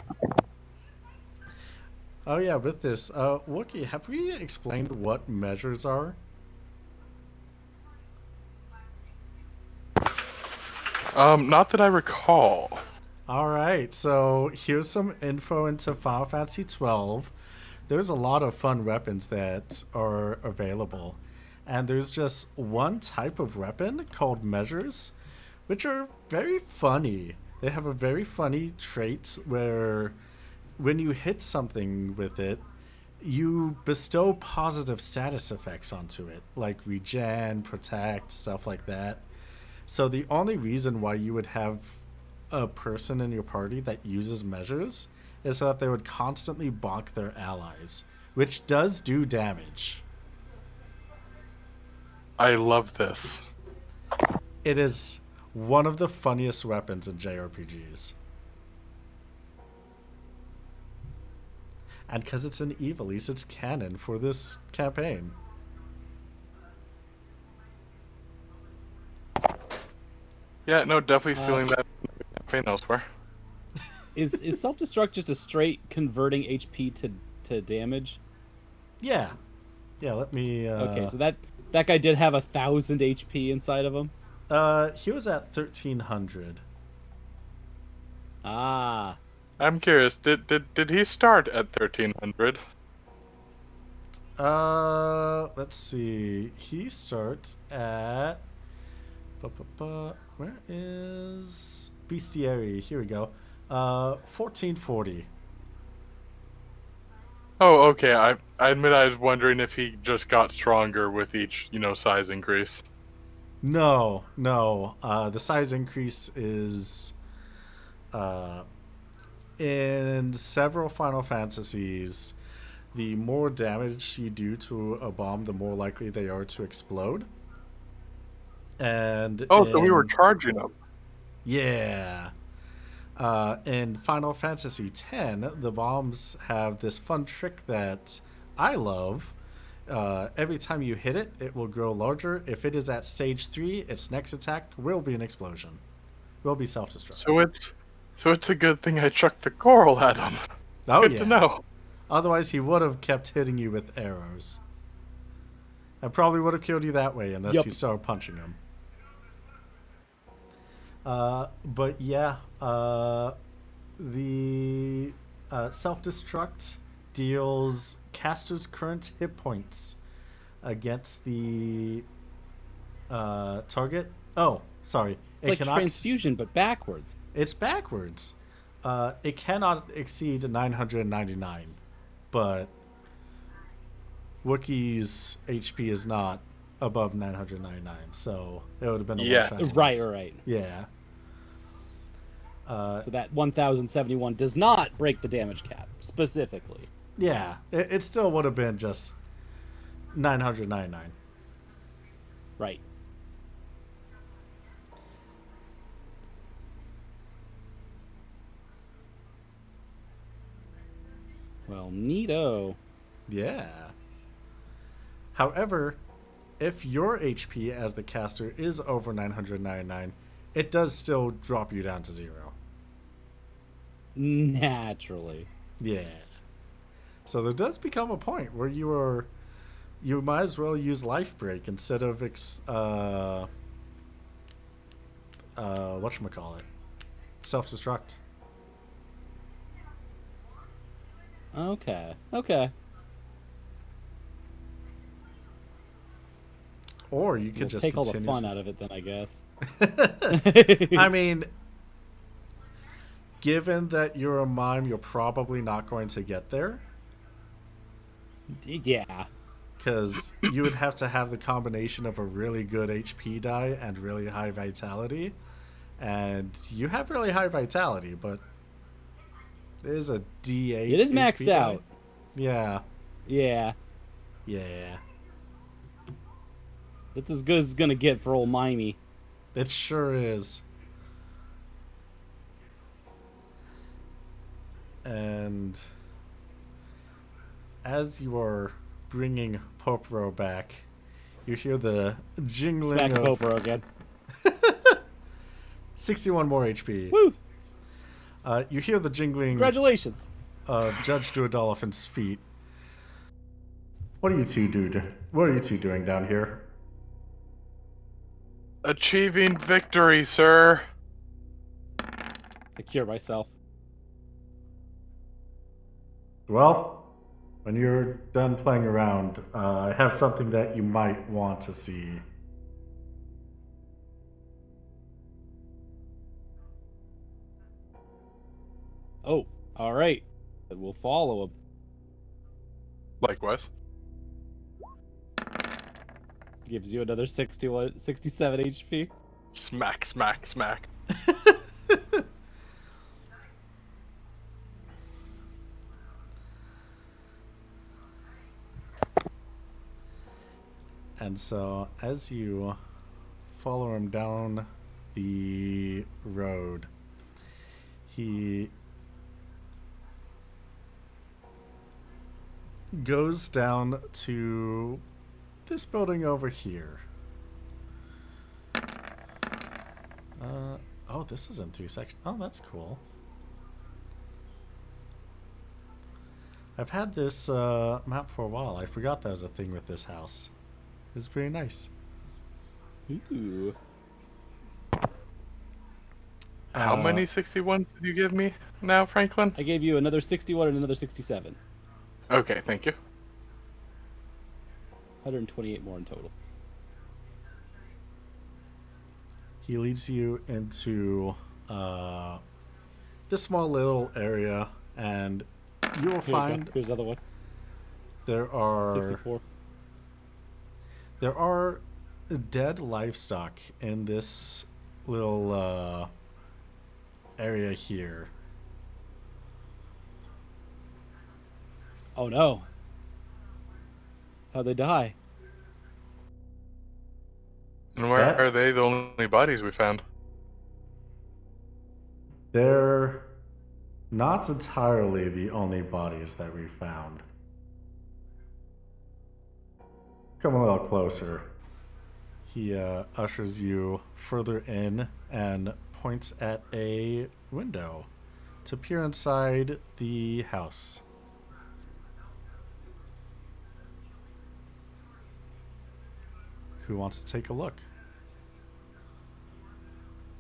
Oh yeah, with this, Wookie, have we explained what measures are? Not that I recall. All right, so here's some info into Final Fantasy 12. There's a lot of fun weapons that are available. And there's just one type of weapon called measures, which are very funny. They have a very funny trait where when you hit something with it, you bestow positive status effects onto it, like regen, protect, stuff like that. So the only reason why you would have a person in your party that uses measures is so that they would constantly bonk their allies, which does do damage. I love this. It is one of the funniest weapons in JRPGs. And because it's an Eve, at least it's canon for this campaign. Yeah, no, definitely feeling that pain elsewhere. Is self-destruct just a straight converting HP to damage? Yeah. Yeah, let me... Okay, so that guy did have 1,000 HP inside of him? he was at 1,300. Ah. I'm curious, did he start at 1,300? Let's see. He starts at... Where is... Bestiary? Here we go. 1440. Oh, okay. I admit I was wondering if he just got stronger with each, size increase. No, no. The size increase is... Uh, in several Final Fantasies, the more damage you do to a bomb, the more likely they are to explode. And Oh, so we were charging him. Yeah. In Final Fantasy X, the bombs have this fun trick that I love. Every time you hit it, it will grow larger. If it is at stage 3, its next attack will be an explosion. Will be self-destruct. So it's a good thing I chucked the coral at him. Oh, Good yeah. to know. Otherwise, he would have kept hitting you with arrows. And probably would have killed you that way unless you started punching him. But yeah, the self-destruct deals caster's current hit points against the target. Oh, sorry. It's like transfusion, but backwards. It's backwards. It cannot exceed 999, but Wookiee's HP is not above 999, so it would have been a one-shot. Right. Yeah. So that 1071 does not break the damage cap specifically. Yeah, it still would have been just 999. Right. Well, neato. Yeah. However, if your HP as the caster is over 999, it does still drop you down to 0. Naturally. Yeah. So there does become a point where you might as well use life break instead of whatchamacallit, self-destruct. Okay. Or you could We'll just take all the fun out of it then, I guess. I mean, given that you're a mime, you're probably not going to get there. Yeah. Because you would have to have the combination of a really good HP die and really high vitality. And you have really high vitality, but it is a D8. It is maxed HP out. Die. Yeah. Yeah. Yeah. That's as good as it's gonna get for old Mimey. It sure is. And as you are bringing Popro back, you hear the jingling Smack of Popro again. 61 more HP. Woo! You hear the jingling Congratulations. of Judge Duodolphin's feet. What are you two doing down here? Achieving victory, sir. I cure myself. Well, when you're done playing around, I have something that you might want to see. Oh, all right. We'll follow him. Likewise. Gives you another 67 HP. Smack, smack, smack. And so, as you follow him down the road, he goes down to this building over here. Oh, this is in 3 sections. Oh, that's cool. I've had this map for a while. I forgot that was a thing with this house. It's pretty nice. Ooh. How many 61s did you give me now, Franklin? I gave you another 61 and another 67. Okay, thank you. 128 more in total. He leads you into this small little area, and you will find Here's another one. there are 64. there are dead livestock in this little area here. Oh no. How'd they die? And where are That's- they the only bodies we found? They're not entirely the only bodies that we found. Come a little closer. He ushers you further in and points at a window to peer inside the house. Who wants to take a look?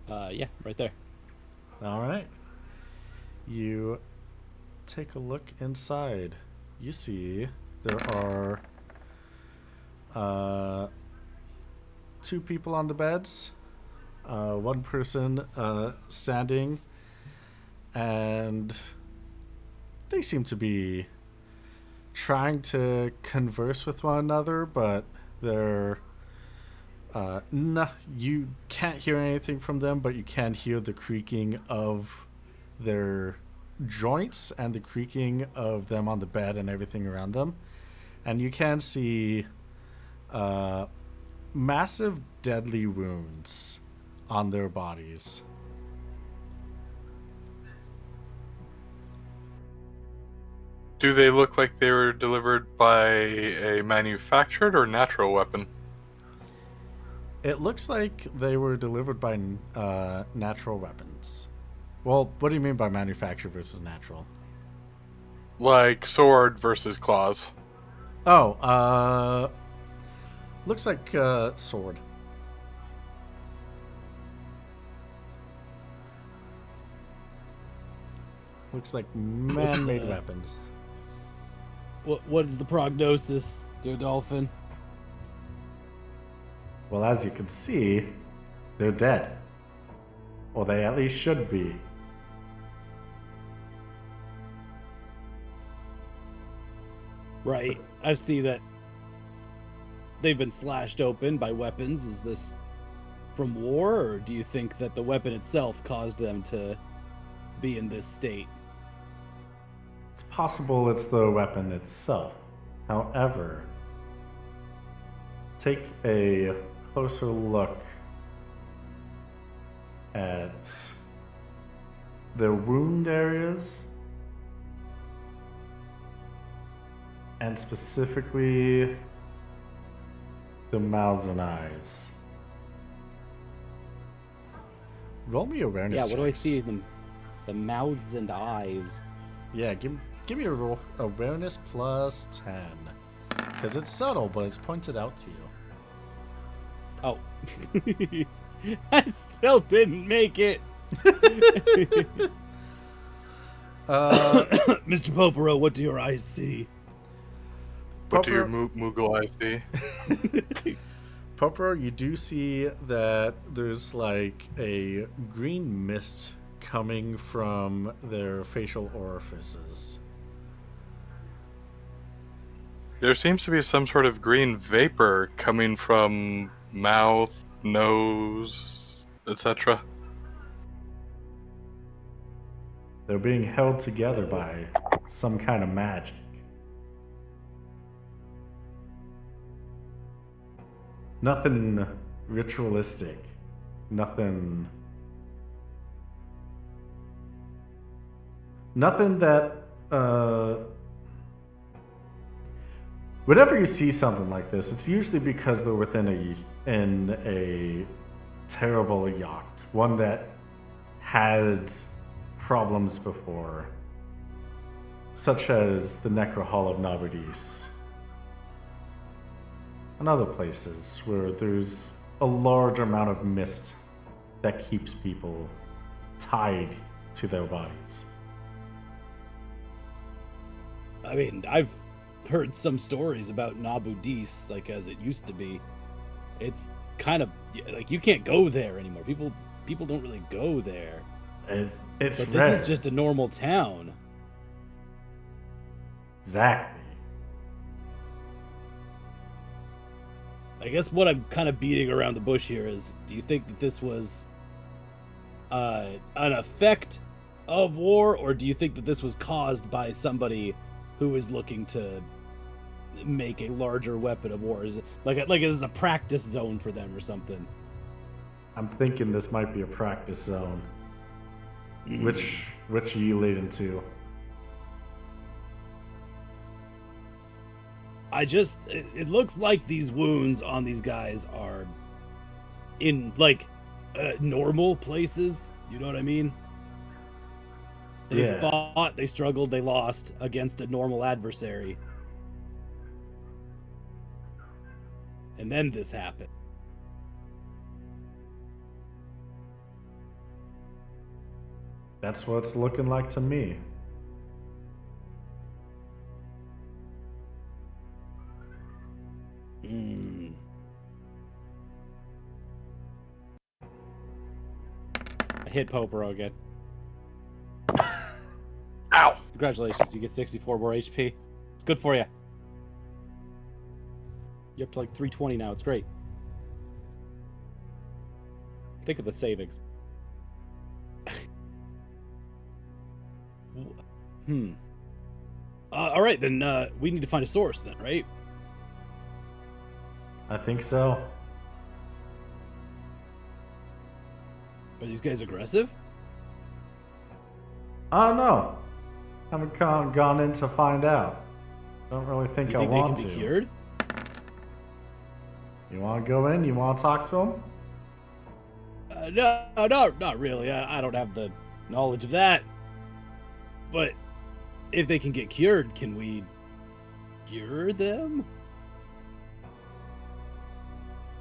Yeah, right there. All right. You take a look inside. You see there are 2 people on the beds, 1 person standing, and they seem to be trying to converse with one another, but they're you can't hear anything from them, but you can hear the creaking of their joints and the creaking of them on the bed and everything around them. And you can see massive deadly wounds on their bodies. Do they look like they were delivered by a manufactured or natural weapon? It looks like they were delivered by natural weapons. Well, what do you mean by manufactured versus natural? Like sword versus claws. Oh, looks like sword. Looks like man-made weapons. What is the prognosis, dear Dolphin? Well, as you can see, they're dead. Or they at least should be. Right. I see that they've been slashed open by weapons. Is this from war, or do you think that the weapon itself caused them to be in this state? It's possible it's the weapon itself. However, take a closer look at the wound areas and specifically the mouths and eyes. Roll me awareness. Yeah, what do I checks. see? The mouths and eyes. Yeah, give me a roll awareness plus 10. Because it's subtle, but it's pointed out to you. Oh. I still didn't make it. Mr. Popero, what do your eyes see? What do your Popper- Moogle eyes see? Popper, you do see that there's like a green mist coming from their facial orifices. There seems to be some sort of green vapor coming from mouth, nose, etc. They're being held together by some kind of magic. Nothing ritualistic. Nothing. Nothing that. Whenever you see something like this, it's usually because they're in a terrible yacht, one that had problems before, such as the Necro Hall of Nabudis, and other places where there's a large amount of mist that keeps people tied to their bodies. I mean, I've heard some stories about Nabudis, like as it used to be. It's kind of like you can't go there anymore. People don't really go there. It's But rare. this is just a normal town. Exactly. I guess what I'm kind of beating around the bush here is, do you think that this was an effect of war, or do you think that this was caused by somebody who is looking to make a larger weapon of war? Is it like this is a practice zone for them or something? I'm thinking this might be a practice zone. Which are you leading to? It looks like these wounds on these guys are in like normal places. You know what I mean? They Yeah. fought, they struggled, they lost against a normal adversary. And then this happened. That's what it's looking like to me. I hit Popero again. Ow! Congratulations, you get 64 more HP. It's good for you. You're up to like 320 now. It's great. Think of the savings. All right, then we need to find a source then, right? I think so. Are these guys aggressive? Oh no. Haven't gone in to find out. Don't really think You I think they can want be to. cured? You want to go in? You want to talk to them? No, not really. I don't have the knowledge of that. But if they can get cured, can we cure them?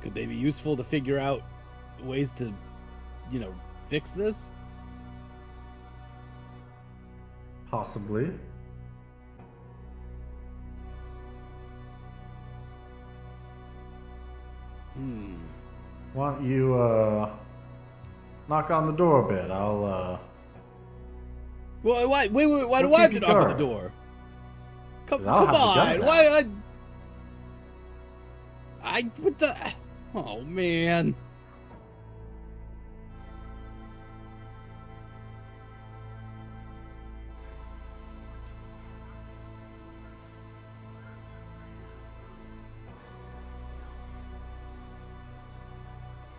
Could they be useful to figure out ways to, fix this? Possibly. Why don't you knock on the door a bit? I'll Well, wait, why We'll do I have keep to you knock on the guard. door? Come 'Cause I'll have the on! guns out. Why? What the? Oh man!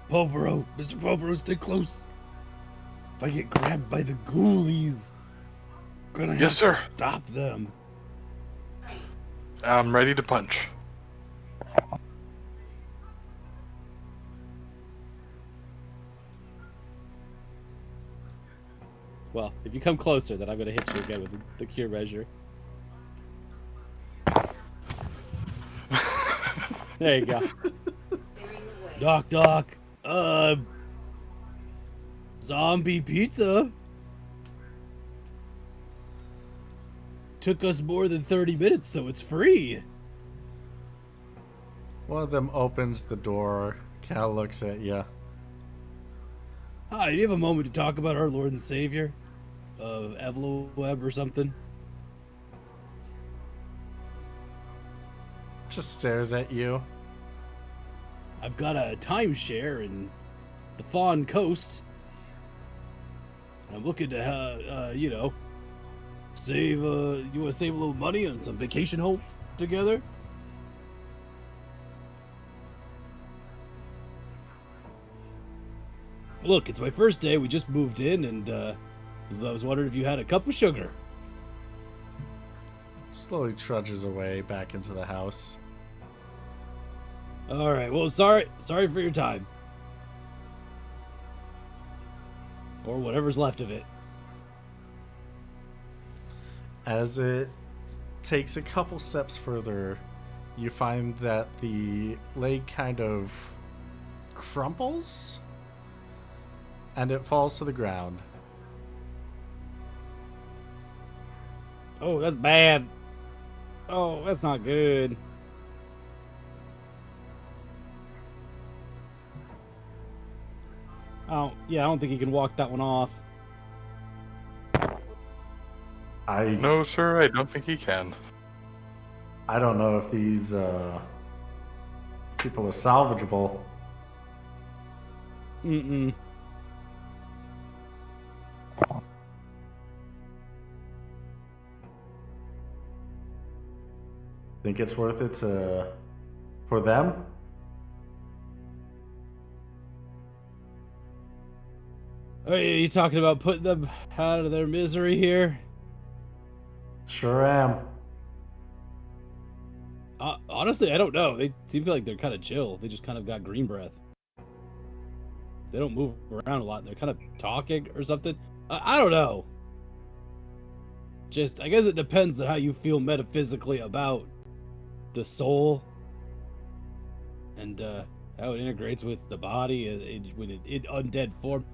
Popero, Mr. Popero, stay close. If I get grabbed by the ghoulies, I'm gonna have Yes, sir. to stop them. I'm ready to punch. Well, if you come closer, then I'm gonna hit you again with the cure measure. There you go. Doc. Zombie pizza. Took us more than 30 minutes, so it's free. One of them opens the door, kind of looks at you. Hi, do you have a moment to talk about our Lord and Savior? Web or something? Just stares at you. I've got a timeshare in the Fawn Coast. I'm looking to, save, you want to save a little money on some vacation home together? Look, it's my first day. We just moved in, and I was wondering if you had a cup of sugar. Slowly trudges away back into the house. All right. Well, sorry for your time, or whatever's left of it. As it takes a couple steps further, you find that the leg kind of crumples and it falls to the ground. Oh, that's bad. Oh, that's not good. Oh, yeah, I don't think he can walk that one off. No, sir, I don't think he can. I don't know if these people are salvageable. Mm-mm. Think it's worth it for them? Are you talking about putting them out of their misery here? Sure am. Honestly, I don't know. They seem like they're kind of chill. They just kind of got green breath. They don't move around a lot. They're kind of talking or something. I don't know. Just, I guess it depends on how you feel metaphysically about the soul and how it integrates with the body when in undead form.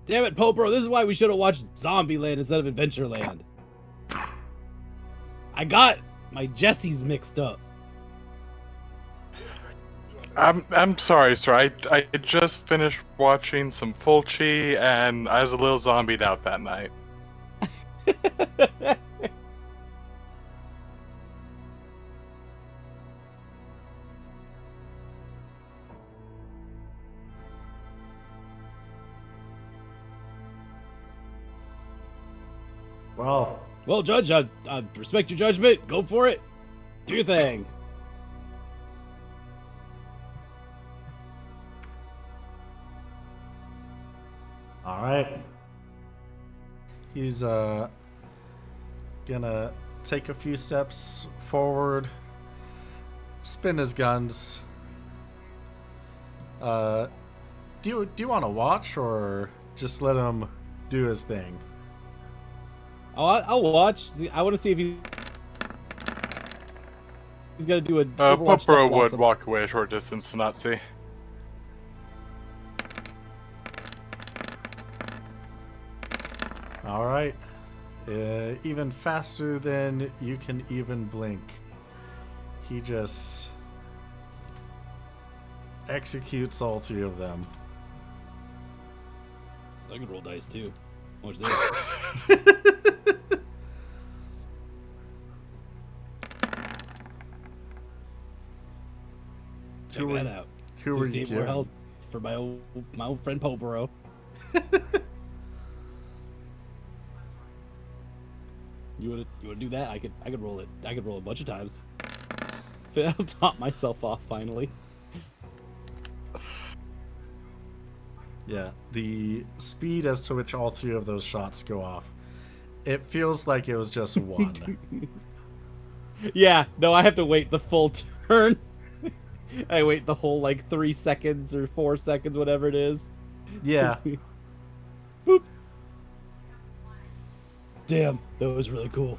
Damn it, Popro, this is why we should have watched Zombieland instead of Adventureland. I got my Jessies mixed up. I'm sorry, sir. I just finished watching some Fulci, and I was a little zombied out that night. Well, Judge, I respect your judgment. Go for it. Do your thing. All right. He's gonna take a few steps forward, spin his guns. Do you want to watch or just let him do his thing? Oh, I'll watch. See, I want to see if he's gonna do a Overwatch Popro stuff would blossom. walk away a short distance to not see. All right. Even faster than you can even blink. He just executes all three of them. I can roll dice too. Watch this. Check that out. Who were you 68 more killing? health for my old friend Poporo. You wanna do that? I could roll it. I could roll a bunch of times. I'll top myself off finally. Yeah, the speed as to which all three of those shots go off, it feels like it was just one. Yeah, no, I have to wait the full turn. I wait the whole like 3 seconds or 4 seconds, whatever it is. Yeah. Boop. Damn, that was really cool.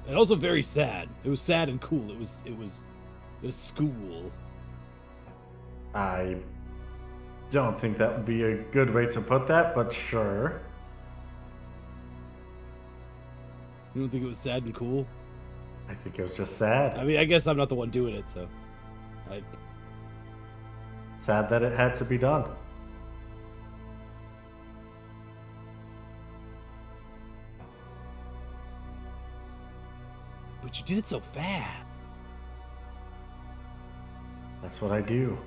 And also very sad. It was sad and cool. It was school. I don't think that would be a good way to put that, but sure. You don't think it was sad and cool? I think it was just sad. I mean, I guess I'm not the one doing it, so. Sad that it had to be done. But you did it so fast. That's what I do.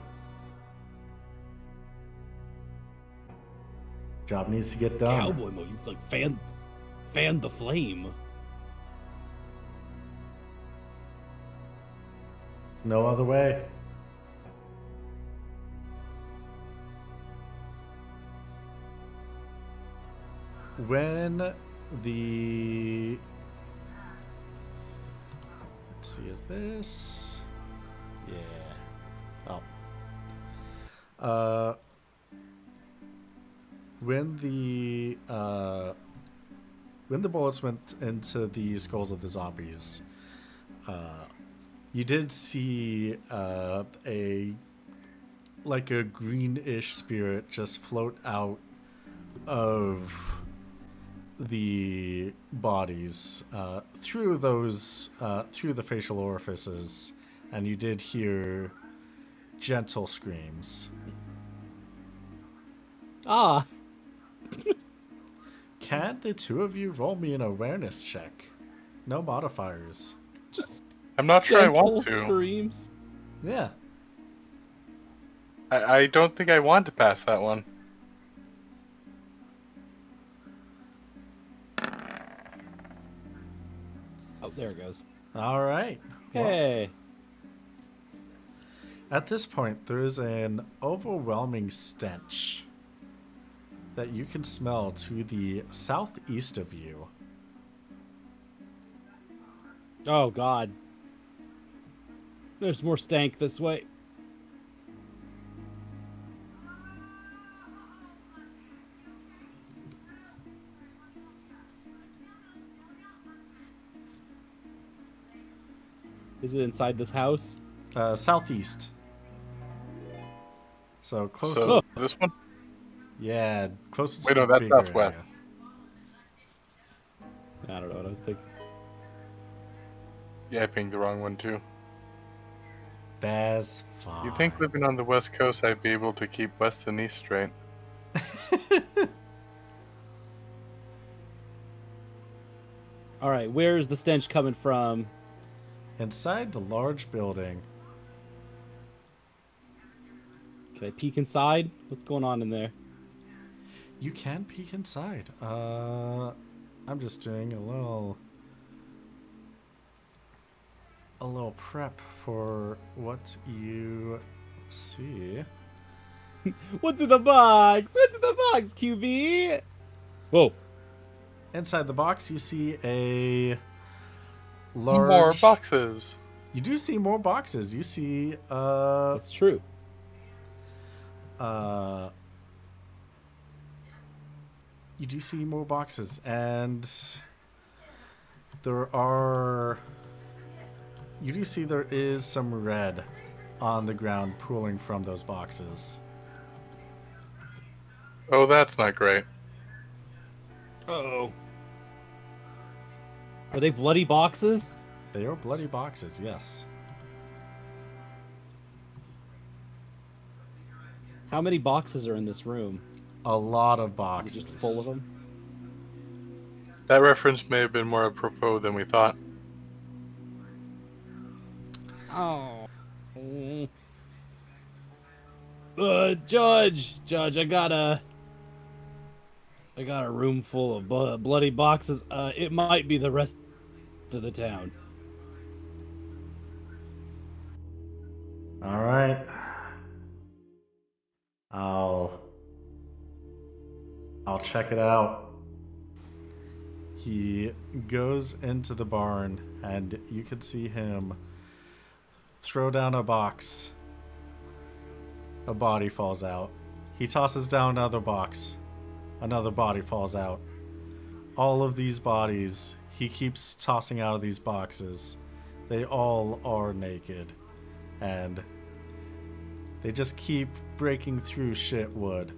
Job needs to get done. Cowboy mode. You like fan the flame. There's no other way. when the let's see, is this? Yeah. Oh. When the bullets went into the skulls of the zombies, you did see a greenish spirit just float out of the bodies through the facial orifices, and you did hear gentle screams. Ah, Can the two of you roll me an awareness check? No modifiers. just I'm not sure I want gentle to. screams. Yeah. I don't think I want to pass that one. Oh, there it goes. All right. Well, Hey. at this point, there is an overwhelming stench that you can smell to the southeast of you. Oh, God. There's more stank this way. Is it inside this house? Southeast. So closer. So this one? Yeah, closer Wait, to no, the that's bigger southwest. area. I don't know what I was thinking. Yeah, I pinged the wrong one too. That's fine. You think living on the west coast I'd be able to keep west and east straight? All right, where is the stench coming from? Inside the large building, Can I peek inside? What's going on in there? you can peek inside. I'm just doing a little prep for what you see. What's in the box? What's in the box, QB? Whoa. Inside the box, you see a large. More boxes. You do see more boxes. You see That's true. you do see more boxes, and there are. You do see there is some red on the ground pooling from those boxes. Oh, that's not great. Uh-oh. Are they bloody boxes? They are bloody boxes, yes. How many boxes are in this room? A lot of Is boxes. it just full of them? That reference may have been more apropos than we thought. Oh. Judge, I got a room full of bloody boxes. It might be the rest of the town. All right. I'll check it out. He goes into the barn, and you can see him throw down a box. A body falls out. He tosses down another box. Another body falls out. All of these bodies he keeps tossing out of these boxes. They all are naked. And they just keep breaking through shit wood.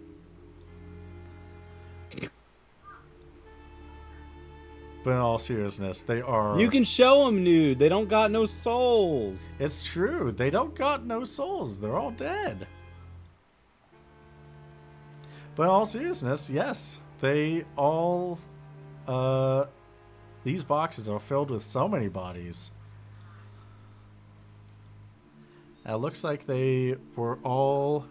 But in all seriousness, they are... You can show them nude. They don't got no souls. It's true. They don't got no souls. They're all dead. But in all seriousness, yes. They all... These boxes are filled with so many bodies. It looks like they were all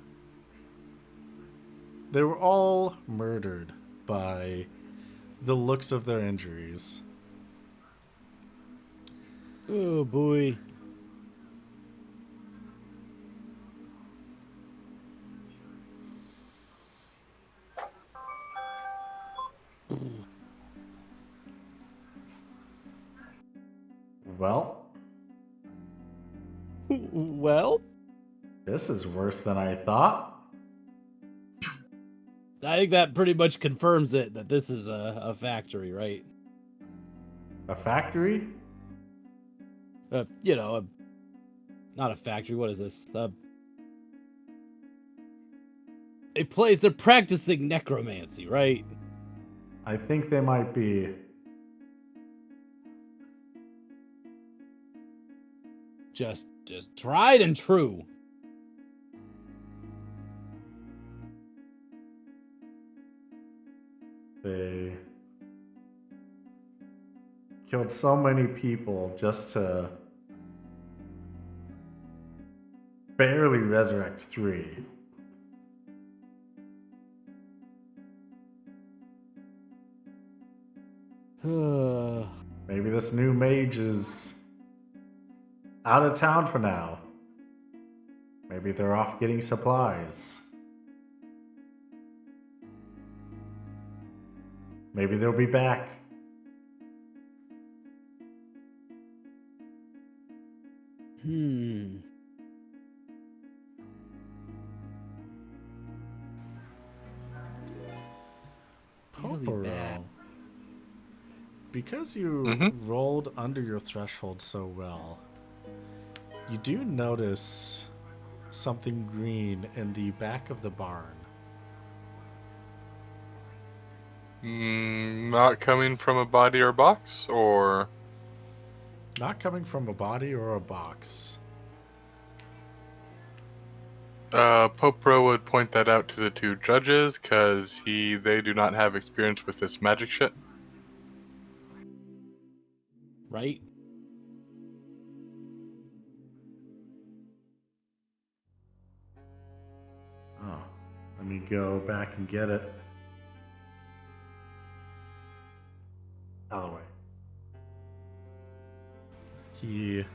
murdered by the looks of their injuries. Oh boy. Well, Well, this is worse than I thought. I think that pretty much confirms it, that this is a factory, right? A factory? You know, not a factory, what is this? A place, they're practicing necromancy, right? I think they might be. Just tried and true. They killed so many people just to barely resurrect 3. Maybe this new mage is out of town for now. Maybe they're off getting supplies. Maybe they'll be back. Poporo, because you rolled under your threshold so well, you do notice something green in the back of the barn. Not coming from a body or box, or Not coming from a body or a box. Popro would point that out to the 2 judges because they do not have experience with this magic shit. Right? Oh, let me go back and get it. Out of the way. He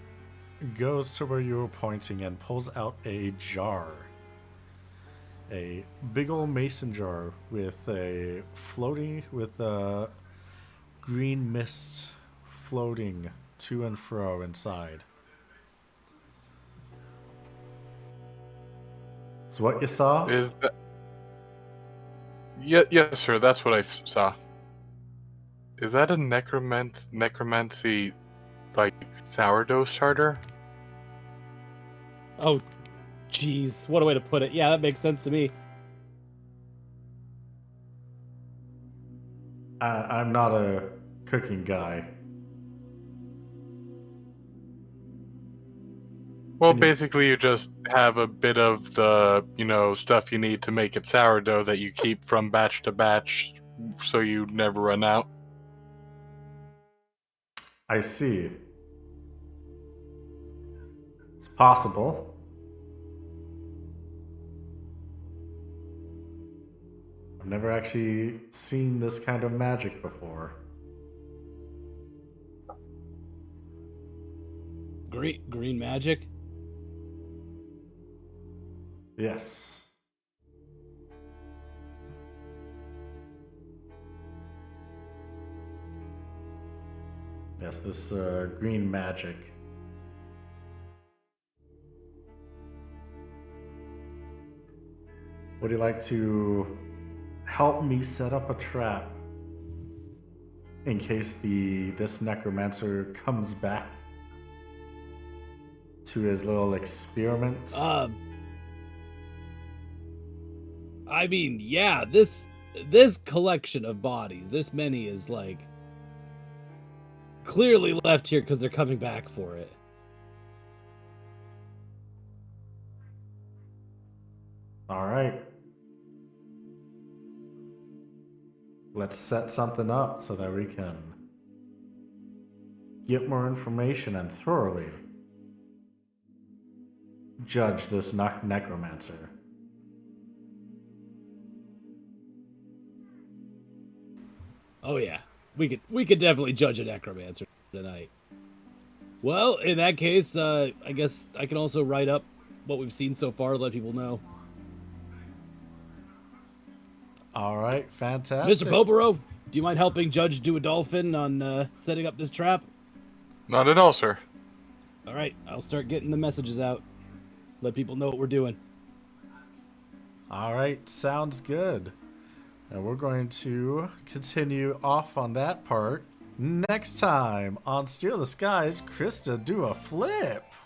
goes to where you were pointing and pulls out a jar. A big old mason jar with a green mist floating to and fro inside. So what you saw? Is that? Yes, sir. That's what I saw. Is that a necromancy, like sourdough starter? Oh, jeez. What a way to put it. Yeah, that makes sense to me. I'm not a cooking guy. Well, Can you- basically, you just have a bit of the, stuff you need to make it sourdough that you keep from batch to batch, so you never run out. I see. It's possible. I've never actually seen this kind of magic before. Green magic? Yes. Yes, this green magic. Would you like to help me set up a trap in case this necromancer comes back to his little experiment? I mean, yeah, this collection of bodies, this many is like clearly left here because they're coming back for it. All right. Let's set something up so that we can get more information and thoroughly judge this necromancer. Oh yeah, we could definitely judge a necromancer tonight. Well, in that case, I guess I can also write up what we've seen so far to let people know. All right, fantastic. Mr. Poporo, do you mind helping Judge do a dolphin on setting up this trap? Not at all, sir. All right, I'll start getting the messages out. Let people know what we're doing. All right, sounds good. And we're going to continue off on that part next time on Steal the Skies, Crysta do a flip.